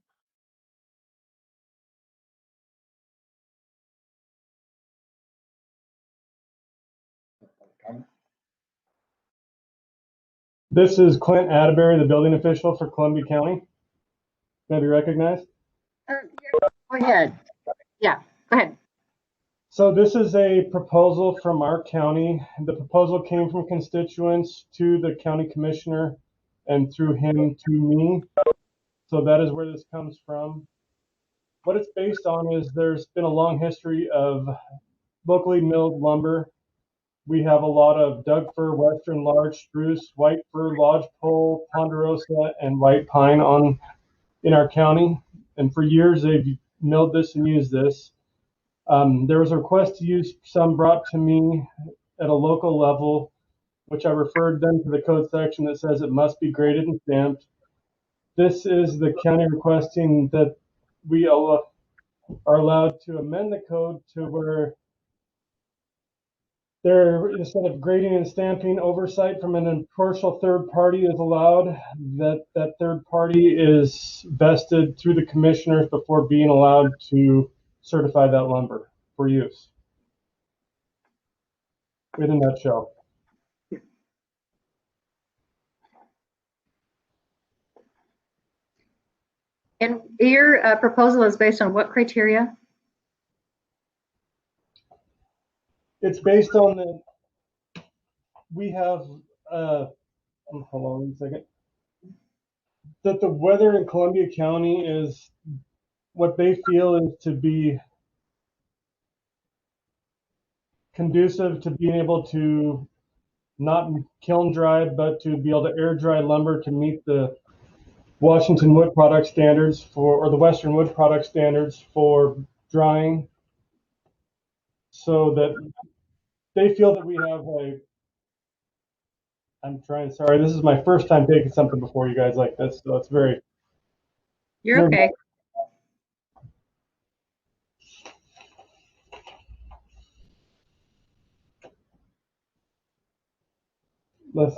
This is Clint Atterbury, the building official for Columbia County. May I be recognized? Go ahead. Yeah, go ahead. So this is a proposal from our county. The proposal came from constituents to the county commissioner and through him to me. So that is where this comes from. What it's based on is there's been a long history of locally milled lumber. We have a lot of Doug fir, western large spruce, white fir, lodgepole, ponderosa, and white pine in our county. And for years they've milled this and used this. There was a request to use some brought to me at a local level, which I referred them to the code section that says it must be graded and stamped. This is the county requesting that we are allowed to amend the code to where there, instead of grading and stamping, oversight from an impartial third party is allowed. That third party is vested through the commissioners before being allowed to certify that lumber for use. In a nutshell. And your proposal is based on what criteria? It's based on the, we have, hold on a second, that the weather in Columbia County is what they feel is to be conducive to being able to not kiln dry, but to be able to air dry lumber to meet the Washington wood product standards or the Western wood product standards for drying, so that they feel that we have sorry, this is my first time taking something before you guys like this, so it's very. You're okay.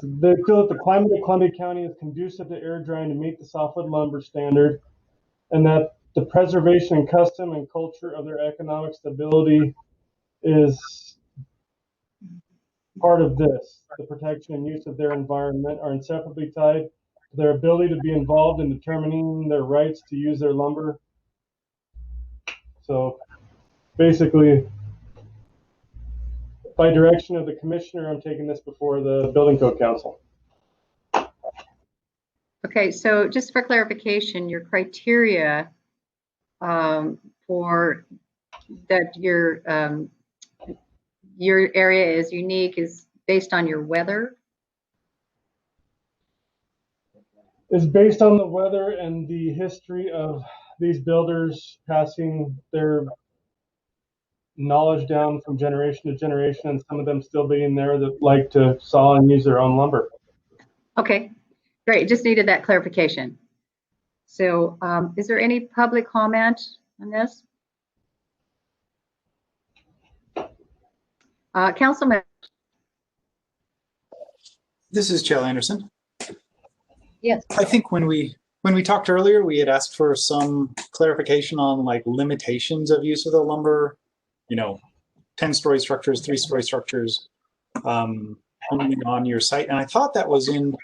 They feel that the climate of Columbia County is conducive to air drying to meet the softwood lumber standard, and that the preservation and custom and culture of their economic stability is part of this. The protection and use of their environment are inseparably tied to their ability to be involved in determining their rights to use their lumber. So basically, by direction of the commissioner, I'm taking this before the Building Code Council. Okay, so just for clarification, your criteria for that your area is unique is based on your weather? It's based on the weather and the history of these builders passing their knowledge down from generation to generation, and some of them still being there that like to saw and use their own lumber. Okay, great. Just needed that clarification. So is there any public comment on this? Councilman. This is Chair Anderson. Yes. I think when we talked earlier, we had asked for some clarification on like limitations of use of the lumber, 10-story structures, 3-story structures, only on your site. And I thought that was in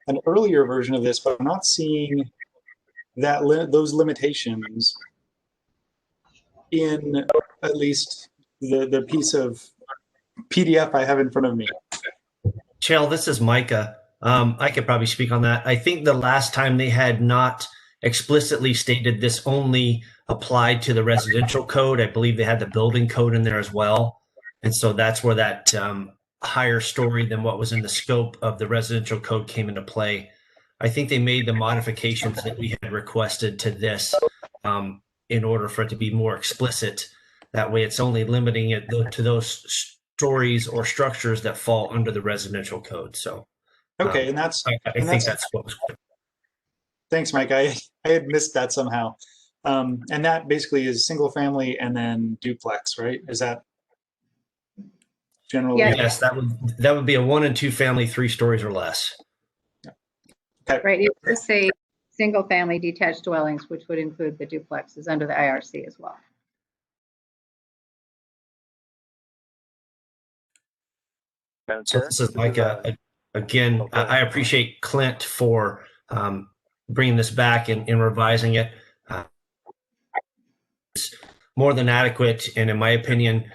an earlier version of this, but I'm not seeing that those limitations in at least the piece of PDF I have in front of me. Chael, this is Micah. I could probably speak on that. I think the last time they had not explicitly stated this only applied to the residential code. I believe they had the building code in there as well. And so that's where that higher story than what was in the scope of the residential code came into play. I think they made the modifications that we had requested to this in order for it to be more explicit. That way it's only limiting it to those stories or structures that fall under the residential code. So, Okay, and that's I think that's what was. Thanks, Mike. I had missed that somehow. And that basically is single family and then duplex, right? Is that generally? Yeah. Yes, that would be a 1 and 2 family, 3 stories or less. Okay. Right. It would say single family detached dwellings, which would include the duplexes under the IRC as well. So this is like again, I appreciate Clint for bringing this back and revising it. It's more than adequate, and in my opinion,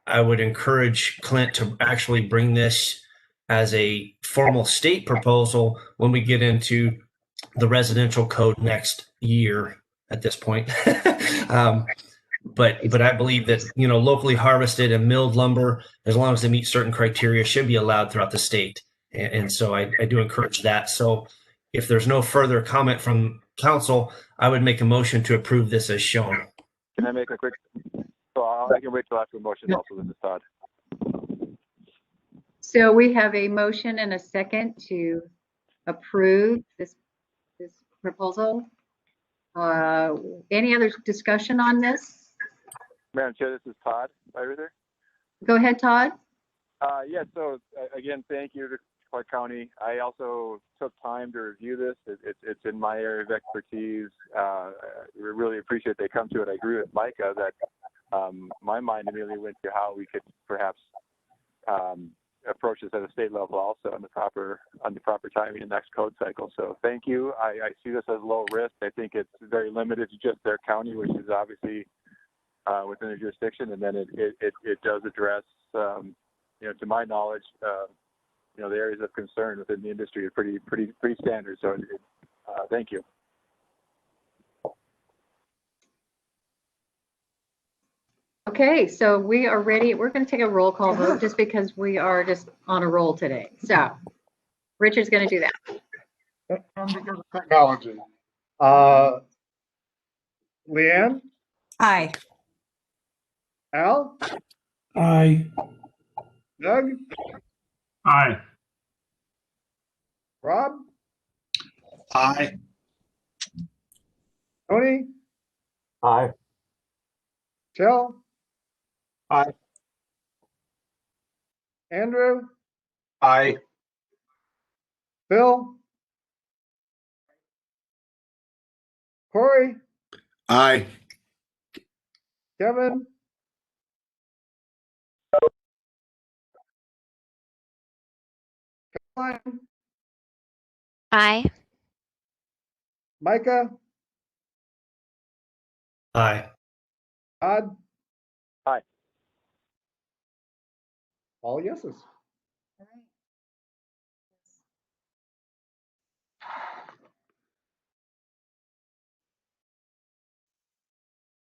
I would encourage Clint to actually bring this as a formal state proposal when we get into the residential code next year at this point. But I believe that, you know, locally harvested and milled lumber, as long as they meet certain criteria, should be allowed throughout the state. And so I do encourage that. So if there's no further comment from council, I would make a motion to approve this as shown. Can I make a quick? So I can wait till after motion. Also, this is Todd. So we have a motion and a second to approve this proposal. Any other discussion on this? Madam Chair, this is Todd. Right there. Go ahead, Todd. Yeah, so again, thank you to Clark County. I also took time to review this. It's in my area of expertise. We really appreciate they come to it. I agree with Micah that my mind immediately went to how we could perhaps approach this at a state level also on the proper timing in the next code cycle. So thank you. I see this as low risk. I think it's very limited to just their county, which is obviously within their jurisdiction, and then it does address, you know, to my knowledge, you know, the areas of concern within the industry are pretty standard. So thank you. Okay, so we are ready. We're going to take a roll call vote just because we are just on a roll today. So Richard's going to do that. And because of technology. Leanne? Aye. Al? Aye. Doug? Aye. Rob? Aye. Tony? Aye. Jill? Aye. Andrew? Aye. Phil? Corey? Aye. Kevin? Caroline? Aye. Micah? Aye. Todd? Aye. All yeses.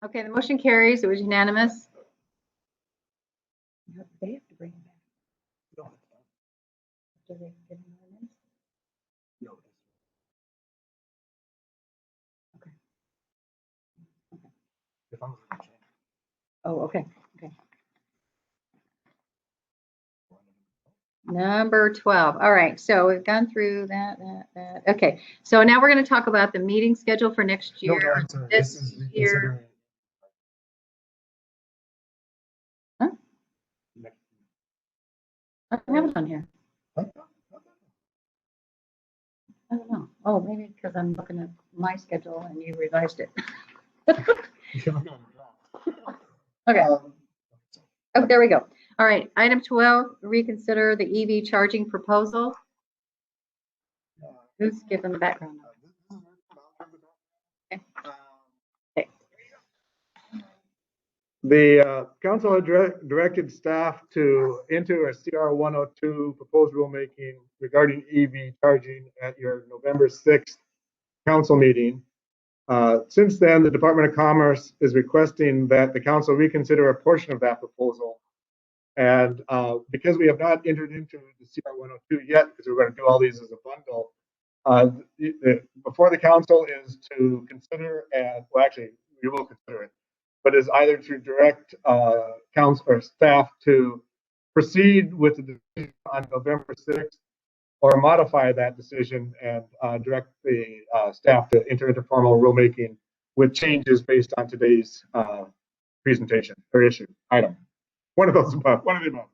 Okay, the motion carries. It was unanimous. They have to bring it back. Do they get an ordinance? No. Okay. If I'm gonna change. Oh, okay. Okay. Number 12. All right, so we've gone through that. Okay, so now we're going to talk about the meeting schedule for next year. No, I'm sorry. This is year. Huh? I don't have it on here. I don't know. Oh, maybe because I'm looking at my schedule and you revised it. Okay. Oh, there we go. All right, item 12, reconsider the EV charging proposal. Who's giving the background? Okay. Okay. The council had directed staff to enter a CR 102 proposed rulemaking regarding EV charging at your November 6th council meeting. Since then, the Department of Commerce is requesting that the council reconsider a portion of that proposal And because we have not entered into the CR 102 yet, because we're going to do all these as a bundle, before the council is to consider, and well, actually, we will consider it, but is either to direct council or staff to proceed with the decision on November 6th, or modify that decision and direct the staff to enter into formal rulemaking with changes based on today's presentation or issue item. One of those above, one of the above.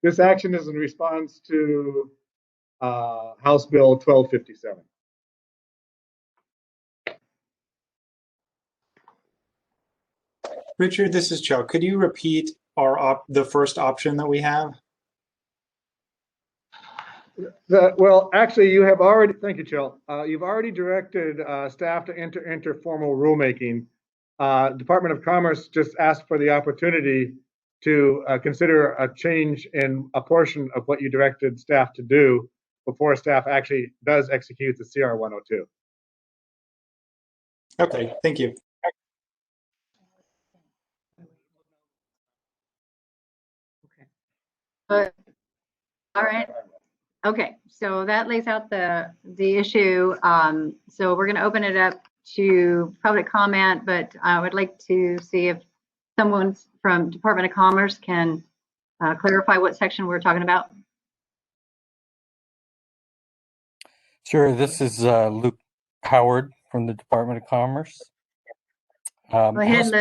This action is in response to House Bill 1257. Richard, this is Joe. Could you repeat the first option that we have? Well, actually, you have already, thank you, Jill. You've already directed staff to enter formal rulemaking. Department of Commerce just asked for the opportunity to consider a change in a portion of what you directed staff to do before staff actually does execute the CR 102. Okay, thank you. All right. Okay, so that lays out the issue. So we're going to open it up to public comment, but I would like to see if someone from Department of Commerce can clarify what section we're talking about. Sure, this is Luke Howard from the Department of Commerce. Go ahead,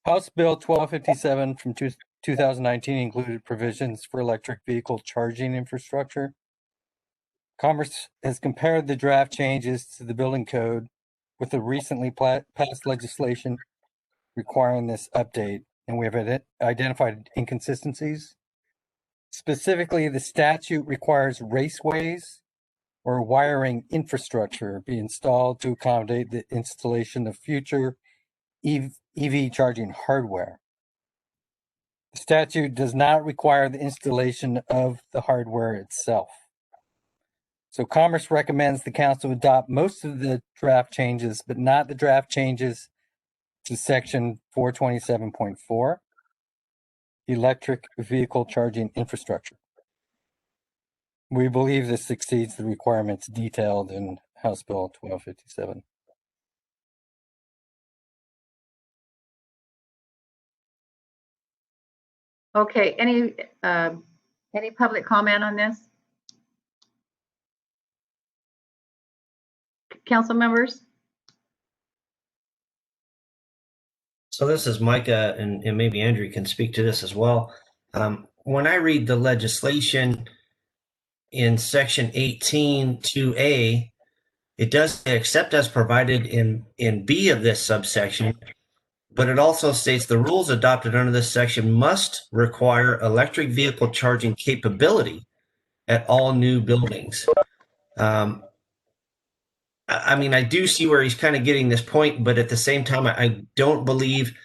House Bill 1257 from 2019 included provisions for electric vehicle charging infrastructure. Commerce has compared the draft changes to the building code with the recently passed legislation requiring this update, and we have identified inconsistencies. Specifically, the statute requires raceways or wiring infrastructure be installed to accommodate the installation of future EV charging hardware. The statute does not require the installation of the hardware itself. So Commerce recommends the council adopt most of the draft changes, but not the draft changes to section 427.4, electric vehicle charging infrastructure. We believe this exceeds the requirements detailed in House Bill 1257. Okay, any public comment on this? Council members? So this is Micah, and maybe Andrew can speak to this as well. When I read the legislation in section 18(2)(a), it does say, except as provided in B of this subsection, but it also states the rules adopted under this section must require electric vehicle charging capability at all new buildings. I mean, I do see where he's kind of getting this point, but at the same time, I don't believe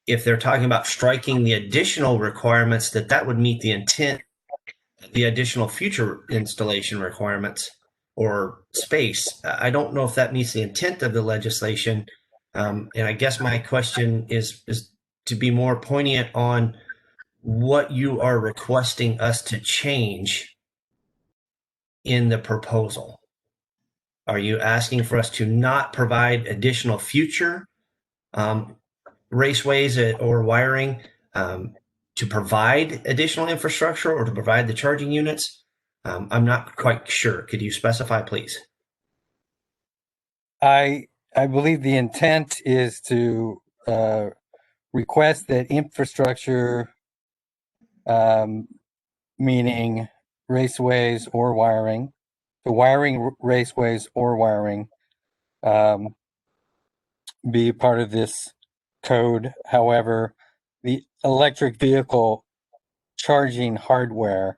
if they're talking about striking the additional requirements, that would meet the intent, the additional future installation requirements or space. I don't know if that meets the intent of the legislation. And I guess my question is to be more poignant on what you are requesting us to change in the proposal. Are you asking for us to not provide additional future raceways or wiring to provide additional infrastructure or to provide the charging units? I'm not quite sure. Could you specify, please? I believe the intent is to request that infrastructure, meaning raceways or wiring, the wiring raceways or wiring, be part of this code. However, the electric vehicle charging hardware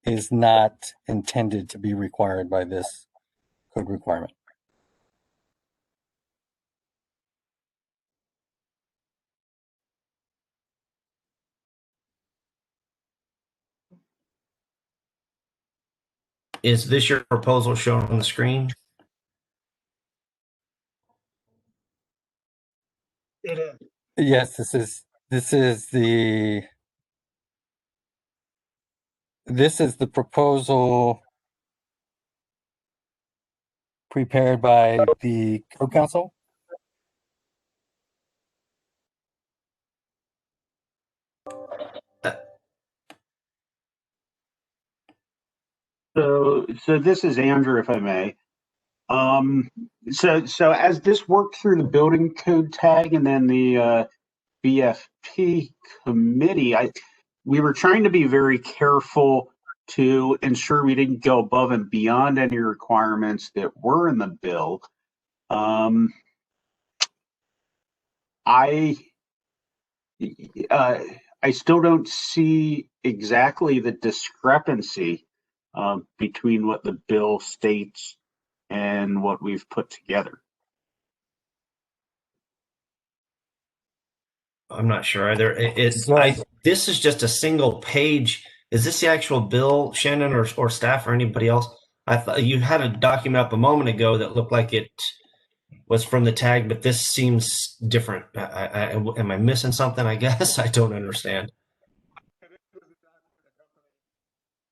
is not intended to be required by this code requirement. Is this your proposal shown on the screen? It is. Yes, this is the proposal prepared by the Code Council. So this is Andrew, if I may. So as this worked through the building code tag and then the BFP committee, we were trying to be very careful to ensure we didn't go above and beyond any requirements that were in the bill. I still don't see exactly the discrepancy between what the bill states and what we've put together. I'm not sure either. This is just a single page. Is this the actual bill, Shannon, or staff, or anybody else? I thought you had a document up a moment ago that looked like it was from the tag, but this seems different. Am I missing something? I guess I don't understand.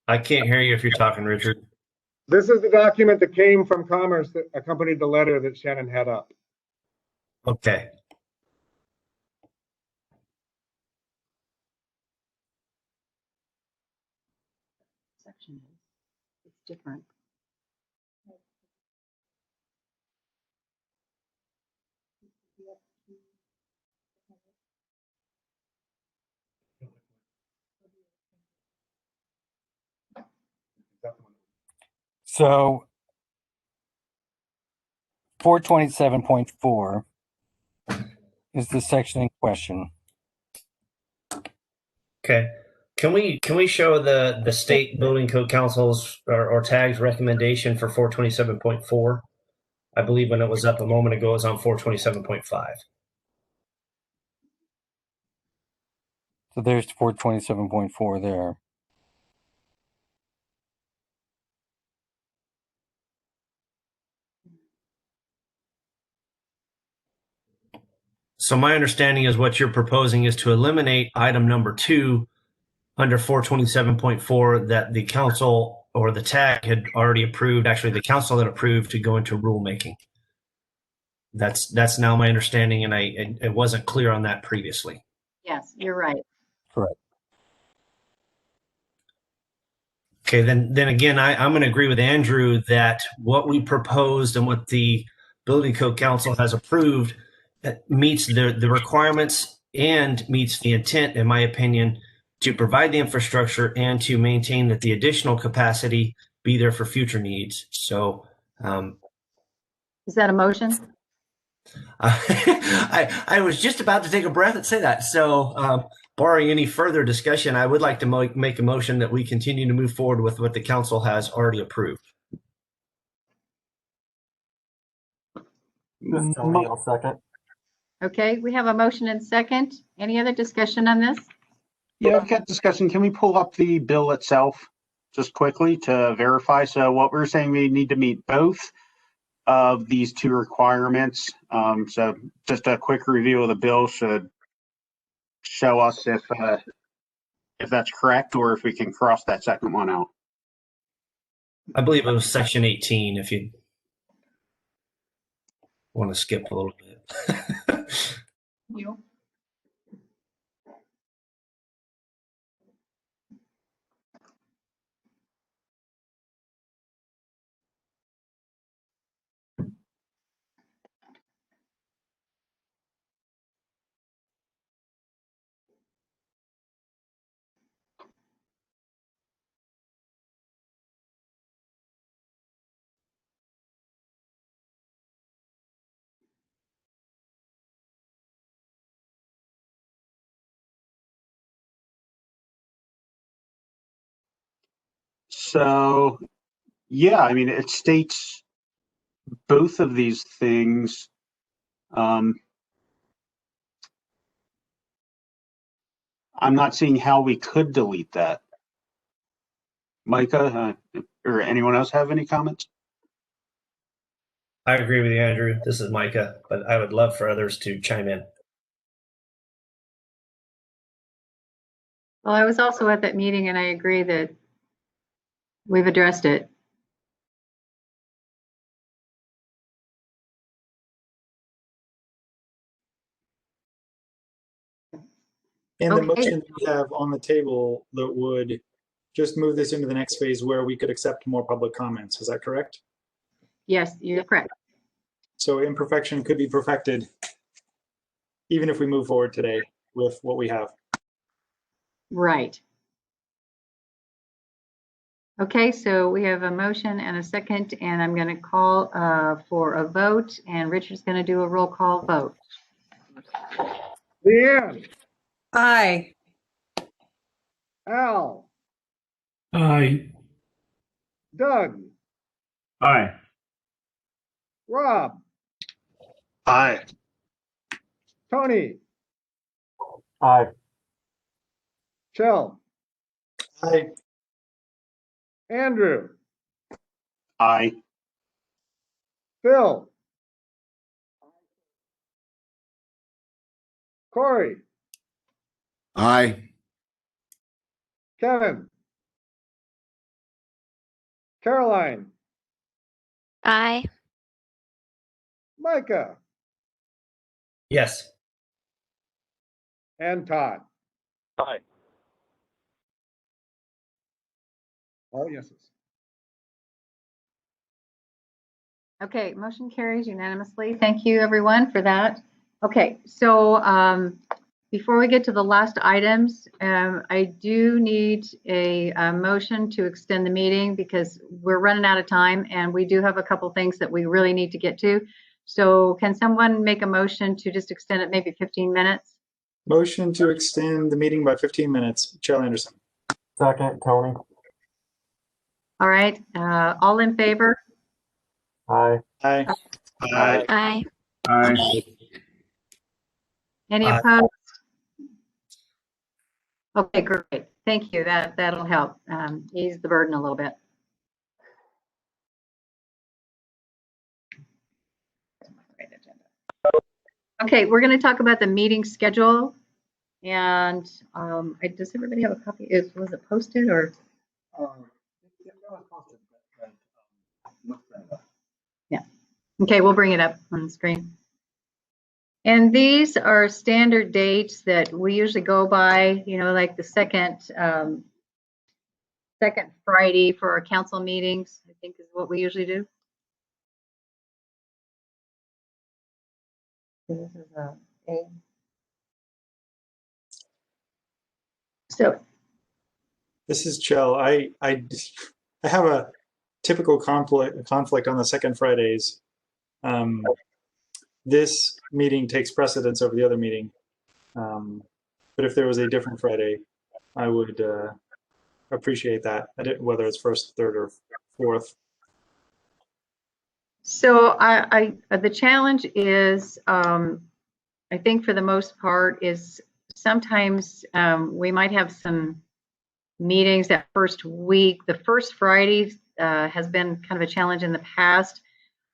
I can't hear you if you're talking, Richard. This is the document that came from Commerce that accompanied the letter that Shannon had up. Okay. Section it's different. So 427.4 is the section in question. Okay. Can we show the state building code council's or TAG's recommendation for 427.4? I believe when it was up a moment ago, it was on 427.5. So there's 427.4 there. So my understanding is what you're proposing is to eliminate item number 2 under 427.4 that the council or the TAG had already approved. Actually, the council had approved to go into rulemaking. That's now my understanding, and it wasn't clear on that previously. Yes, you're right. Correct. Okay, then again, I'm going to agree with Andrew that what we proposed and what the Building Code Council has approved meets the requirements and meets the intent, in my opinion, to provide the infrastructure and to maintain that the additional capacity be there for future needs. So, is that a motion? I was just about to take a breath and say that. So, barring any further discussion, I would like to make a motion that we continue to move forward with what the council has already approved. I'll second. Okay, we have a motion and second. Any other discussion on this? Yeah, I've got discussion. Can we pull up the bill itself just quickly to verify? So what we're saying, we need to meet both of these two requirements. So just a quick review of the bill should show us if that's correct or if we can cross that second one out. I believe it was section 18 if you want to skip a little bit. You. So, yeah, I mean, it states both of these things. I'm not seeing how we could delete that. Micah, or anyone else have any comments? I agree with you, Andrew. This is Micah, but I would love for others to chime in. Well, I was also at that meeting and I agree that we've addressed it. And the Okay. motion that we have on the table that would just move this into the next phase where we could accept more public comments. Is that correct? Yes, you're correct. So imperfection could be perfected even if we move forward today with what we have. Right. Okay, so we have a motion and a second, and I'm going to call for a vote, and Richard's going to do a roll call vote. Leanne, Aye. Al, Aye. Doug, Aye. Rob, Aye. Tony, Aye. Shell, Aye. Andrew, Aye. Phil, Corey, Aye. Kevin, Caroline, Aye. Micah, Yes. and Todd. Aye. All yeses. Okay, motion carries unanimously. Thank you, everyone, for that. Okay, so before we get to the last items, I do need a motion to extend the meeting because we're running out of time and we do have a couple things that we really need to get to. So can someone make a motion to just extend it maybe 15 minutes? Motion to extend the meeting by 15 minutes. Chair Anderson. Second, Tony. All right, all in favor? Aye. Aye. Aye. Aye. Aye. Any Aye. opposed? Okay, great. Thank you. That'll help ease the burden a little bit. Okay, we're going to talk about the meeting schedule. And does everybody have a copy? Was it posted or? Yeah. Okay, we'll bring it up on the screen. And these are standard dates that we usually go by, you know, like the second Friday for our council meetings, I think is what we usually do. This is A. So This is Chell. I have a typical conflict on the second Fridays. This meeting takes precedence over the other meeting. But if there was a different Friday, I would appreciate that, whether it's first, third, or fourth. So the challenge is, I think for the most part, is sometimes we might have some meetings that first week. The first Friday has been kind of a challenge in the past.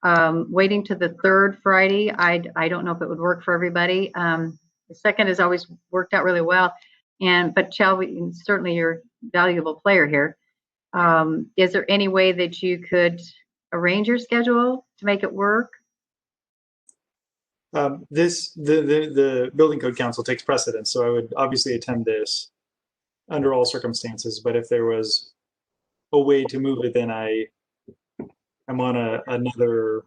Waiting to the third Friday, I don't know if it would work for everybody. The second has always worked out really well. But Chell, certainly you're a valuable player here. Is there any way that you could arrange your schedule to make it work? The Building Code Council takes precedence, so I would obviously attend this under all circumstances. But if there was a way to move it, then I'm on another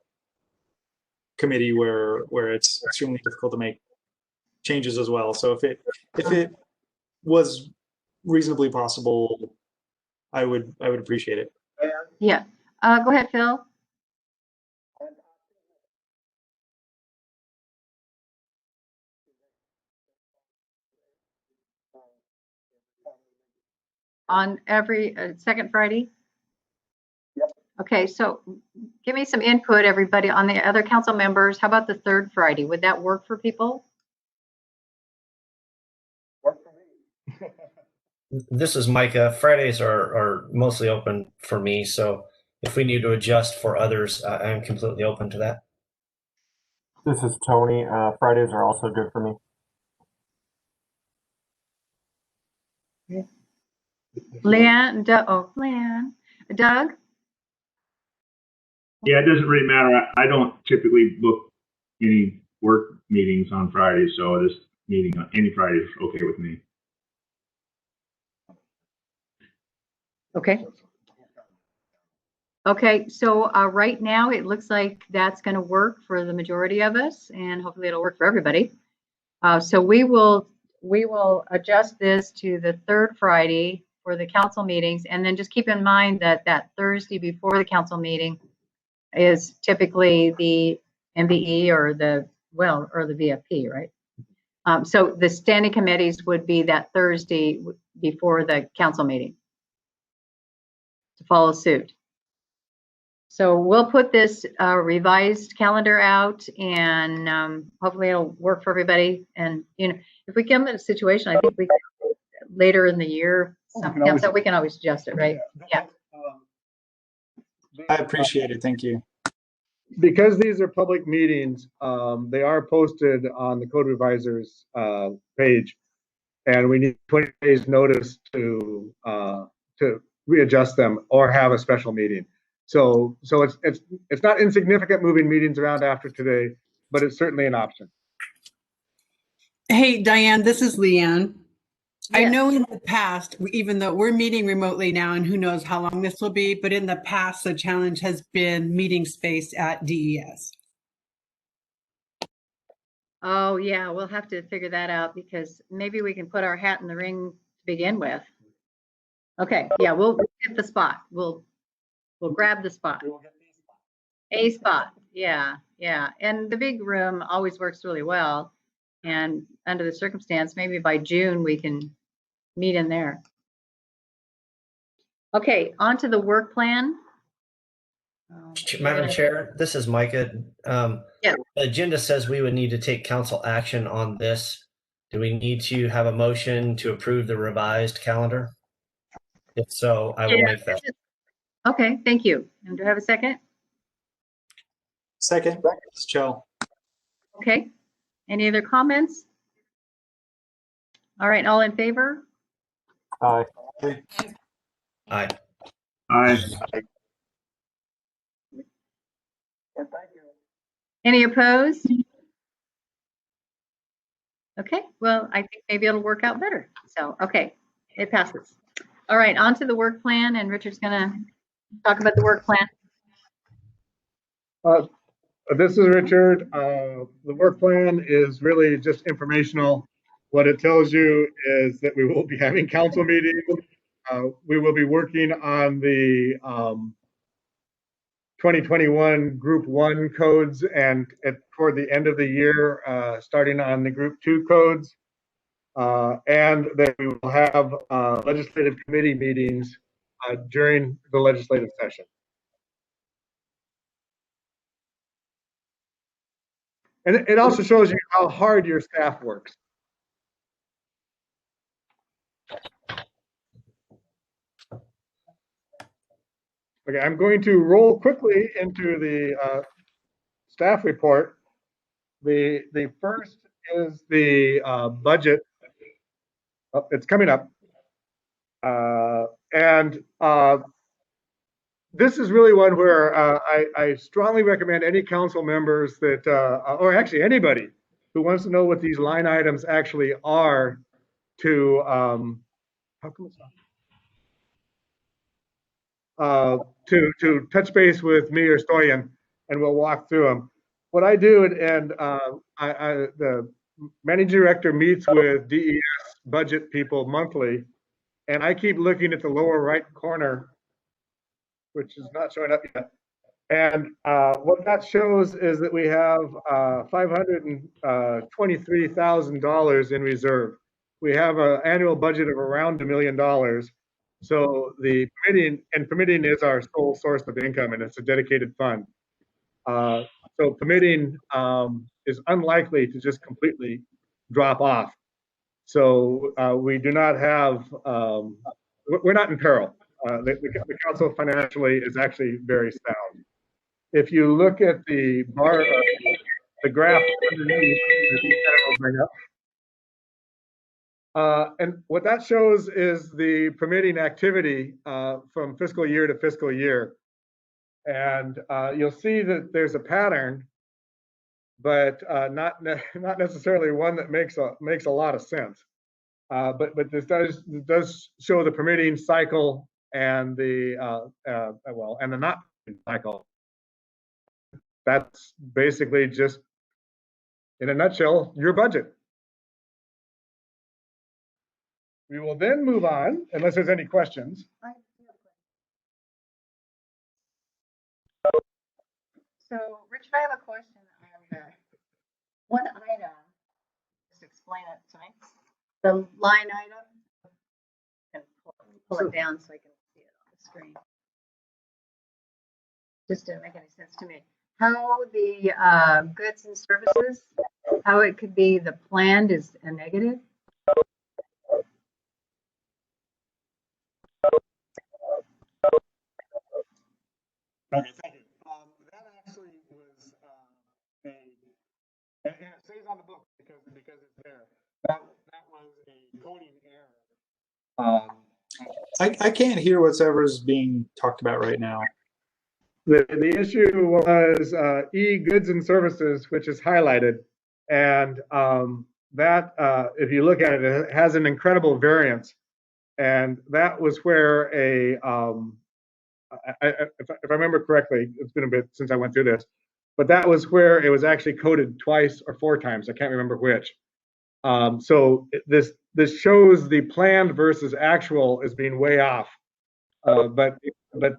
committee where it's extremely difficult to make changes as well. So if it was reasonably possible, I would appreciate it. Yeah. Go ahead, Phil. On every second Friday? Yep. Okay, so give me some input, everybody, on the other council members. How about the third Friday? Would that work for people? Work for me. This is Micah. Fridays are mostly open for me, so if we need to adjust for others, I'm completely open to that. This is Tony. Fridays are also good for me. Leanne, Leanne, Doug? Yeah, it doesn't really matter. I don't typically book any work meetings on Fridays, so this meeting on any Friday is okay with me. Okay. Okay, so right now it looks like that's going to work for the majority of us, and hopefully it'll work for everybody. So we will adjust this to the third Friday for the council meetings, and then just keep in mind that that Thursday before the council meeting is typically the MVE or the VFP, right? So the standing committees would be that Thursday before the council meeting to follow suit. So we'll put this revised calendar out, and hopefully it'll work for everybody. And if we come in a situation, I think we later in the year, we can always adjust it, right? Yeah. I appreciate it. Thank you. Because these are public meetings, they are posted on the Code Revisor's page, and we need 20 days notice to readjust them or have a special meeting. So it's not insignificant moving meetings around after today, but it's certainly an option. Hey, Diane, this is Leanne. I Yes. know in the past, even though we're meeting remotely now, and who knows how long this will be, but in the past, the challenge has been meeting space at DES. Oh yeah, we'll have to figure that out, because maybe we can put our hat in the ring to begin with. Okay, yeah, we'll get the spot. We'll grab the spot. A spot, yeah. And the big room always works really well. And under the circumstance, maybe by June we can meet in there. Okay, on to the work plan. Madam Chair, this is Micah. Yeah. The agenda says we would need to take council action on this. Do we need to have a motion to approve the revised calendar? If so, I will make that. Okay, thank you. And do I have a second? Second, it's Joe. Okay. Any other comments? All right, all in favor? Aye. Aye. Aye. Any opposed? Okay, well, I think maybe it'll work out better. So, okay, it passes. All right, on to the work plan, and Richard's gonna talk about the work plan. This is Richard. The work plan is really just informational. What it tells you is that we will be having council meetings. We will be working on the 2021 Group 1 codes, and toward the end of the year, starting on the Group 2 codes. And that we will have legislative committee meetings during the legislative session. And it also shows you how hard your staff works. Okay, I'm going to roll quickly into the staff report. The first is the budget. Oh, it's coming up. And this is really one where I strongly recommend any council members that, or actually anybody who wants to know what these line items actually are, to how come it's not? To touch base with me or Stoyan, and we'll walk through them. What I do, and the managing director meets with DES budget people monthly, and I keep looking at the lower right corner, which is not showing up yet. And what that shows is that we have $523,000 in reserve. We have an annual budget of around $1 million. So the permitting is our sole source of income, and it's a dedicated fund. So permitting is unlikely to just completely drop off. So we do not have, we're not in peril. The council financially is actually very sound. If you look at the bar, the graph underneath, And what that shows is the permitting activity from fiscal year to fiscal year. And you'll see that there's a pattern, but not necessarily one that makes a lot of sense. But this does show the permitting cycle and the and the not cycle. That's basically just, in a nutshell, your budget. We will then move on, unless there's any questions. So, Richard, I have a question on one item. Just explain it to me. The line item. And pull it down so I can see it on the screen. Just didn't make any sense to me. How the goods and services, how it could be the planned is a negative? Okay, thank you. That actually was and it stays on the book because it's there. That was a coding error. I can't hear whatever's being talked about right now. The issue was goods and services, which is highlighted, and that if you look at it, it has an incredible variance, and that was where if I remember correctly, it's been a bit since I went through this, but that was where it was actually coded twice or 4 times. I can't remember which. So this shows the planned versus actual as being way off, but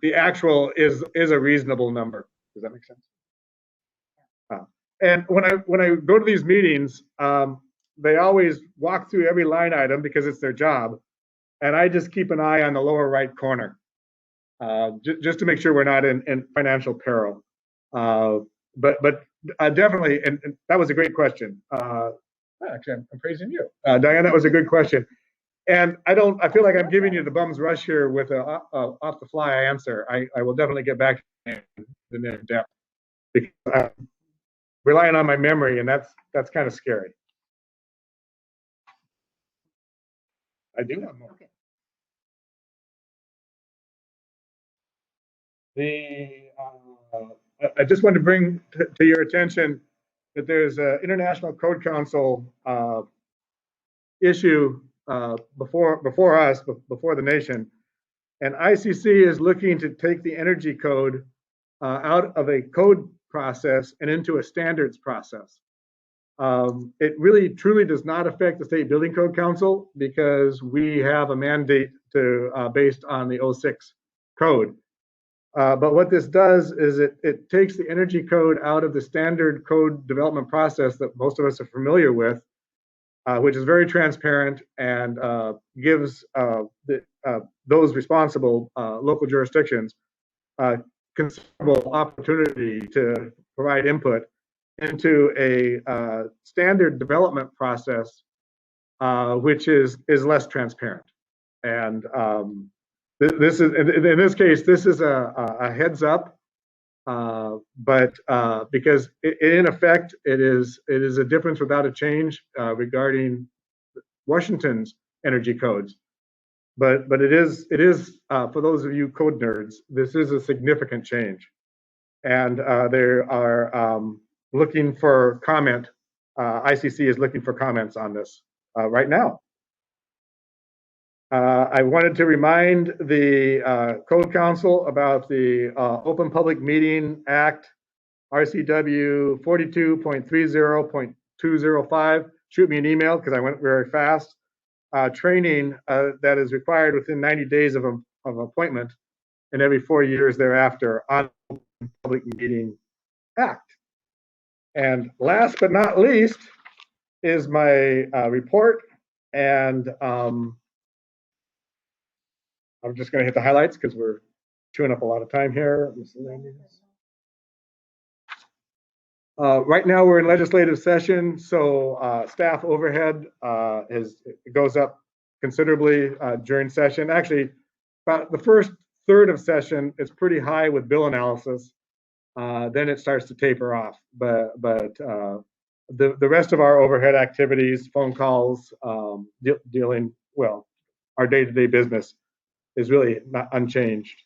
the actual is a reasonable number. Does that make sense? And when I go to these meetings, they always walk through every line item because it's their job, and I just keep an eye on the lower right corner, just to make sure we're not in financial peril. But definitely, and that was a great question. Actually, I'm praising you, Diane. That was a good question. And I feel like I'm giving you the bum's rush here with a off the fly answer. I will definitely get back to in depth because I'm relying on my memory, and that's kind of scary. I do have more. I just want to bring to your attention that there's an International Code Council issue before us, before the nation, and ICC is looking to take the energy code out of a code process and into a standards process. It really truly does not affect the State Building Code Council because we have a mandate based on the 06 code. But what this does is it takes the energy code out of the standard code development process that most of us are familiar with, which is very transparent and gives those responsible local jurisdictions considerable opportunity to provide input into a standard development process, which is less transparent. And this is, in this case, this is a heads up, but because in effect, it is a difference without a change regarding Washington's energy codes. But it is for those of you code nerds, this is a significant change, and they are looking for comment. ICC is looking for comments on this right now. I wanted to remind the Code Council about the Open Public Meeting Act, RCW 42.30.205. Shoot me an email because I went very fast. Training that is required within 90 days of appointment and every 4 years thereafter on the Open Public Meeting Act. And last but not least is my report, and I'm just going to hit the highlights because we're chewing up a lot of time here. Right now we're in legislative session, so staff overhead goes up considerably during session. Actually, about the first third of session is pretty high with bill analysis. Then it starts to taper off. But the rest of our overhead activities, phone calls, dealing, well, our day-to-day business is really not unchanged.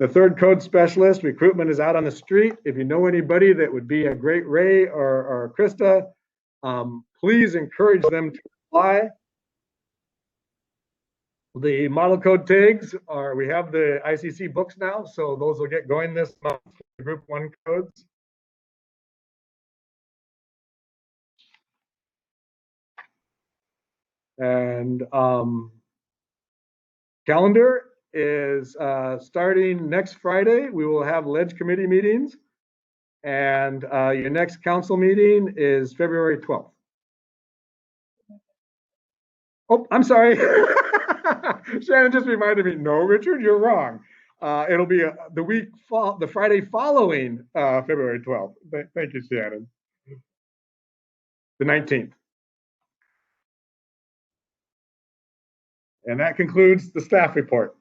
The third code specialist recruitment is out on the street. If you know anybody that would be a great Ray or Krista, please encourage them to apply. The model code tags are, we have the ICC books now, so those will get going this month for the group 1 codes. And calendar is starting next Friday. We will have ledge committee meetings, and your next council meeting is February 12th. Oh, I'm sorry. Shannon just reminded me. No, Richard, you're wrong. It'll be the Friday following February 12th. Thank you, Shannon. The 19th. And that concludes the staff report.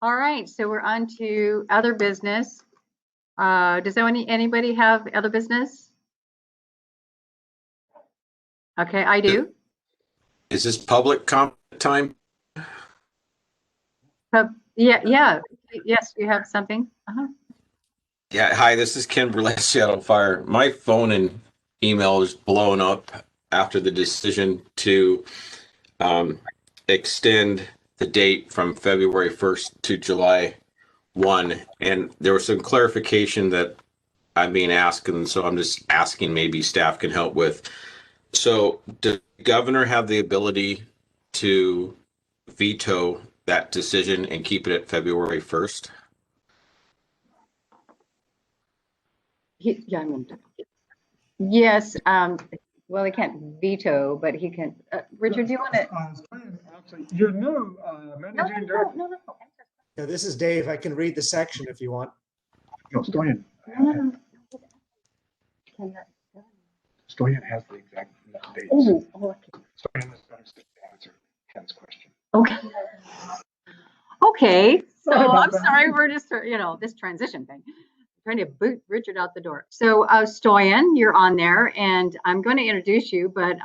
All right, so we're on to other business. Does anybody have other business? Okay, I do. Is this public comment time? Yeah. Yes, you have something. Yeah, hi, this is Ken Burlett, Seattle Fire. My phone and email is blown up after the decision to extend the date from February 1st to July 1. And there was some clarification that I'm being asked, and so I'm just asking, maybe staff can help with. So does the governor have the ability to veto that decision and keep it at February 1st? Yes. Well, he can't veto, but he can. Richard, do you want to? Actually, you're new, managing director. No. Yeah, this is Dave. I can read the section if you want. No, Stoyan. Stoyan has the exact dates. Oh, okay. Stoyan is better to answer Ken's question. Okay. So Sorry about I'm that. sorry. We're just, this transition thing. Trying to boot Richard out the door. So Stoyan, you're on there, and I'm going to introduce you, but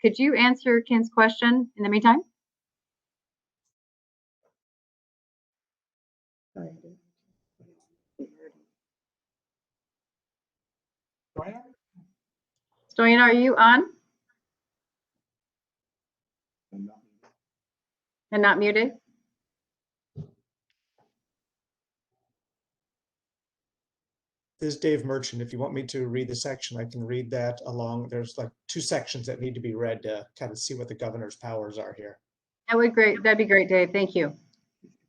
could you answer Ken's question in the meantime? Stoyan, are you on? And not muted? This is Dave Merchant. If you want me to read the section, I can read that along. There's like 2 sections that need to be read to kind of see what the governor's powers are here. That'd be great, Dave. Thank you.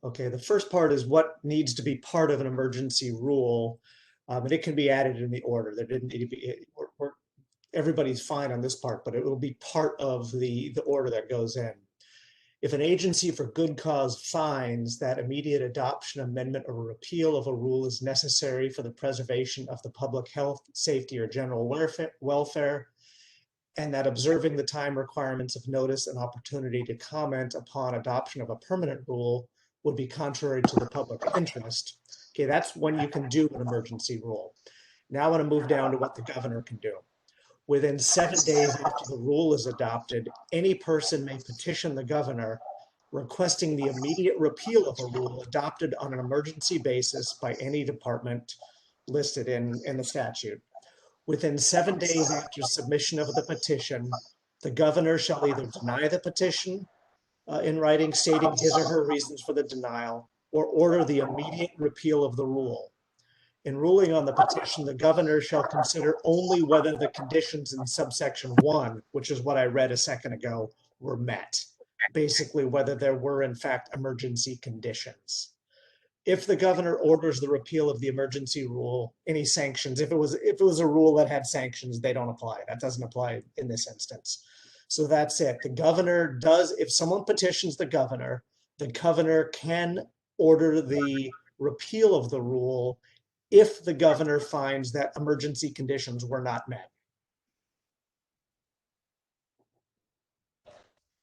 Okay, the first part is what needs to be part of an emergency rule, and it can be added in the order. There didn't need to be. Everybody's fine on this part, but it will be part of the order that goes in. If an agency for good cause finds that immediate adoption, amendment, or repeal of a rule is necessary for the preservation of the public health, safety, or general welfare, and that observing the time requirements of notice and opportunity to comment upon adoption of a permanent rule would be contrary to the public interest, okay, that's when you can do an emergency rule. Now I want to move down to what the governor can do. Within 7 days after the rule is adopted, any person may petition the governor requesting the immediate repeal of a rule adopted on an emergency basis by any department listed in the statute. Within 7 days after submission of the petition, the governor shall either deny the petition in writing stating his or her reasons for the denial, or order the immediate repeal of the rule. In ruling on the petition, the governor shall consider only whether the conditions in subsection 1, which is what I read a second ago, were met. Basically, whether there were in fact emergency conditions. If the governor orders the repeal of the emergency rule, any sanctions, if it was a rule that had sanctions, they don't apply. That doesn't apply in this instance. So that's it. The governor does, if someone petitions the governor can order the repeal of the rule if the governor finds that emergency conditions were not met.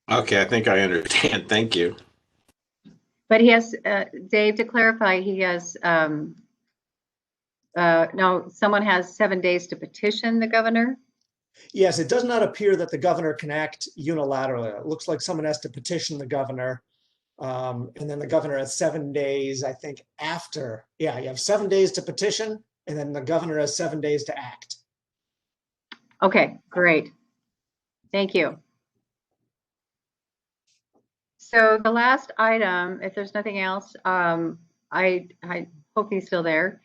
Okay, I think I understand. Thank you. But he has, Dave, to clarify, he has, no, someone has 7 days to petition the governor. Yes, it does not appear that the governor can act unilaterally. It looks like someone has to petition the governor. And then the governor has 7 days, I think, after. Yeah, you have 7 days to petition, and then the governor has 7 days to act. Okay, great. Thank you. So the last item, if there's nothing else, I hope he's still there.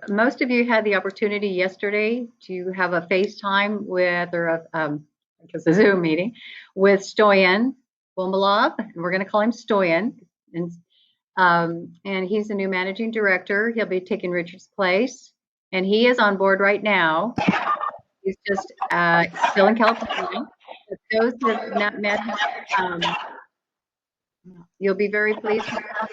Most of you had the opportunity yesterday to have a FaceTime with, or I guess a Zoom meeting with Stoyan Bombalov, and we're going to call him Stoyan. And he's the new managing director. He'll be taking Richard's place, and he is on board right now. He's just still in California. For those that have not met him, you'll be very pleased with him.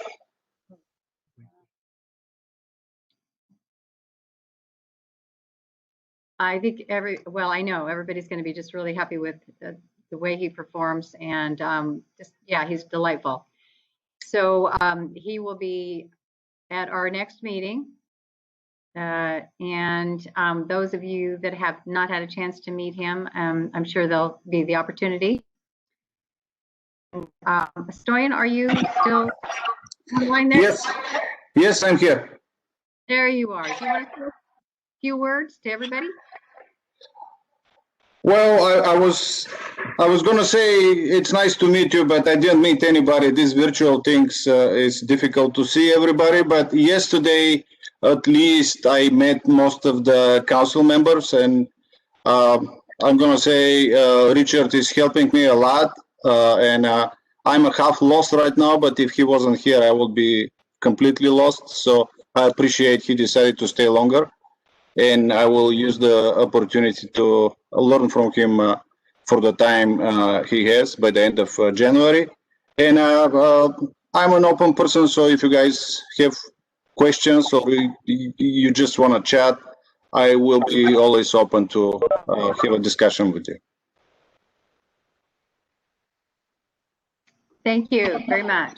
I think I know everybody's going to be just really happy with the way he performs, and yeah, he's delightful. So he will be at our next meeting. And those of you that have not had a chance to meet him, I'm sure there'll be the opportunity. Stoyan, are you still online there? Yes, I'm here. There you are. Do you want to say a few words to everybody? Well, I was gonna say it's nice to meet you, but I didn't meet anybody. These virtual things is difficult to see everybody. But yesterday, at least, I met most of the council members, and I'm gonna say Richard is helping me a lot, and I'm a half lost right now. But if he wasn't here, I would be completely lost. So I appreciate he decided to stay longer. And I will use the opportunity to learn from him for the time he has by the end of January. And I'm an open person, so if you guys have questions or you just want to chat, I will be always open to have a discussion with you. Thank you very much.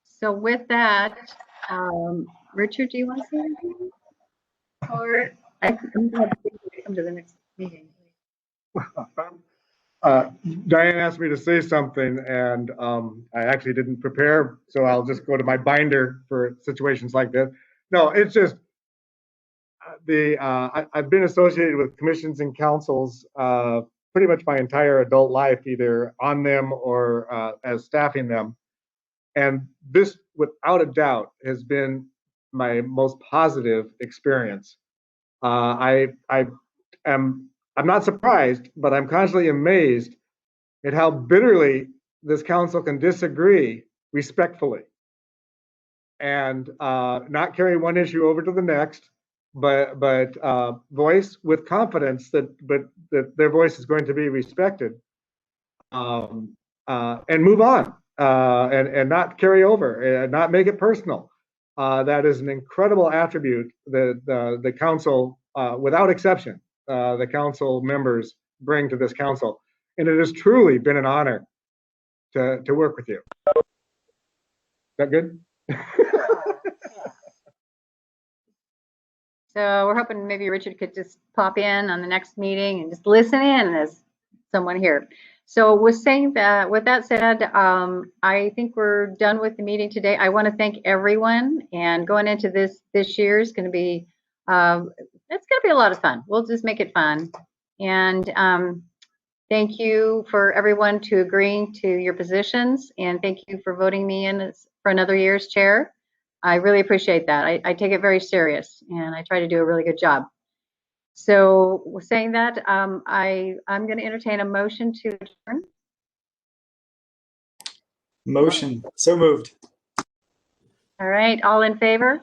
So with that, Richard, do you want to say anything? Or I'm going to come to the next meeting. Diane asked me to say something, and I actually didn't prepare, so I'll just go to my binder for situations like this. No, it's just I've been associated with commissions and councils pretty much my entire adult life, either on them or as staffing them. And this, without a doubt, has been my most positive experience. I'm not surprised, but I'm constantly amazed at how bitterly this council can disagree respectfully and not carry one issue over to the next, but voice with confidence that their voice is going to be respected, and move on, and not carry over and not make it personal. That is an incredible attribute that the council, without exception, the council members bring to this council. And it has truly been an honor to work with you. Is that good? So we're hoping maybe Richard could just pop in on the next meeting and just listen in as someone here. So with that said, I think we're done with the meeting today. I want to thank everyone, and going into this year is going to be, it's going to be a lot of fun. We'll just make it fun. And thank you for everyone to agreeing to your positions, and thank you for voting me in for another year as chair. I really appreciate that. I take it very serious, and I try to do a really good job. So saying that, I'm going to entertain a motion to adjourn. Motion. So moved. All right. All in favor?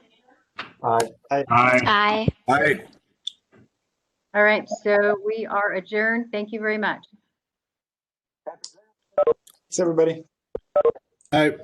Aye. Aye. Aye. All right. So we are adjourned. Thank you very much. Thanks, everybody. Aye.